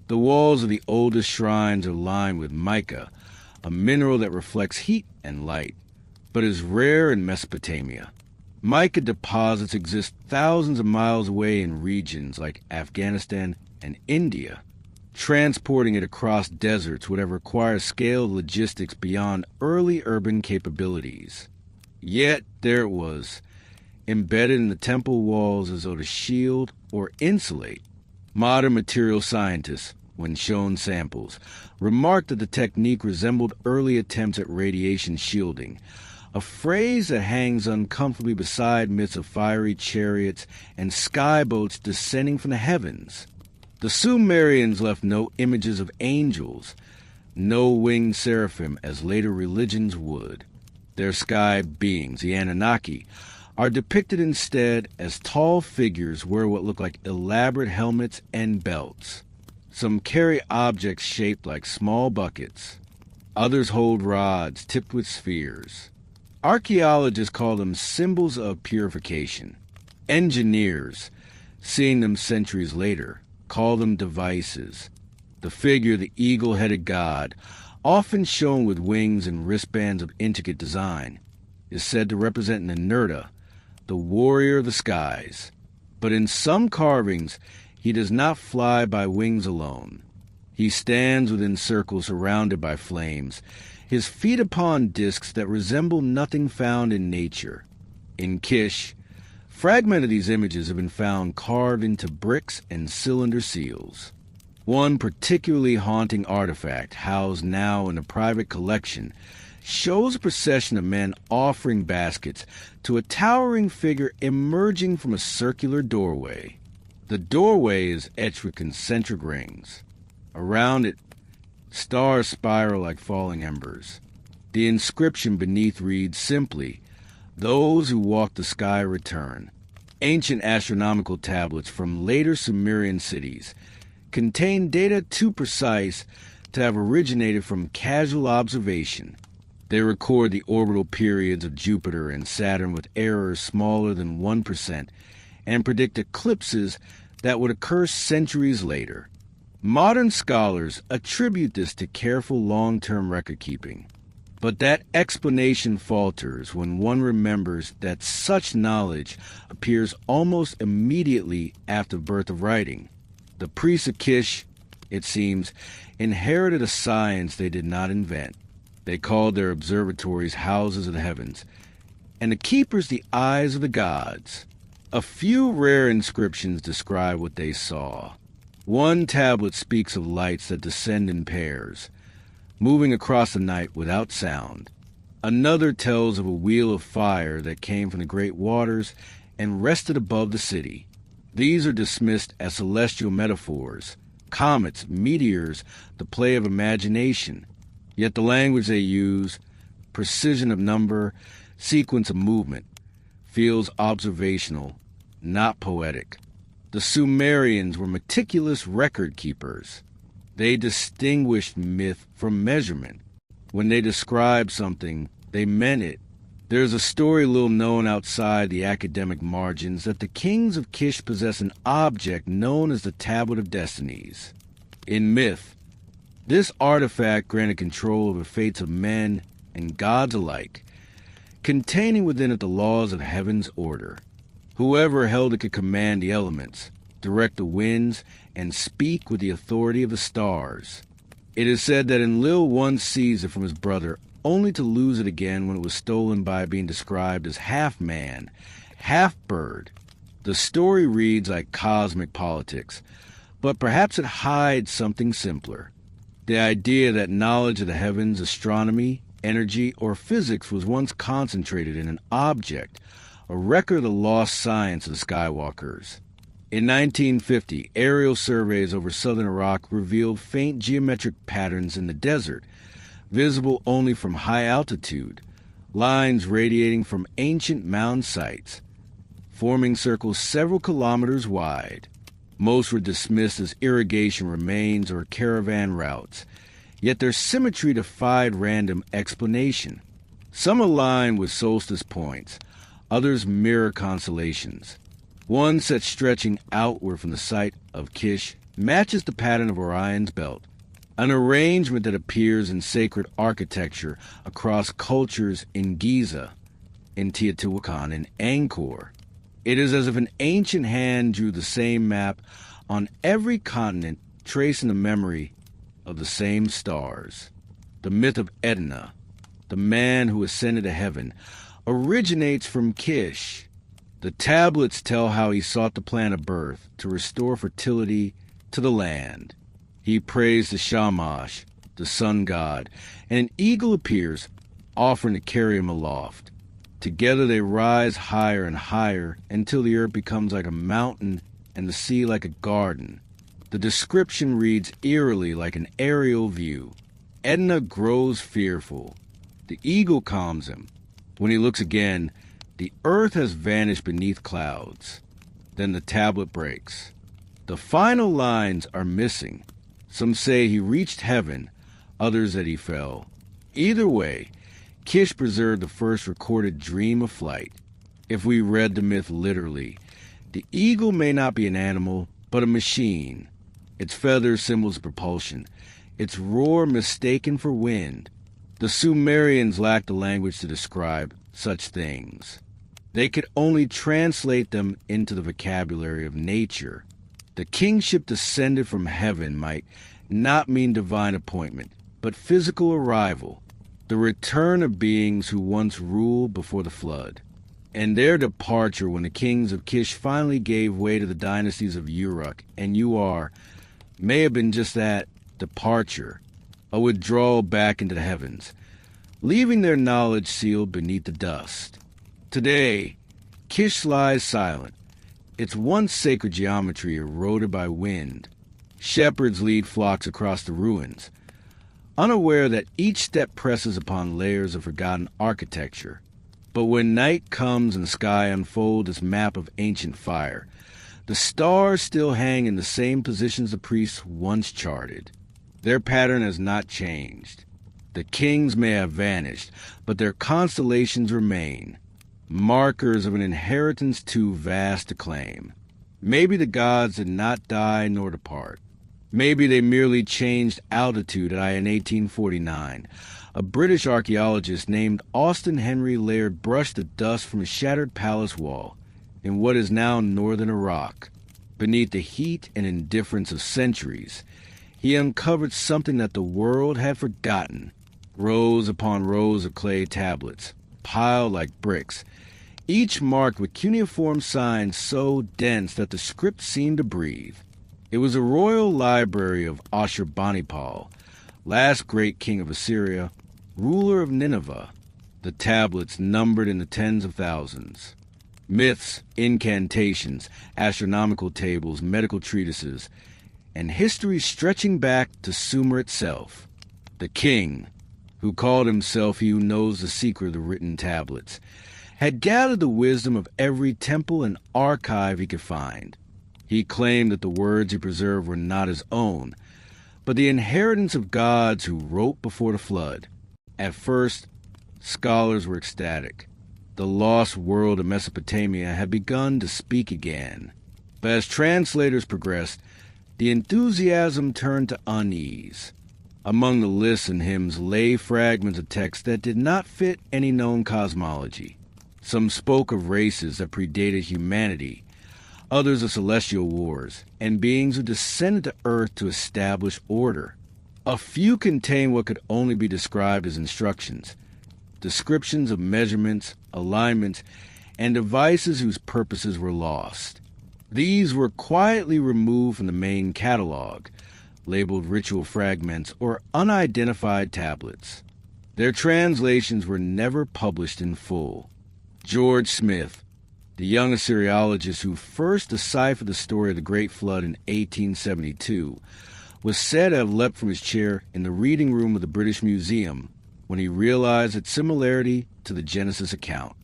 The walls of the oldest shrines are lined with mica, a mineral that reflects heat and light, but is rare in Mesopotamia. Mica deposits exist thousands of miles away in regions like Afghanistan and India. Transporting it across deserts would have required scaled logistics beyond early urban capabilities. Yet there it was, embedded in the temple walls as though to shield or insulate. Modern material scientists, when shown samples, remarked that the technique resembled early attempts at radiation shielding, a phrase that hangs uncomfortably beside myths of fiery chariots and skyboats descending from the heavens. The Sumerians left no images of angels, no winged seraphim as later religions would. Their sky beings, the Anunnaki, are depicted instead as tall figures wear what look like elaborate helmets and belts. Some carry objects shaped like small buckets. Others hold rods tipped with spheres. Archaeologists call them symbols of purification. Engineers, seeing them centuries later, call them devices. The figure, the eagle-headed god, often shown with wings and wristbands of intricate design, is said to represent Ninurta, the warrior of the skies. But in some carvings, he does not fly by wings alone. He stands within circles surrounded by flames, his feet upon discs that resemble nothing found in nature. In Kish, fragments of these images have been found carved into bricks and cylinder seals. One particularly haunting artifact, housed now in a private collection, shows a procession of men offering baskets to a towering figure emerging from a circular doorway. The doorway is etched with concentric rings. Around it, stars spiral like falling embers. The inscription beneath reads simply, "Those who walk the sky return." Ancient astronomical tablets from later Sumerian cities contain data too precise to have originated from casual observation. They record the orbital periods of Jupiter and Saturn with errors smaller than 1% and predict eclipses that would occur centuries later. Modern scholars attribute this to careful long-term record-keeping. But that explanation falters when one remembers that such knowledge appears almost immediately after the birth of writing. The priests of Kish, it seems, inherited a science they did not invent. They called their observatories houses of the heavens, and the keepers the eyes of the gods. A few rare inscriptions describe what they saw. One tablet speaks of lights that descend in pairs, moving across the night without sound. Another tells of a wheel of fire that came from the great waters and rested above the city. These are dismissed as celestial metaphors, comets, meteors, the play of imagination. Yet the language they use, precision of number, sequence of movement, feels observational, not poetic. The Sumerians were meticulous record keepers. They distinguished myth from measurement. When they described something, they meant it. There's a story little known outside the academic margins that the kings of Kish possess an object known as the Tablet of Destinies. In myth, this artifact granted control over the fates of men and gods alike, containing within it the laws of heaven's order. Whoever held it could command the elements, direct the winds, and speak with the authority of the stars. It is said that Enlil once seized it from his brother, only to lose it again when it was stolen by being described as half man, half bird. The story reads like cosmic politics, but perhaps it hides something simpler. The idea that knowledge of the heavens, astronomy, energy, or physics was once concentrated in an object, a record of the lost science of the Skywalkers. In 1950, aerial surveys over southern Iraq revealed faint geometric patterns in the desert, visible only from high altitude, lines radiating from ancient mound sites, forming circles several kilometers wide. Most were dismissed as irrigation remains or caravan routes, yet their symmetry defied random explanation. Some align with solstice points, others mirror constellations. One set stretching outward from the site of Kish matches the pattern of Orion's belt, an arrangement that appears in sacred architecture across cultures in Giza, in Teotihuacan, and Angkor. It is as if an ancient hand drew the same map on every continent, tracing the memory of the same stars. The myth of Edna, the man who ascended to heaven, originates from Kish. The tablets tell how he sought the plan of birth to restore fertility to the land. He prays to Shamash, the sun god, and an eagle appears, offering to carry him aloft. Together they rise higher and higher until the earth becomes like a mountain and the sea like a garden. The description reads eerily like an aerial view. Edna grows fearful. The eagle calms him. When he looks again, the earth has vanished beneath clouds. Then the tablet breaks. The final lines are missing. Some say he reached heaven, others that he fell. Either way, Kish preserved the first recorded dream of flight. If we read the myth literally, the eagle may not be an animal, but a machine. Its feathers symbols propulsion, its roar mistaken for wind. The Sumerians lacked the language to describe such things. They could only translate them into the vocabulary of nature. The kingship descended from heaven might not mean divine appointment, but physical arrival, the return of beings who once ruled before the flood. And their departure when the kings of Kish finally gave way to the dynasties of Uruk and Uar may have been just that, departure, a withdrawal back into the heavens, leaving their knowledge sealed beneath the dust. Today, Kish lies silent, its once sacred geometry eroded by wind. Shepherds lead flocks across the ruins, unaware that each step presses upon layers of forgotten architecture. But when night comes and the sky unfolds its map of ancient fire, the stars still hang in the same positions the priests once charted. Their pattern has not changed. The kings may have vanished, but their constellations remain, markers of an inheritance too vast to claim. Maybe the gods did not die nor depart. Maybe they merely changed altitude in 1849. A British archaeologist named Austin Henry Laird brushed the dust from a shattered palace wall in what is now northern Iraq. Beneath the heat and indifference of centuries, he uncovered something that the world had forgotten. Rows upon rows of clay tablets, piled like bricks, each marked with cuneiform signs so dense that the script seemed to breathe. It was a royal library of Ashurbanipal, last great king of Assyria, ruler of Nineveh. The tablets numbered in the tens of thousands. Myths, incantations, astronomical tables, medical treatises, and history stretching back to Sumer itself. The king, who called himself he who knows the secret of the written tablets, had gathered the wisdom of every temple and archive he could find. He claimed that the words he preserved were not his own, but the inheritance of gods who wrote before the flood. At first, scholars were ecstatic. The lost world of Mesopotamia had begun to speak again. But as translators progressed, the enthusiasm turned to unease. Among the lists and hymns lay fragments of text that did not fit any known cosmology. Some spoke of races that predated humanity, others of celestial wars, and beings who descended to Earth to establish order. A few contained what could only be described as instructions, descriptions of measurements, alignments, and devices whose purposes were lost. These were quietly removed from the main catalog, labeled ritual fragments or unidentified tablets. Their translations were never published in full. George Smith, the young Assyriologist who first deciphered the story of the Great Flood in 1872, was said to have leapt from his chair in the reading room of the British Museum when he realized its similarity to the Genesis account.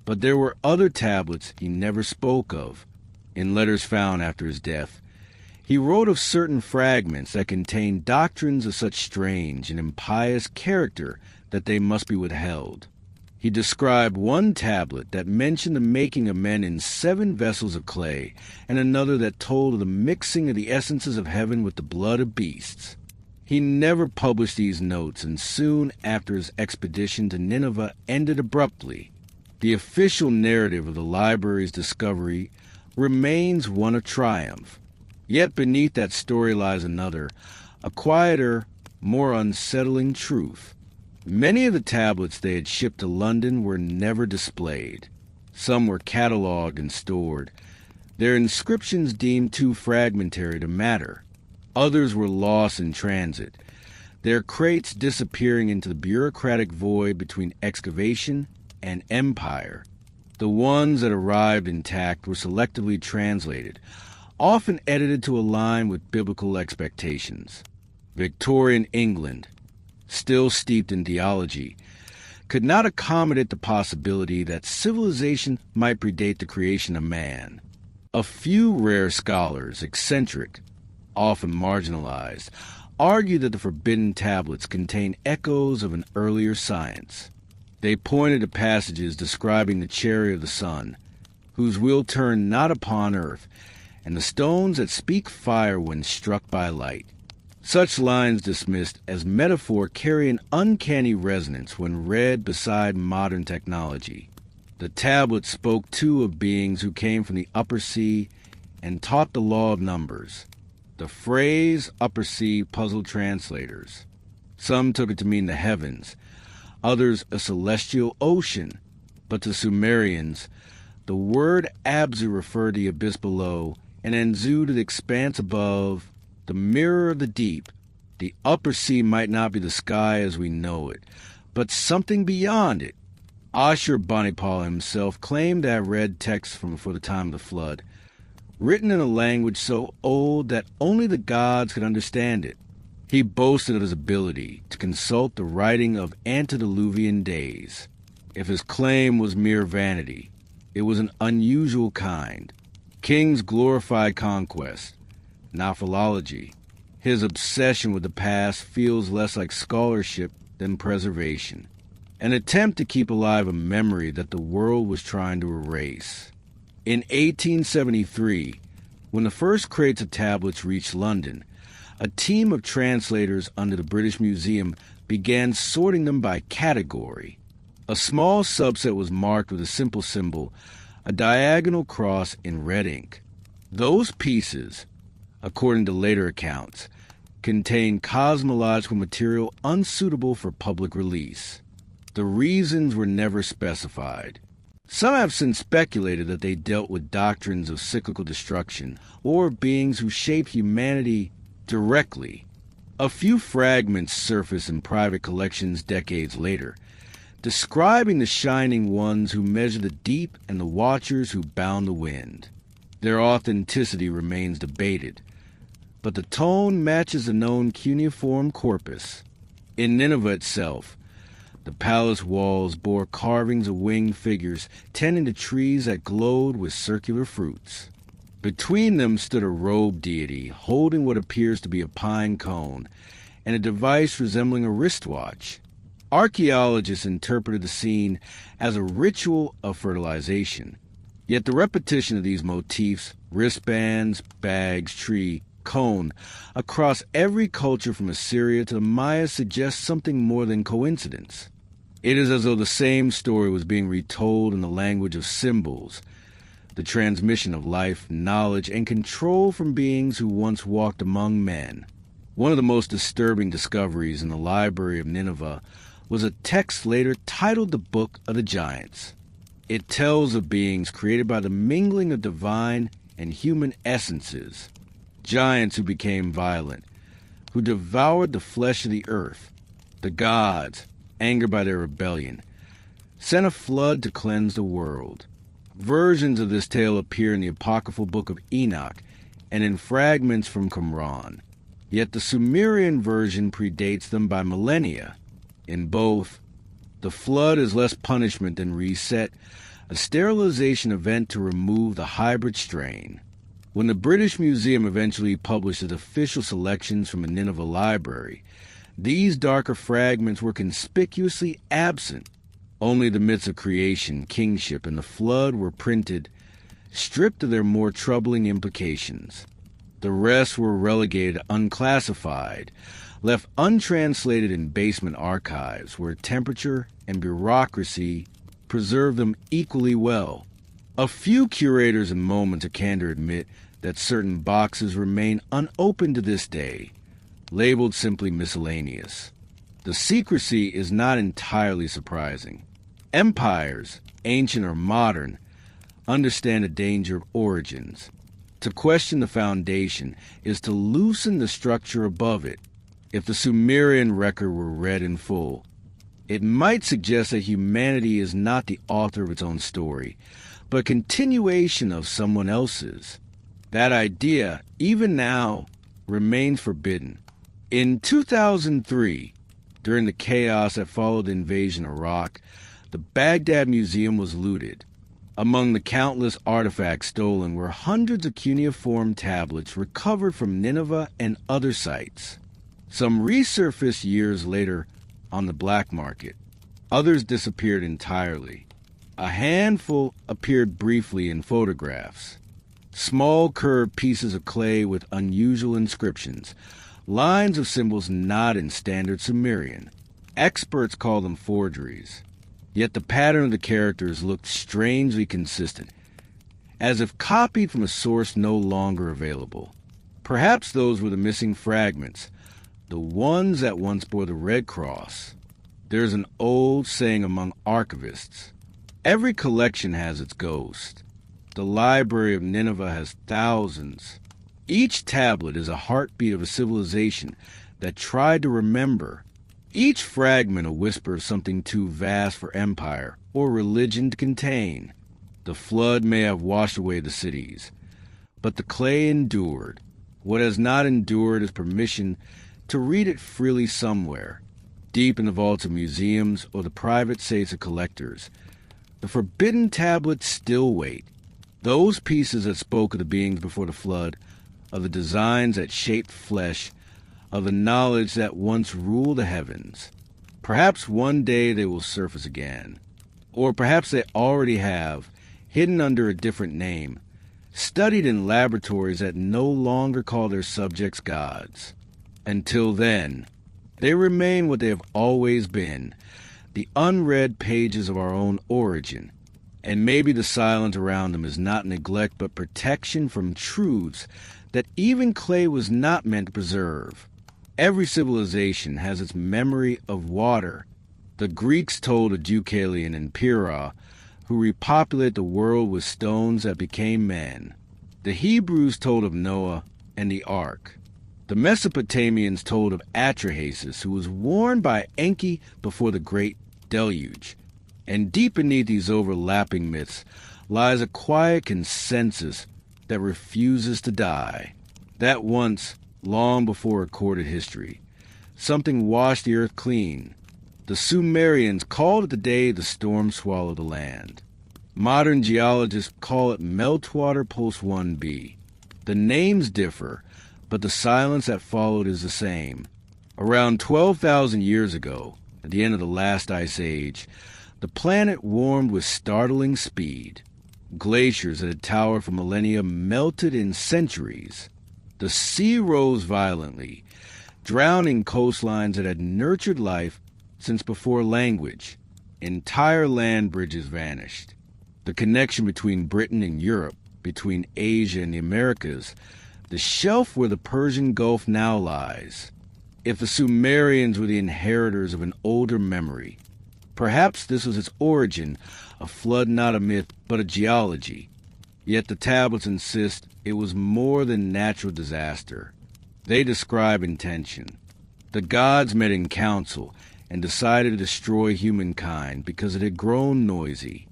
But there were other tablets he never spoke of. In letters found after his death, he wrote of certain fragments that contained doctrines of such strange and impious character that they must be withheld. He described one tablet that mentioned the making of men in 7 vessels of clay, and another that told of the mixing of the essences of heaven with the blood of beasts. He never published these notes, and soon after his expedition to Nineveh ended abruptly. The official narrative of the library's discovery remains one of triumph. Yet beneath that story lies another, a quieter, more unsettling truth. Many of the tablets they had shipped to London were never displayed. Some were catalogued and stored, their inscriptions deemed too fragmentary to matter. Others were lost in transit, their crates disappearing into the bureaucratic void between excavation and empire. The ones that arrived intact were selectively translated, often edited to align with biblical expectations. Victorian England, still steeped in theology, could not accommodate the possibility that civilization might predate the creation of man. A few rare scholars, eccentric, often marginalized, argued that the forbidden tablets contained echoes of an earlier science. They pointed to passages describing the chariot of the sun, whose wheel turned not upon earth, and the stones that speak fire when struck by light. Such lines dismissed as metaphor carry an uncanny resonance when read beside modern technology. The tablets spoke too of beings who came from the upper sea and taught the law of numbers. The phrase upper sea puzzled translators. Some took it to mean the heavens, others a celestial ocean, but to Sumerians, the word Abzu referred to the abyss below and Anzu to the expanse above, the mirror of the deep. The upper sea might not be the sky as we know it, but something beyond it. Ashurbanipal himself claimed to have read texts from before the time of the flood, written in a language so old that only the gods could understand it. He boasted of his ability to consult the writing of antediluvian days. If his claim was mere vanity, it was an unusual kind. Kings glorified conquest, not philology. His obsession with the past feels less like scholarship than preservation, an attempt to keep alive a memory that the world was trying to erase. In 1873, when the first crates of tablets reached London, a team of translators under the British Museum began sorting them by category. A small subset was marked with a simple symbol, a diagonal cross in red ink. Those pieces, according to later accounts, contained cosmological material unsuitable for public release. The reasons were never specified. Some have since speculated that they dealt with doctrines of cyclical destruction or beings who shaped humanity directly. A few fragments surface in private collections decades later, describing the shining ones who measure the deep and the watchers who bound the wind. Their authenticity remains debated, but the tone matches the known cuneiform corpus. In Nineveh itself, the palace walls bore carvings of winged figures tending to trees that glowed with circular fruits. Between them stood a robed deity holding what appears to be a pine cone and a device resembling a wristwatch. Archaeologists interpreted the scene as a ritual of fertilization, yet the repetition of these motifs, wristbands, bags, tree, cone, across every culture from Assyria to the Maya suggests something more than coincidence. It is as though the same story was being retold in the language of symbols, the transmission of life, knowledge, and control from beings who once walked among men. One of the most disturbing discoveries in the library of Nineveh was a text later titled the Book of the Giants. It tells of beings created by the mingling of divine and human essences, giants who became violent, who devoured the flesh of the earth. The gods, angered by their rebellion, sent a flood to cleanse the world. Versions of this tale appear in the apocryphal Book of Enoch and in fragments from Qumran, yet the Sumerian version predates them by millennia. In both, the flood is less punishment than reset, a sterilization event to remove the hybrid strain. When the British Museum eventually published its official selections from the Nineveh library, these darker fragments were conspicuously absent. Only the myths of creation, kingship, and the flood were printed, stripped of their more troubling implications. The rest were relegated unclassified, left untranslated in basement archives where temperature and bureaucracy preserved them equally well. A few curators in moments of candor admit that certain boxes remain unopened to this day, labeled simply miscellaneous. The secrecy is not entirely surprising. Empires, ancient or modern, understand the danger of origins. To question the foundation is to loosen the structure above it. If the Sumerian record were read in full, it might suggest that humanity is not the author of its own story, but a continuation of someone else's. That idea, even now, remains forbidden. In 2003, during the chaos that followed the invasion of Iraq, the Baghdad Museum was looted. Among the countless artifacts stolen were hundreds of cuneiform tablets recovered from Nineveh and other sites. Some resurfaced years later on the black market. Others disappeared entirely. A handful appeared briefly in photographs. Small curved pieces of clay with unusual inscriptions, lines of symbols not in standard Sumerian. Experts call them forgeries. Yet the pattern of the characters looked strangely consistent, as if copied from a source no longer available. Perhaps those were the missing fragments, the ones that once bore the Red Cross. There's an old saying among archivists: every collection has its ghost. The Library of Nineveh has thousands. Each tablet is a heartbeat of a civilization that tried to remember. Each fragment a whisper of something too vast for empire or religion to contain. The flood may have washed away the cities, But the clay endured. What has not endured is permission to read it freely somewhere, deep in the vaults of museums or the private safes of collectors. The forbidden tablets still wait. Those pieces that spoke of the beings before the flood, of the designs that shaped flesh, of the knowledge that once ruled the heavens. Perhaps one day they will surface again. Or perhaps they already have, hidden under a different name, studied in laboratories that no longer call their subjects gods. Until then, they remain what they have always been, the unread pages of our own origin. And maybe the silence around them is not neglect but protection from truths that even clay was not meant to preserve. Every civilization has its memory of water. The Greeks told of Deucalion and Pyrrha, who repopulated the world with stones that became men. The Hebrews told of Noah and the Ark. The Mesopotamians told of Atrahasis, who was warned by Enki before the great deluge. And deep beneath these overlapping myths lies a quiet consensus that refuses to die. That once, long before recorded history, something washed the earth clean. The Sumerians called it the day the storm swallowed the land. Modern geologists call it meltwater pulse 1b. The names differ, but the silence that followed is the same. Around 12,000 years ago, at the end of the last ice age, the planet warmed with startling speed. Glaciers that had towered for millennia melted in centuries. The sea rose violently, drowning coastlines that had nurtured life since before language. Entire land bridges vanished. The connection between Britain and Europe, between Asia and the Americas, the shelf where the Persian Gulf now lies. If the Sumerians were the inheritors of an older memory, perhaps this was its origin, a flood not a myth, but a geology. Yet the tablets insist it was more than natural disaster. They describe intention. The gods met in council and decided to destroy humankind because it had grown noisy.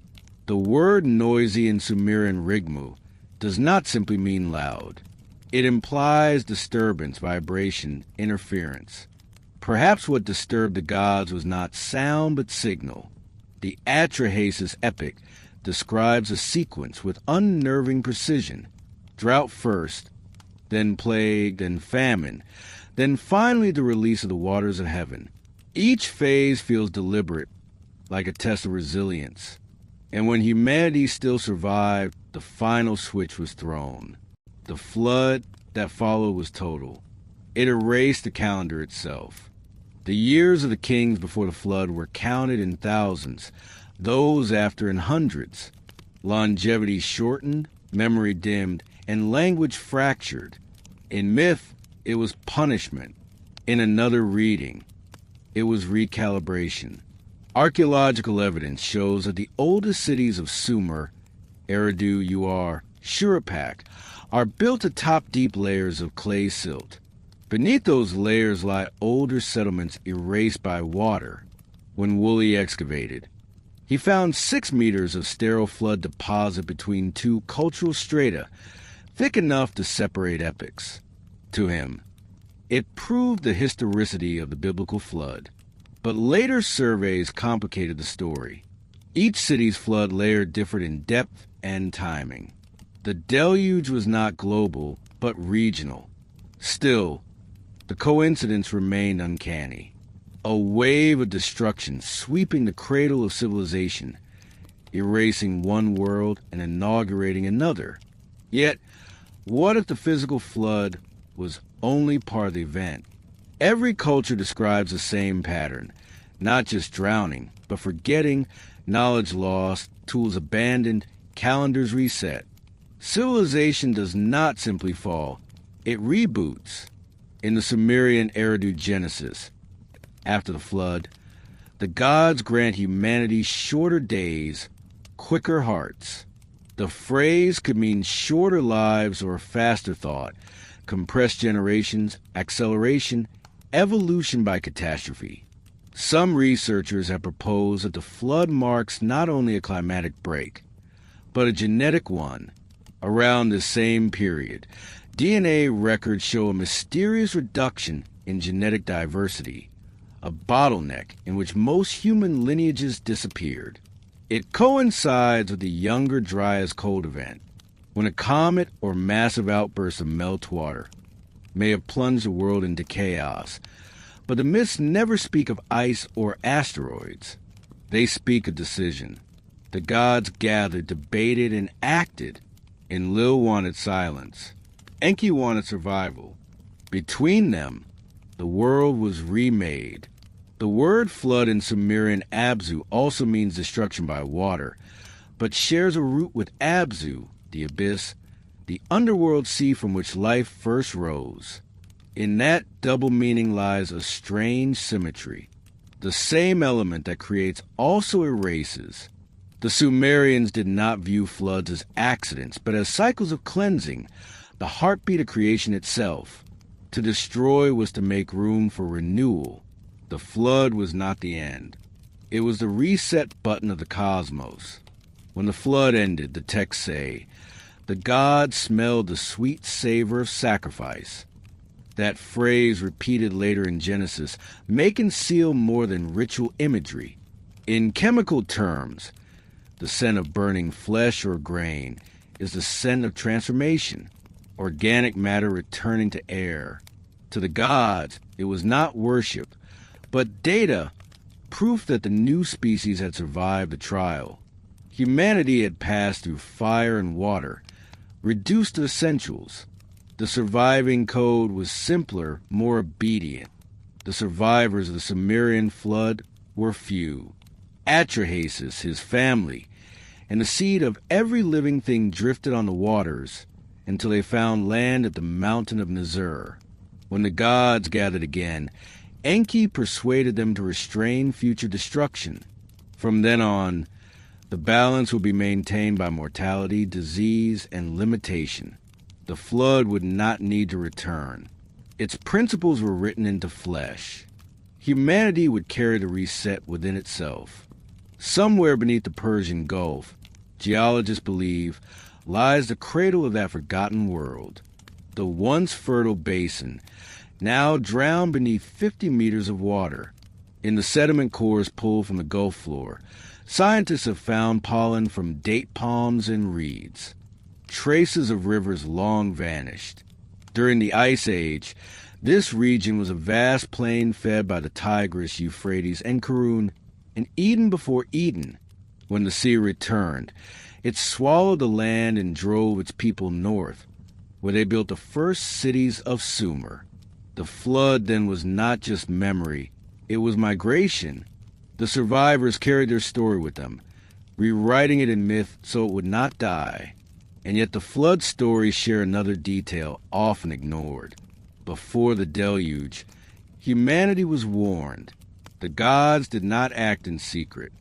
The word noisy in Sumerian rigmu does not simply mean loud. It implies disturbance, vibration, interference. Perhaps what disturbed the gods was not sound but signal. The Atrahasis epic describes a sequence with unnerving precision. Drought first, then plague, then famine, then finally the release of the waters of heaven. Each phase feels deliberate, like a test of resilience. And when humanity still survived, the final switch was thrown. The flood that followed was total. It erased the calendar itself. The years of the kings before the flood were counted in thousands, those after in hundreds. Longevity shortened, memory dimmed, and language fractured. In myth, it was punishment. In another reading, it was recalibration. Archaeological evidence shows that the oldest cities of Sumer, Eridu, Uar, Shuruppak, are built atop deep layers of clay silt. Beneath those layers lie older settlements erased by water. When Woolley excavated, he found 6 meters of sterile flood deposit between two cultural strata, thick enough to separate epochs. To him, it proved the historicity of the biblical flood. But later surveys complicated the story. Each city's flood layer differed in depth and timing. The deluge was not global, but regional. Still, the coincidence remained uncanny. A wave of destruction sweeping the cradle of civilization, erasing one world and inaugurating another. Yet, what if the physical flood was only part of the event? Every culture describes the same pattern, not just drowning, but forgetting, knowledge lost, tools abandoned, calendars reset. Civilization does not simply fall, it reboots. In the Sumerian Eridu Genesis, after the flood, the gods grant humanity shorter days, quicker hearts. The phrase could mean shorter lives or faster thought, compressed generations, acceleration, evolution by catastrophe. Some researchers have proposed that the flood marks not only a climatic break, but a genetic one. Around the same period, DNA records show a mysterious reduction in genetic diversity, a bottleneck in which most human lineages disappeared. It coincides with the Younger Dryas cold event, when a comet or massive outburst of meltwater may have plunged the world into chaos. But the myths never speak of ice or asteroids. They speak of decision. The gods gathered, debated, and acted. And Lil wanted silence. Enki wanted survival. Between them, the world was remade. The word flood in Sumerian Abzu also means destruction by water, but shares a root with Abzu, the abyss, the underworld sea from which life first rose. In that double meaning lies a strange symmetry. The same element that creates also erases. The Sumerians did not view floods as accidents, but as cycles of cleansing, the heartbeat of creation itself. To destroy was to make room for renewal. The flood was not the end. It was the reset button of the cosmos. When the flood ended, the texts say, the gods smelled the sweet savor of sacrifice. That phrase, repeated later in Genesis, may conceal more than ritual imagery. In chemical terms, the scent of burning flesh or grain is the scent of transformation, organic matter returning to air. To the gods, it was not worship, but data, proof that the new species had survived the trial. Humanity had passed through fire and water, reduced to essentials. The surviving code was simpler, more obedient. The survivors of the Sumerian flood were few. Atrahasis, his family, and the seed of every living thing drifted on the waters until they found land at the mountain of Nazur. When the gods gathered again, Enki persuaded them to restrain future destruction. From then on, the balance would be maintained by mortality, disease, and limitation. The flood would not need to return. Its principles were written into flesh. Humanity would carry the reset within itself. Somewhere beneath the Persian Gulf, geologists believe, lies the cradle of that forgotten world. The once fertile basin, now drowned beneath 50 meters of water. In the sediment cores pulled from the Gulf floor, scientists have found pollen from date palms and reeds. Traces of rivers long vanished. During the Ice Age, this region was a vast plain fed by the Tigris, Euphrates, and Karun, and Eden before Eden. When the sea returned, it swallowed the land and drove its people north, where they built the first cities of Sumer. The flood then was not just memory, it was migration. The survivors carried their story with them, rewriting it in myth so it would not die. And yet the flood stories share another detail often ignored. Before the deluge, humanity was warned. The gods did not act in secret.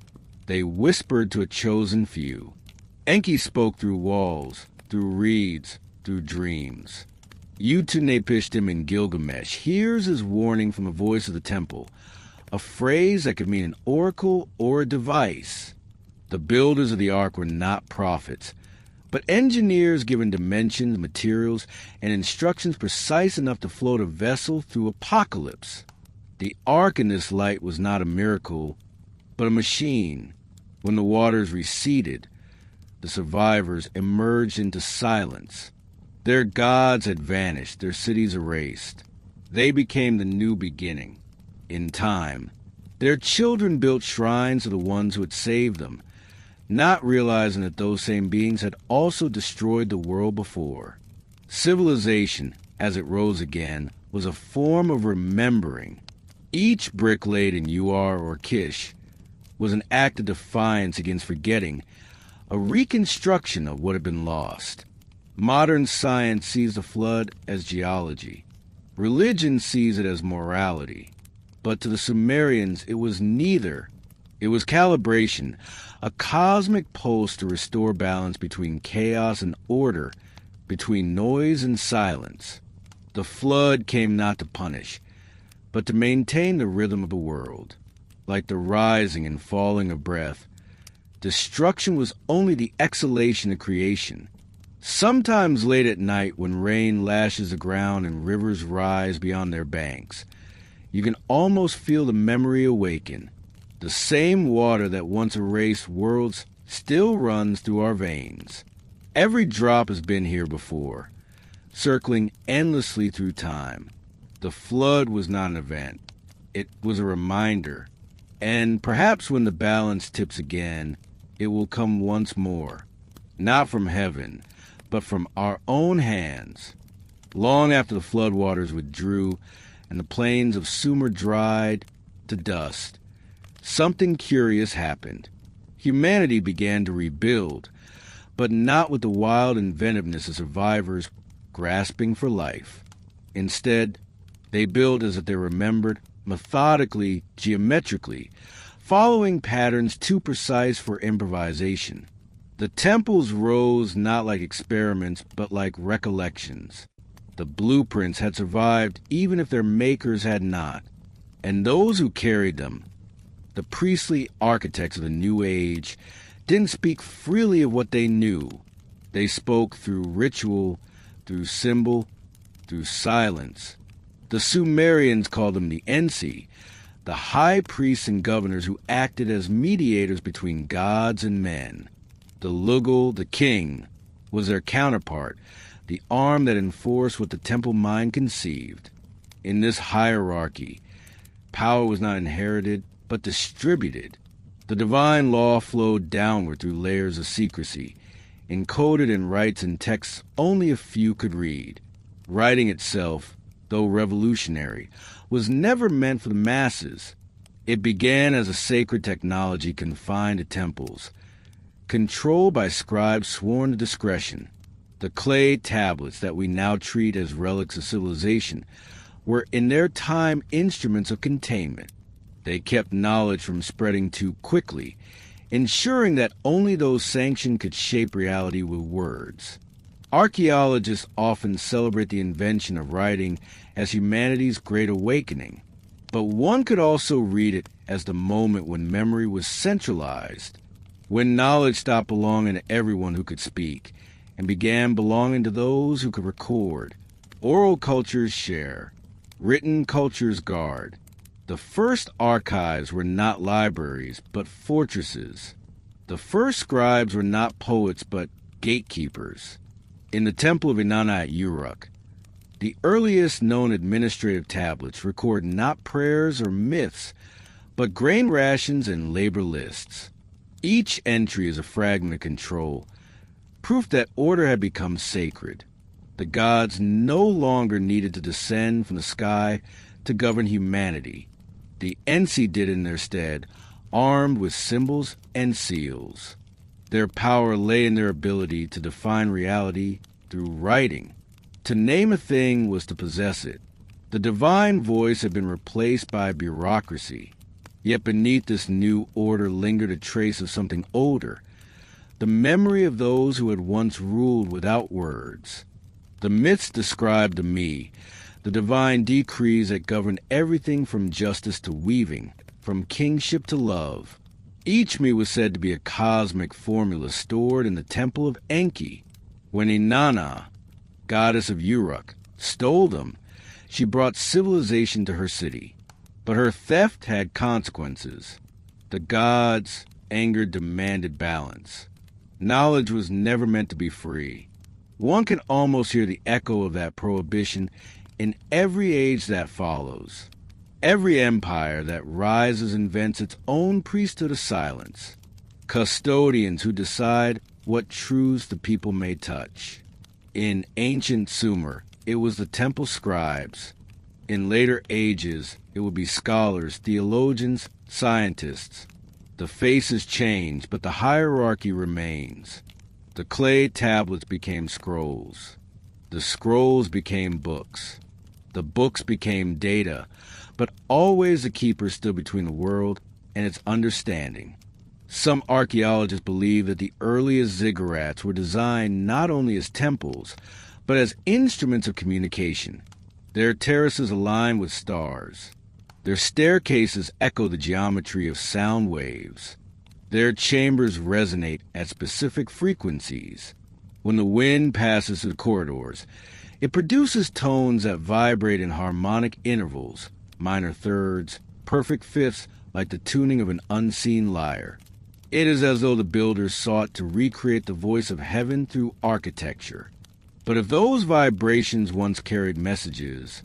They whispered to a chosen few. Enki spoke through walls, through reeds, through dreams. Utunapishtim in Gilgamesh hears his warning from the voice of the temple, a phrase that could mean an oracle or a device. The builders of the ark were not prophets, but engineers given dimensions, materials, and instructions precise enough to float a vessel through apocalypse. The ark in this light was not a miracle, but a machine. When the waters receded, the survivors emerged into silence. Their gods had vanished, their cities erased. They became the new beginning. In time, their children built shrines to the ones who had saved them, not realizing that those same beings had also destroyed the world before. Civilization, as it rose again, was a form of remembering. Each brick laid in Ur or Kish was an act of defiance against forgetting, a reconstruction of what had been lost. Modern science sees the flood as geology. Religion sees it as morality. But to the Sumerians, it was neither. It was calibration, a cosmic pulse to restore balance between chaos and order, between noise and silence. The flood came not to punish, but to maintain the rhythm of the world. Like the rising and falling of breath, destruction was only the exhalation of creation. Sometimes late at night when rain lashes the ground and rivers rise beyond their banks, you can almost feel the memory awaken. The same water that once erased worlds still runs through our veins. Every drop has been here before, circling endlessly through time. The flood was not an event. It was a reminder. And perhaps when the balance tips again, it will come once more. Not from heaven, but from our own hands. Long after the floodwaters withdrew and the plains of Sumer dried to dust, something curious happened. Humanity began to rebuild, but not with the wild inventiveness of survivors grasping for life. Instead, they built as if they remembered, methodically, geometrically, following patterns too precise for improvisation. The temples rose not like experiments, but like recollections. The blueprints had survived even if their makers had not. And those who carried them, the priestly architects of the New Age, didn't speak freely of what they knew. They spoke through ritual, through symbol, through silence. The Sumerians called them the Ensi, the high priests and governors who acted as mediators between gods and men. The Lugal, the king, was their counterpart, the arm that enforced what the temple mind conceived. In this hierarchy, power was not inherited, but distributed. The divine law flowed downward through layers of secrecy, encoded in rites and texts only a few could read. Writing itself, though revolutionary, was never meant for the masses. It began as a sacred technology confined to temples, controlled by scribes sworn to discretion. The clay tablets that we now treat as relics of civilization were in their time instruments of containment. They kept knowledge from spreading too quickly, ensuring that only those sanctioned could shape reality with words. Archaeologists often celebrate the invention of writing as humanity's great awakening, but one could also read it as the moment when memory was centralized, when knowledge stopped belonging to everyone who could speak and began belonging to those who could record. Oral cultures share, written cultures guard. The first archives were not libraries, but fortresses. The first scribes were not poets, but gatekeepers. In the temple of Inanna at Uruk, the earliest known administrative tablets record not prayers or myths, but grain rations and labor lists. Each entry is a fragment of control, proof that order had become sacred. The gods no longer needed to descend from the sky to govern humanity. The Ensi did in their stead, armed with symbols and seals. Their power lay in their ability to define reality through writing. To name a thing was to possess it. The divine voice had been replaced by bureaucracy. Yet beneath this new order lingered a trace of something older, the memory of those who had once ruled without words. The myths described the me, the divine decrees that governed everything from justice to weaving, from kingship to love. Each me was said to be a cosmic formula stored in the temple of Enki. When Inanna, goddess of Uruk, stole them, she brought civilization to her city. But her theft had consequences. The gods' anger demanded balance. Knowledge was never meant to be free. One can almost hear the echo of that prohibition in every age that follows. Every empire that rises invents its own priesthood of silence, custodians who decide what truths the people may touch. In ancient Sumer, it was the temple scribes. In later ages, it would be scholars, theologians, scientists. The faces change, but the hierarchy remains. The clay tablets became scrolls. The scrolls became books. The books became data, but always the keeper stood between the world and its understanding. Some archaeologists believe that the earliest ziggurats were designed not only as temples, but as instruments of communication. Their terraces align with stars. Their staircases echo the geometry of sound waves. Their chambers resonate at specific frequencies. When the wind passes through the corridors, it produces tones that vibrate in harmonic intervals, minor thirds, perfect fifths, like the tuning of an unseen lyre. It is as though the builders sought to recreate the voice of heaven through architecture. But if those vibrations once carried messages,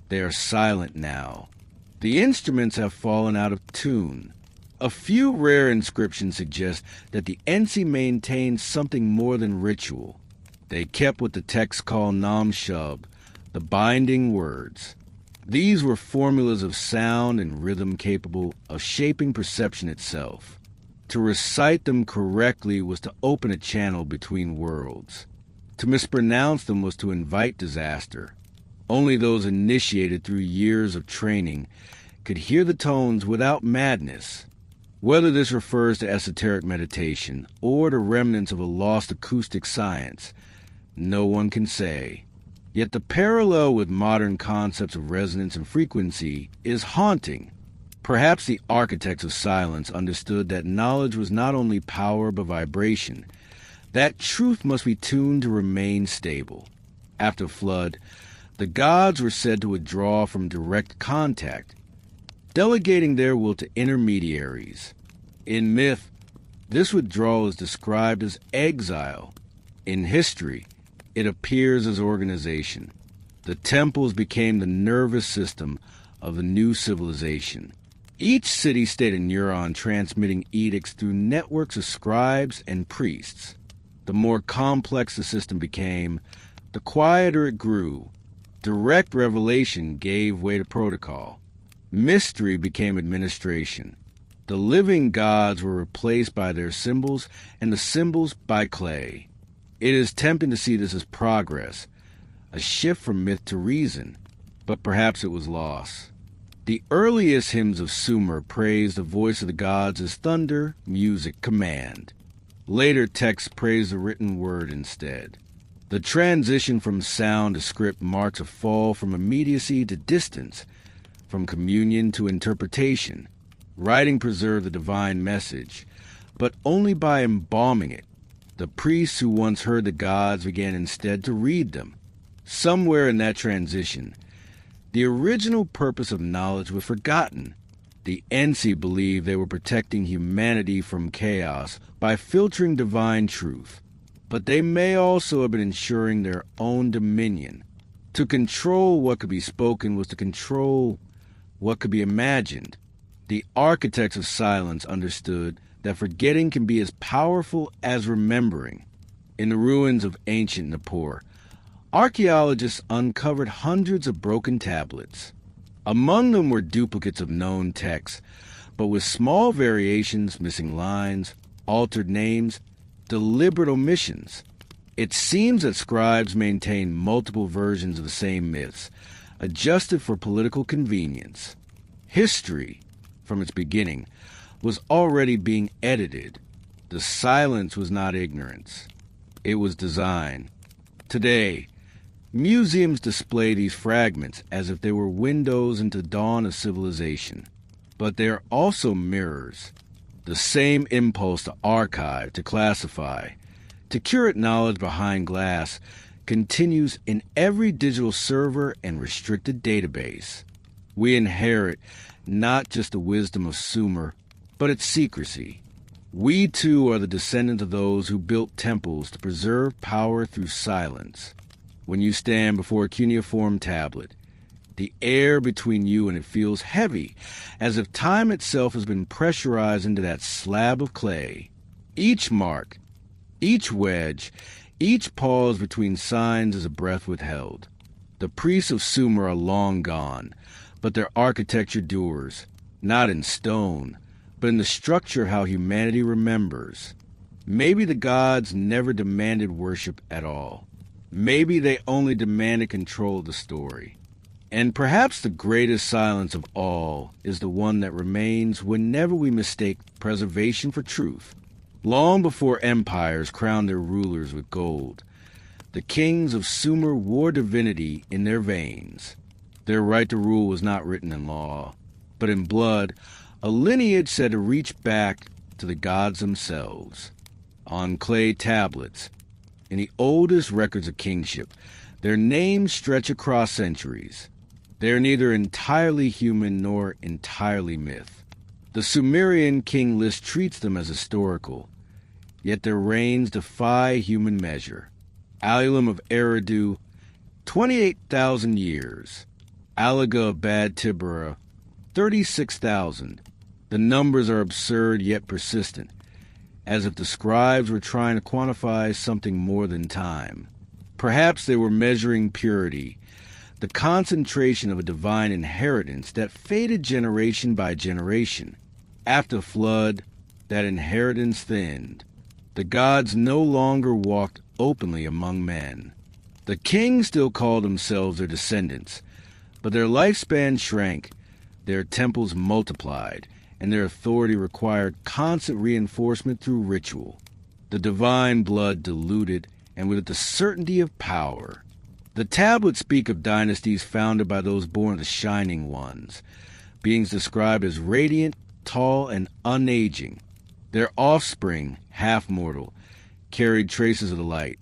they are silent now. The instruments have fallen out of tune. A few rare inscriptions suggest that the Ensi maintained something more than ritual. They kept what the texts call Nam Shub, the binding words. These were formulas of sound and rhythm capable of shaping perception itself. To recite them correctly was to open a channel between worlds. To mispronounce them was to invite disaster. Only those initiated through years of training could hear the tones without madness. Whether this refers to esoteric meditation or to remnants of a lost acoustic science, no one can say. Yet the parallel with modern concepts of resonance and frequency is haunting. Perhaps the architects of silence understood that knowledge was not only power but vibration, that truth must be tuned to remain stable. After flood, the gods were said to withdraw from direct contact, delegating their will to intermediaries. In myth, this withdrawal is described as exile. In history, it appears as organization. The temples became the nervous system of the new civilization. Each city-state a neuron transmitting edicts through networks of scribes and priests. The more complex the system became, the quieter it grew. Direct revelation gave way to protocol. Mystery became administration. The living gods were replaced by their symbols, and the symbols by clay. It is tempting to see this as progress, a shift from myth to reason, but perhaps it was lost. The earliest hymns of Sumer praised the voice of the gods as thunder, music, command. Later texts praised the written word instead. The transition from sound to script marks a fall from immediacy to distance, from communion to interpretation. Writing preserved the divine message, but only by embalming it. The priests who once heard the gods began instead to read them. Somewhere in that transition, the original purpose of knowledge was forgotten. The Ensi believed they were protecting humanity from chaos by filtering divine truth. But they may also have been ensuring their own dominion. To control what could be spoken was to control what could be imagined. The architects of silence understood that forgetting can be as powerful as remembering. In the ruins of ancient Nippur, archaeologists uncovered hundreds of broken tablets. Among them were duplicates of known texts, but with small variations, missing lines, altered names, deliberate omissions. It seems that scribes maintained multiple versions of the same myths, adjusted for political convenience. History, from its beginning, was already being edited. The silence was not ignorance. It was design. Today, museums display these fragments as if they were windows into the dawn of civilization. But they are also mirrors. The same impulse to archive, to classify, to curate knowledge behind glass continues in every digital server and restricted database. We inherit not just the wisdom of Sumer, but its secrecy. We too are the descendants of those who built temples to preserve power through silence. When you stand before a cuneiform tablet, the air between you and it feels heavy, as if time itself has been pressurized into that slab of clay. Each mark, each wedge, each pause between signs is a breath withheld. The priests of Sumer are long gone, but their architecture endures, not in stone, but in the structure of how humanity remembers. Maybe the gods never demanded worship at all. Maybe they only demanded control of the story. And perhaps the greatest silence of all is the one that remains whenever we mistake preservation for truth. Long before empires crowned their rulers with gold, the kings of Sumer wore divinity in their veins. Their right to rule was not written in law, but in blood, a lineage said to reach back to the gods themselves. On clay tablets, in the oldest records of kingship. Their names stretch across centuries. They are neither entirely human nor entirely myth. The Sumerian king list treats them as historical, yet their reigns defy human measure. Alulum of Eridu, 28,000 years. Alaga of Bad Tibera, 36,000. The numbers are absurd yet persistent, as if the scribes were trying to quantify something more than time. Perhaps they were measuring purity, the concentration of a divine inheritance that faded generation by generation. After the flood, that inheritance thinned. The gods no longer walked openly among men. The kings still called themselves their descendants, but their lifespan shrank, their temples multiplied, and their authority required constant reinforcement through ritual. The divine blood diluted, and with it the certainty of power. The tablets speak of dynasties founded by those born of the Shining Ones, beings described as radiant, tall, and unaging. Their offspring, half-mortal, carried traces of the light,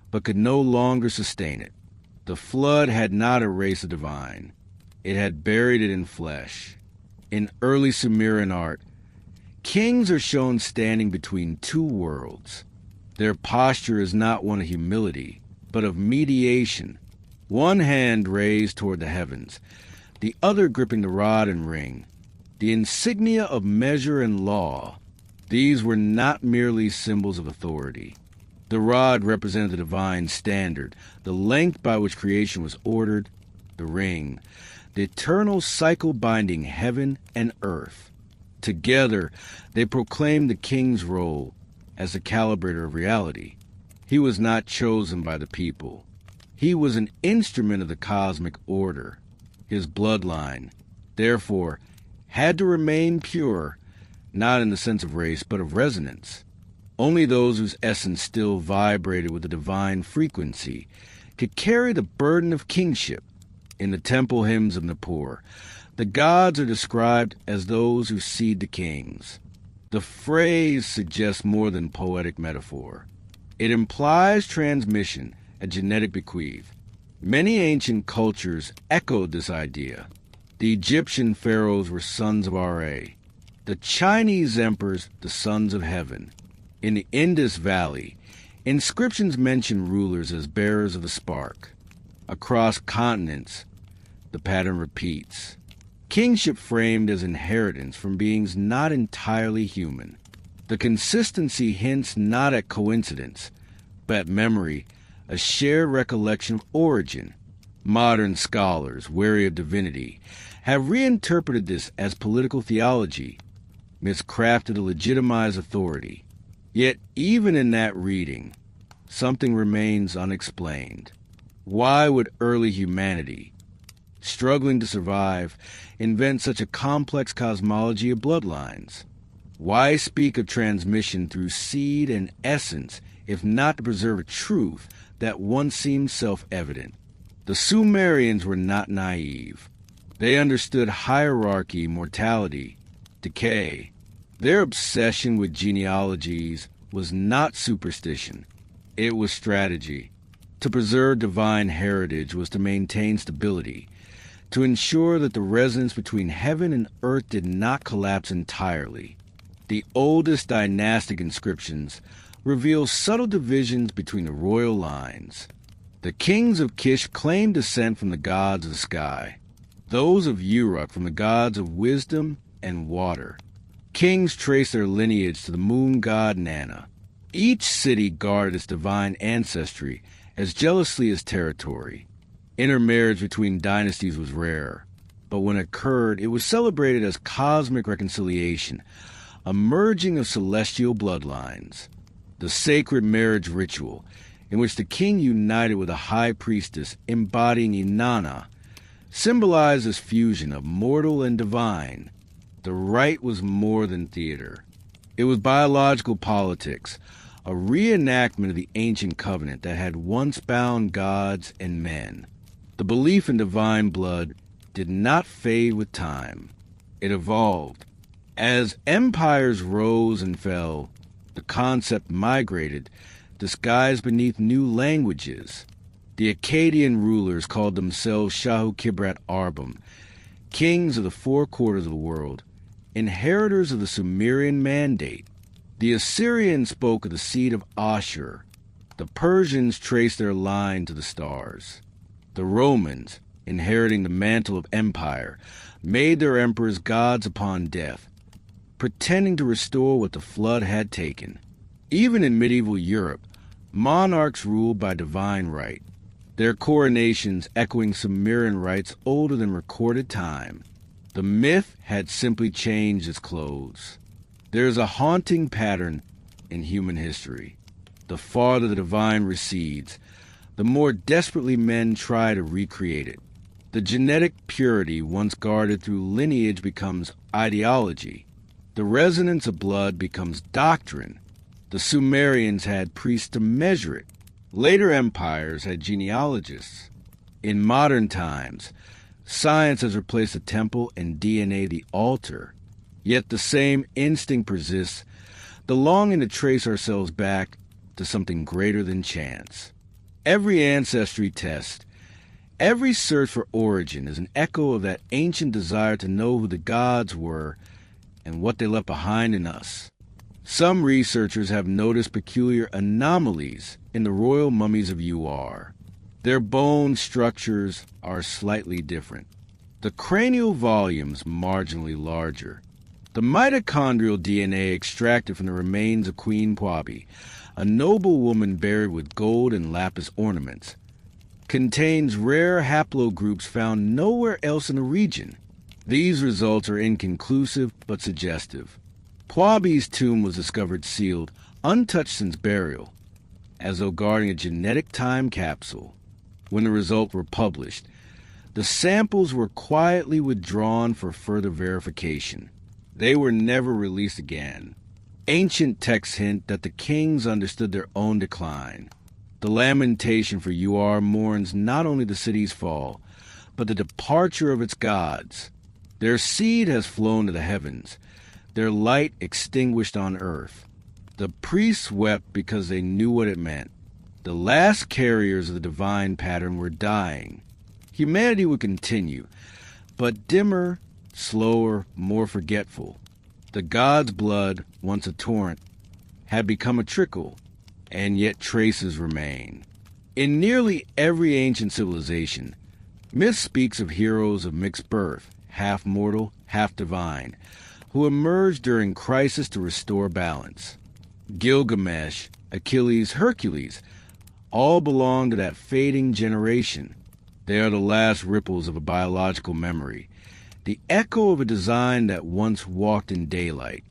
but could no longer sustain it. The flood had not erased the divine. It had buried it in flesh. In early Sumerian art, kings are shown standing between two worlds. Their posture is not one of humility, but of mediation, one hand raised toward the heavens, the other gripping the rod and ring, the insignia of measure and law. These were not merely symbols of authority. The rod represented the divine standard, the length by which creation was ordered, the ring, the eternal cycle binding heaven and earth. Together, they proclaimed the king's role as the calibrator of reality. He was not chosen by the people. He was an instrument of the cosmic order. His bloodline, therefore, had to remain pure, not in the sense of race, but of resonance. Only those whose essence still vibrated with the divine frequency could carry the burden of kingship. In the temple hymns of Nippur, the gods are described as those who seed the kings. The phrase suggests more than poetic metaphor. It implies transmission, a genetic bequeath. Many ancient cultures echoed this idea. The Egyptian pharaohs were sons of Ra. The Chinese emperors, the sons of heaven. In the Indus Valley, inscriptions mention rulers as bearers of the spark. Across continents, the pattern repeats. Kingship framed as inheritance from beings not entirely human. The consistency hints not at coincidence, but at memory, a shared recollection of origin. Modern scholars, wary of divinity, have reinterpreted this as political theology, miscrafted to legitimize authority. Yet even in that reading, something remains unexplained. Why would early humanity, struggling to survive, invent such a complex cosmology of bloodlines? Why speak of transmission through seed and essence, if not to preserve a truth that once seemed self-evident? The Sumerians were not naive. They understood hierarchy, mortality, decay. Their obsession with genealogies was not superstition. It was strategy. To preserve divine heritage was to maintain stability, to ensure that the resonance between heaven and earth did not collapse entirely. The oldest dynastic inscriptions reveal subtle divisions between the royal lines. The kings of Kish claimed descent from the gods of the sky, those of Uruk from the gods of wisdom and water. Kings traced their lineage to the moon god Nana. Each city guarded its divine ancestry as jealously as territory. Intermarriage between dynasties was rare, but when it occurred, it was celebrated as cosmic reconciliation, a merging of celestial bloodlines. The sacred marriage ritual, in which the king united with a high priestess embodying Inanna, symbolized this fusion of mortal and divine. The rite was more than theater. It was biological politics, a reenactment of the ancient covenant that had once bound gods and men. The belief in divine blood did not fade with time. It evolved. As empires rose and fell, the concept migrated, disguised beneath new languages. The Akkadian rulers called themselves Shahu Kibrat Arbum, kings of the 4 quarters of the world, inheritors of the Sumerian mandate. The Assyrians spoke of the seed of Ashur. The Persians traced their line to the stars. The Romans, inheriting the mantle of empire, made their emperors gods upon death, pretending to restore what the flood had taken. Even in medieval Europe, monarchs ruled by divine right, their coronations echoing Sumerian rites older than recorded time. The myth had simply changed its clothes. There is a haunting pattern in human history. The farther the divine recedes, the more desperately men try to recreate it. The genetic purity once guarded through lineage becomes ideology. The resonance of blood becomes doctrine. The Sumerians had priests to measure it. Later empires had genealogists. In modern times, science has replaced the temple and DNA the altar. Yet the same instinct persists, the longing to trace ourselves back to something greater than chance. Every ancestry test, every search for origin is an echo of that ancient desire to know who the gods were and what they left behind in us. Some researchers have noticed peculiar anomalies in the royal mummies of UR. Their bone structures are slightly different. The cranial volume's marginally larger. The mitochondrial DNA extracted from the remains of Queen Pwabi, a noble woman buried with gold and lapis ornaments, contains rare haplogroups found nowhere else in the region. These results are inconclusive but suggestive. Pwabi's tomb was discovered sealed, untouched since burial, as though guarding a genetic time capsule. When the results were published, the samples were quietly withdrawn for further verification. They were never released again. Ancient texts hint that the kings understood their own decline. The lamentation for UR mourns not only the city's fall, but the departure of its gods. Their seed has flown to the heavens, their light extinguished on earth. The priests wept because they knew what it meant. The last carriers of the divine pattern were dying. Humanity would continue, but dimmer, slower, more forgetful. The gods' blood, once a torrent, had become a trickle, and yet traces remain. In nearly every ancient civilization, myth speaks of heroes of mixed birth, half mortal, half divine, who emerged during crisis to restore balance. Gilgamesh, Achilles, Hercules, all belong to that fading generation. They are the last ripples of a biological memory, the echo of a design that once walked in daylight.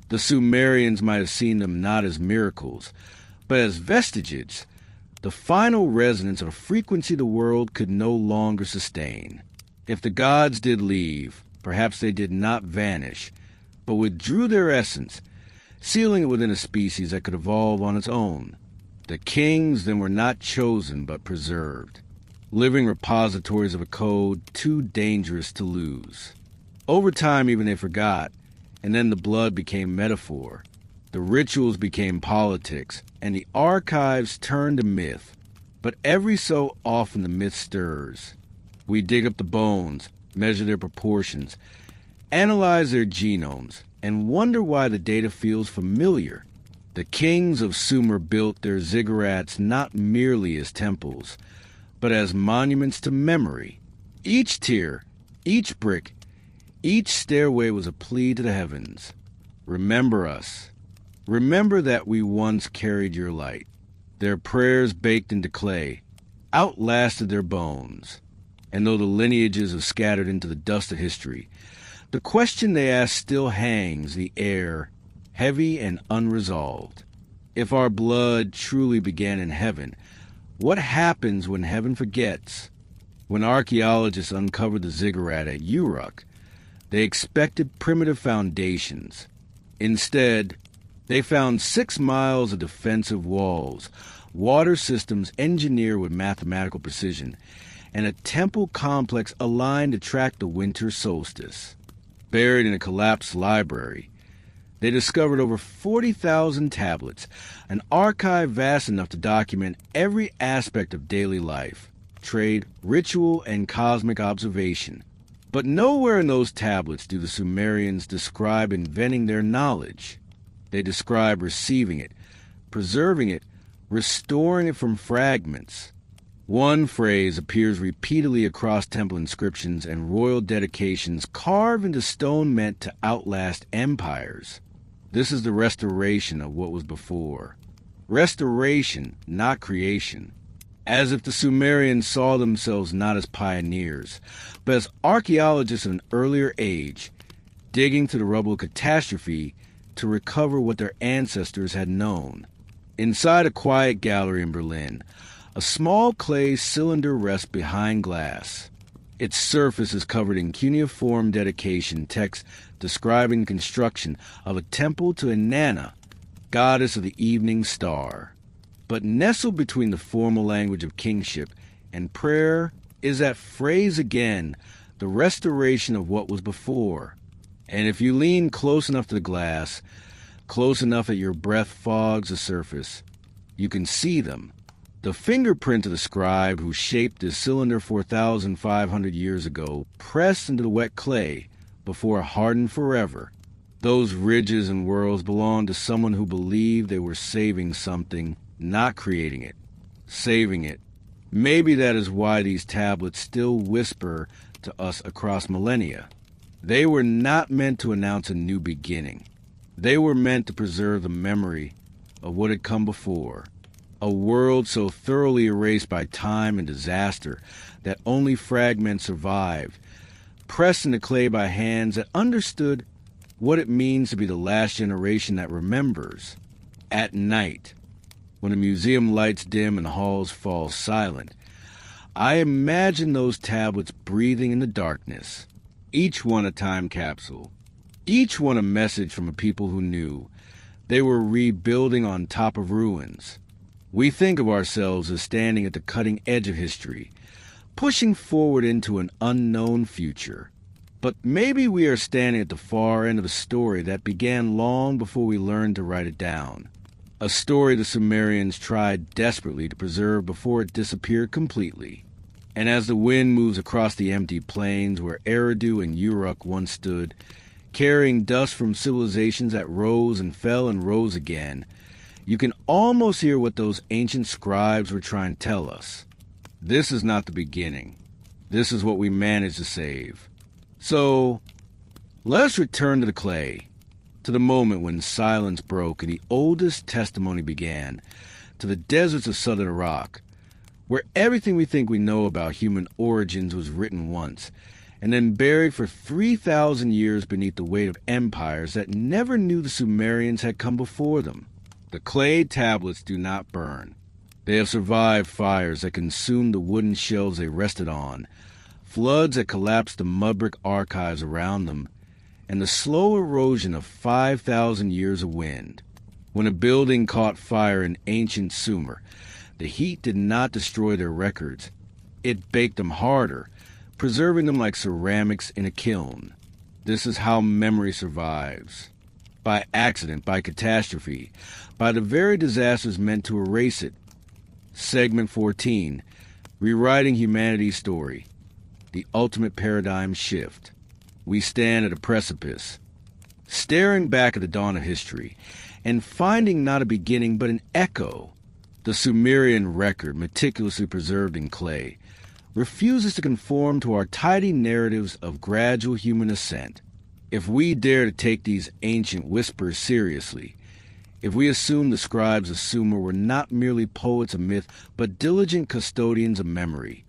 The Sumerians might have seen them not as miracles, but as vestiges, the final resonance of a frequency the world could no longer sustain. If the gods did leave, perhaps they did not vanish, but withdrew their essence, sealing it within a species that could evolve on its own. The kings then were not chosen but preserved, living repositories of a code too dangerous to lose. Over time even they forgot, and then the blood became metaphor. The rituals became politics, and the archives turned to myth. But every so often the myth stirs. We dig up the bones, measure their proportions, analyze their genomes, and wonder why the data feels familiar. The kings of Sumer built their ziggurats not merely as temples, but as monuments to memory. Each tier, each brick, each stairway was a plea to the heavens. Remember us. Remember that we once carried your light. Their prayers baked into clay outlasted their bones. And though the lineages have scattered into the dust of history, the question they ask still hangs the air, heavy and unresolved. If our blood truly began in heaven, what happens when heaven forgets? When archaeologists uncovered the ziggurat at Uruk, they expected primitive foundations. Instead, they found 6 miles of defensive walls, water systems engineered with mathematical precision, and a temple complex aligned to track the winter solstice. Buried in a collapsed library, They discovered over 40,000 tablets, an archive vast enough to document every aspect of daily life, trade, ritual, and cosmic observation. But nowhere in those tablets do the Sumerians describe inventing their knowledge. They describe receiving it, preserving it, restoring it from fragments. One phrase appears repeatedly across temple inscriptions and royal dedications carved into stone meant to outlast empires. This is the restoration of what was before. Restoration, not creation. As if the Sumerians saw themselves not as pioneers, but as archaeologists of an earlier age, digging through the rubble of catastrophe to recover what their ancestors had known. Inside a quiet gallery in Berlin, a small clay cylinder rests behind glass. Its surface is covered in cuneiform dedication text describing the construction of a temple to Inanna, goddess of the evening star. But nestled between the formal language of kingship and prayer is that phrase again, the restoration of what was before. And if you lean close enough to the glass, close enough that your breath fogs the surface, you can see them. The fingerprint of the scribe who shaped this cylinder 4,500 years ago, pressed into the wet clay before it hardened forever. Those ridges and whorls belonged to someone who believed they were saving something, not creating it, saving it. Maybe that is why these tablets still whisper to us across millennia. They were not meant to announce a new beginning. They were meant to preserve the memory of what had come before. A world so thoroughly erased by time and disaster that only fragments survived, pressed into clay by hands that understood what it means to be the last generation that remembers. At night, when the museum lights dim and halls fall silent, I imagine those tablets breathing in the darkness, each one a time capsule, each one a message from a people who knew they were rebuilding on top of ruins. We think of ourselves as standing at the cutting edge of history, pushing forward into an unknown future. But maybe we are standing at the far end of a story that began long before we learned to write it down. A story the Sumerians tried desperately to preserve before it disappeared completely. And as the wind moves across the empty plains where Eridu and Uruk once stood, carrying dust from civilizations that rose and fell and rose again, you can almost hear what those ancient scribes were trying to tell us. This is not the beginning. This is what we managed to save. So, let's return to the clay, to the moment when silence broke and the oldest testimony began, to the deserts of southern Iraq, where everything we think we know about human origins was written once, and then buried for 3,000 years beneath the weight of empires that never knew the Sumerians had come before them. The clay tablets do not burn. They have survived fires that consumed the wooden shelves they rested on, floods that collapsed the mudbrick archives around them, and the slow erosion of 5,000 years of wind. When a building caught fire in ancient Sumer, the heat did not destroy their records. It baked them harder, preserving them like ceramics in a kiln. This is how memory survives. By accident, by catastrophe, by the very disasters meant to erase it. Segment 14, Rewriting Humanity's Story, the ultimate paradigm shift. We stand at a precipice, staring back at the dawn of history, and finding not a beginning but an echo. The Sumerian record, meticulously preserved in clay, refuses to conform to our tidy narratives of gradual human ascent. If we dare to take these ancient whispers seriously, if we assume the scribes of Sumer were not merely poets of myth, but diligent custodians of memory,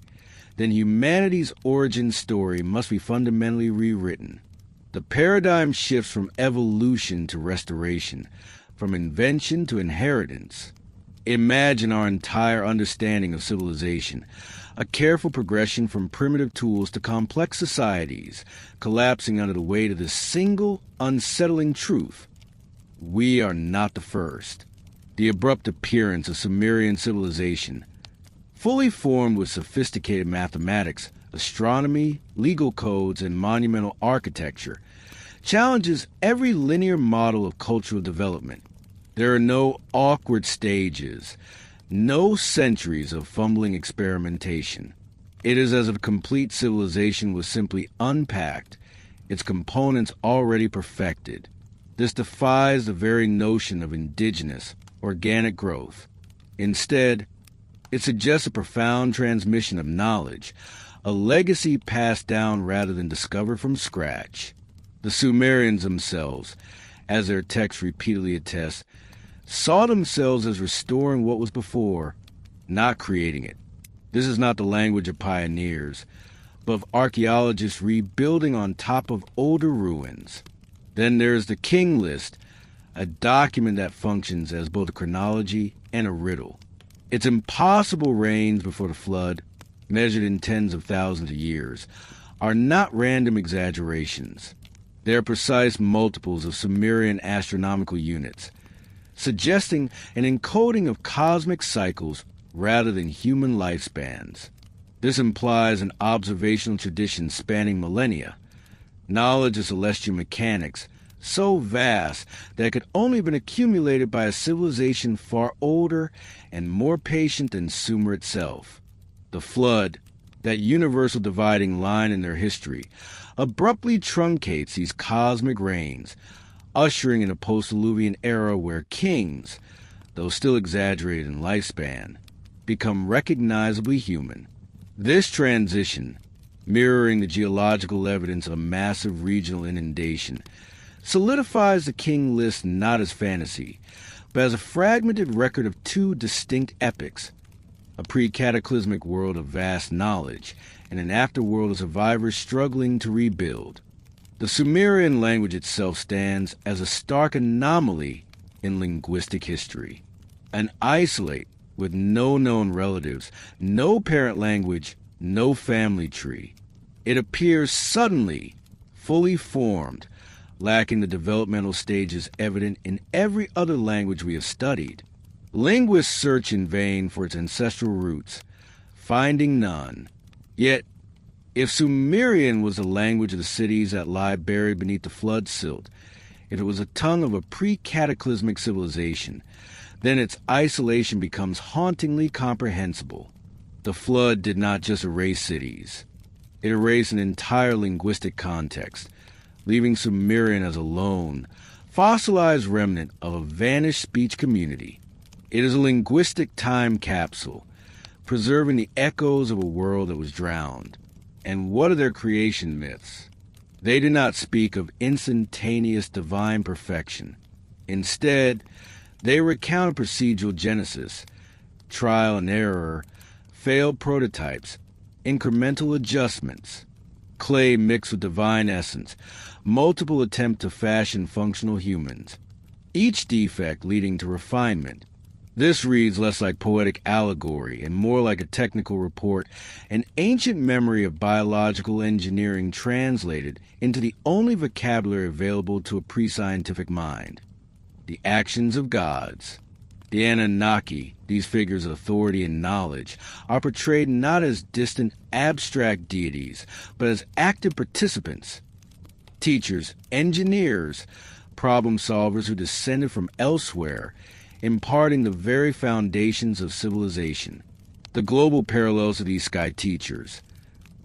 then humanity's origin story must be fundamentally rewritten. The paradigm shifts from evolution to restoration, from invention to inheritance. Imagine our entire understanding of civilization, a careful progression from primitive tools to complex societies, collapsing under the weight of this single, unsettling truth. We are not the first. The abrupt appearance of Sumerian civilization, fully formed with sophisticated mathematics, astronomy, legal codes, and monumental architecture, challenges every linear model of cultural development. There are no awkward stages, no centuries of fumbling experimentation. It is as if a complete civilization was simply unpacked, its components already perfected. This defies the very notion of indigenous, organic growth. Instead, it suggests a profound transmission of knowledge, a legacy passed down rather than discovered from scratch. The Sumerians themselves, as their texts repeatedly attest, saw themselves as restoring what was before, not creating it. This is not the language of pioneers, but of archaeologists rebuilding on top of older ruins. Then there's the King List, a document that functions as both a chronology and a riddle. Its impossible reigns before the flood, measured in tens of thousands of years, are not random exaggerations. They are precise multiples of Sumerian astronomical units, suggesting an encoding of cosmic cycles rather than human lifespans. This implies an observational tradition spanning millennia, knowledge of celestial mechanics so vast that it could only have been accumulated by a civilization far older and more patient than Sumer itself. The flood, that universal dividing line in their history, abruptly truncates these cosmic reigns, ushering in a post-Diluvian era where kings, though still exaggerated in lifespan, become recognizably human. This transition, mirroring the geological evidence of a massive regional inundation, solidifies the King List not as fantasy, but as a fragmented record of two distinct epochs, a pre-cataclysmic world of vast knowledge and an afterworld of survivors struggling to rebuild. The Sumerian language itself stands as a stark anomaly in linguistic history. An isolate with no known relatives, no parent language, no family tree. It appears suddenly, fully formed, lacking the developmental stages evident in every other language we have studied. Linguists search in vain for its ancestral roots, finding none. Yet, if Sumerian was the language of the cities that lie buried beneath the flood silt, if it was the tongue of a pre-cataclysmic civilization, then its isolation becomes hauntingly comprehensible. The flood did not just erase cities. It erased an entire linguistic context, leaving Sumerian as a lone, fossilized remnant of a vanished speech community. It is a linguistic time capsule, preserving the echoes of a world that was drowned. And what are their creation myths? They do not speak of instantaneous divine perfection. Instead, they recount a procedural genesis, trial and error, failed prototypes, incremental adjustments, clay mixed with divine essence, multiple attempts to fashion functional humans, each defect leading to refinement. This reads less like poetic allegory and more like a technical report, an ancient memory of biological engineering translated into the only vocabulary available to a pre-scientific mind. The actions of gods. The Anunnaki, these figures of authority and knowledge, are portrayed not as distant, abstract deities, but as active participants. Teachers, engineers, problem solvers who descended from elsewhere, imparting the very foundations of civilization. The global parallels of these sky teachers.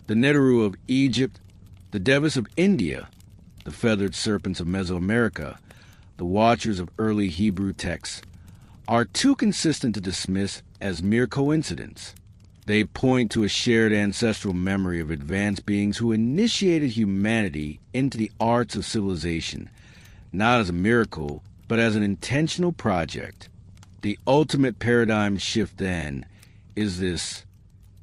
The Neteru of Egypt, the Devas of India, the feathered serpents of Mesoamerica, the watchers of early Hebrew texts, are too consistent to dismiss as mere coincidence. They point to a shared ancestral memory of advanced beings who initiated humanity into the arts of civilization, not as a miracle, but as an intentional project. The ultimate paradigm shift, then, is this: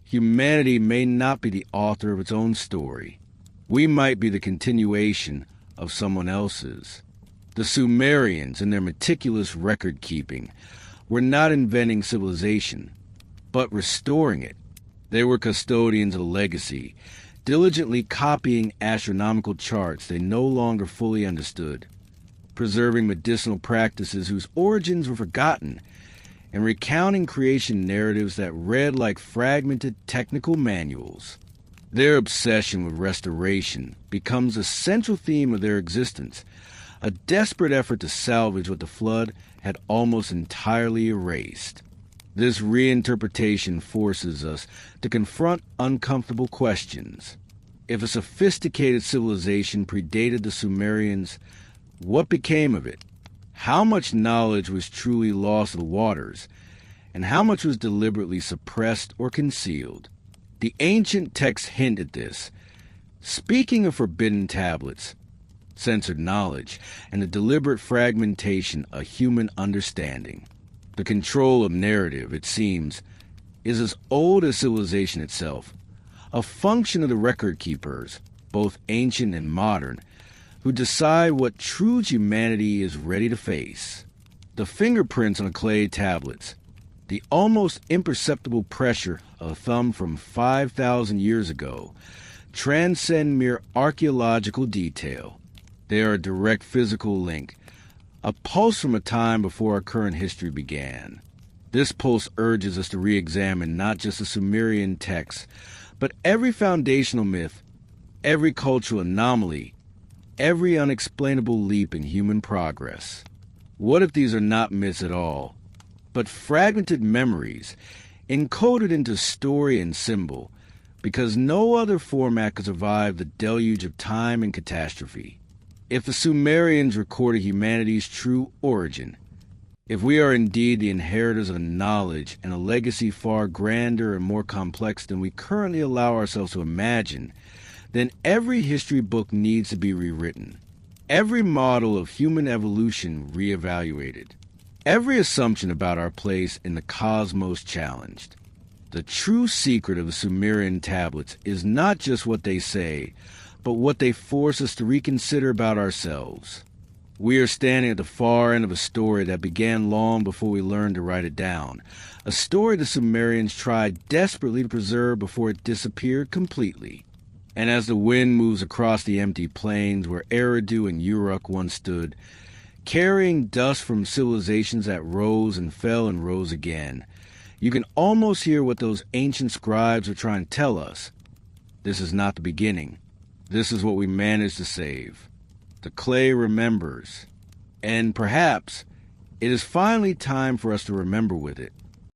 humanity may not be the author of its own story. We might be the continuation of someone else's. The Sumerians, in their meticulous record-keeping, were not inventing civilization, but restoring it. They were custodians of a legacy, diligently copying astronomical charts they no longer fully understood, preserving medicinal practices whose origins were forgotten, and recounting creation narratives that read like fragmented technical manuals. Their obsession with restoration becomes a central theme of their existence, a desperate effort to salvage what the flood had almost entirely erased. This reinterpretation forces us to confront uncomfortable questions. If a sophisticated civilization predated the Sumerians, what became of it? How much knowledge was truly lost to the waters, and how much was deliberately suppressed or concealed? The ancient texts hint at this. Speaking of forbidden tablets, censored knowledge, and the deliberate fragmentation of human understanding, the control of narrative, it seems, is as old as civilization itself, a function of the record keepers, both ancient and modern, who decide what true humanity is ready to face. The fingerprints on the clay tablets, the almost imperceptible pressure of a thumb from 5,000 years ago, transcend mere archaeological detail. They are a direct physical link, a pulse from a time before our current history began. This pulse urges us to re-examine not just the Sumerian texts, but every foundational myth, every cultural anomaly, every unexplainable leap in human progress. What if these are not myths at all, but fragmented memories, encoded into story and symbol, because no other format could survive the deluge of time and catastrophe? If the Sumerians recorded humanity's true origin, if we are indeed the inheritors of knowledge and a legacy far grander and more complex than we currently allow ourselves to imagine, then every history book needs to be rewritten, every model of human evolution reevaluated, every assumption about our place in the cosmos challenged. The true secret of the Sumerian tablets is not just what they say, but what they force us to reconsider about ourselves. We are standing at the far end of a story that began long before we learned to write it down, a story the Sumerians tried desperately to preserve before it disappeared completely. And as the wind moves across the empty plains where Eridu and Uruk once stood, carrying dust from civilizations that rose and fell and rose again, you can almost hear what those ancient scribes are trying to tell us. This is not the beginning. This is what we managed to save. The clay remembers. And perhaps it is finally time for us to remember with it.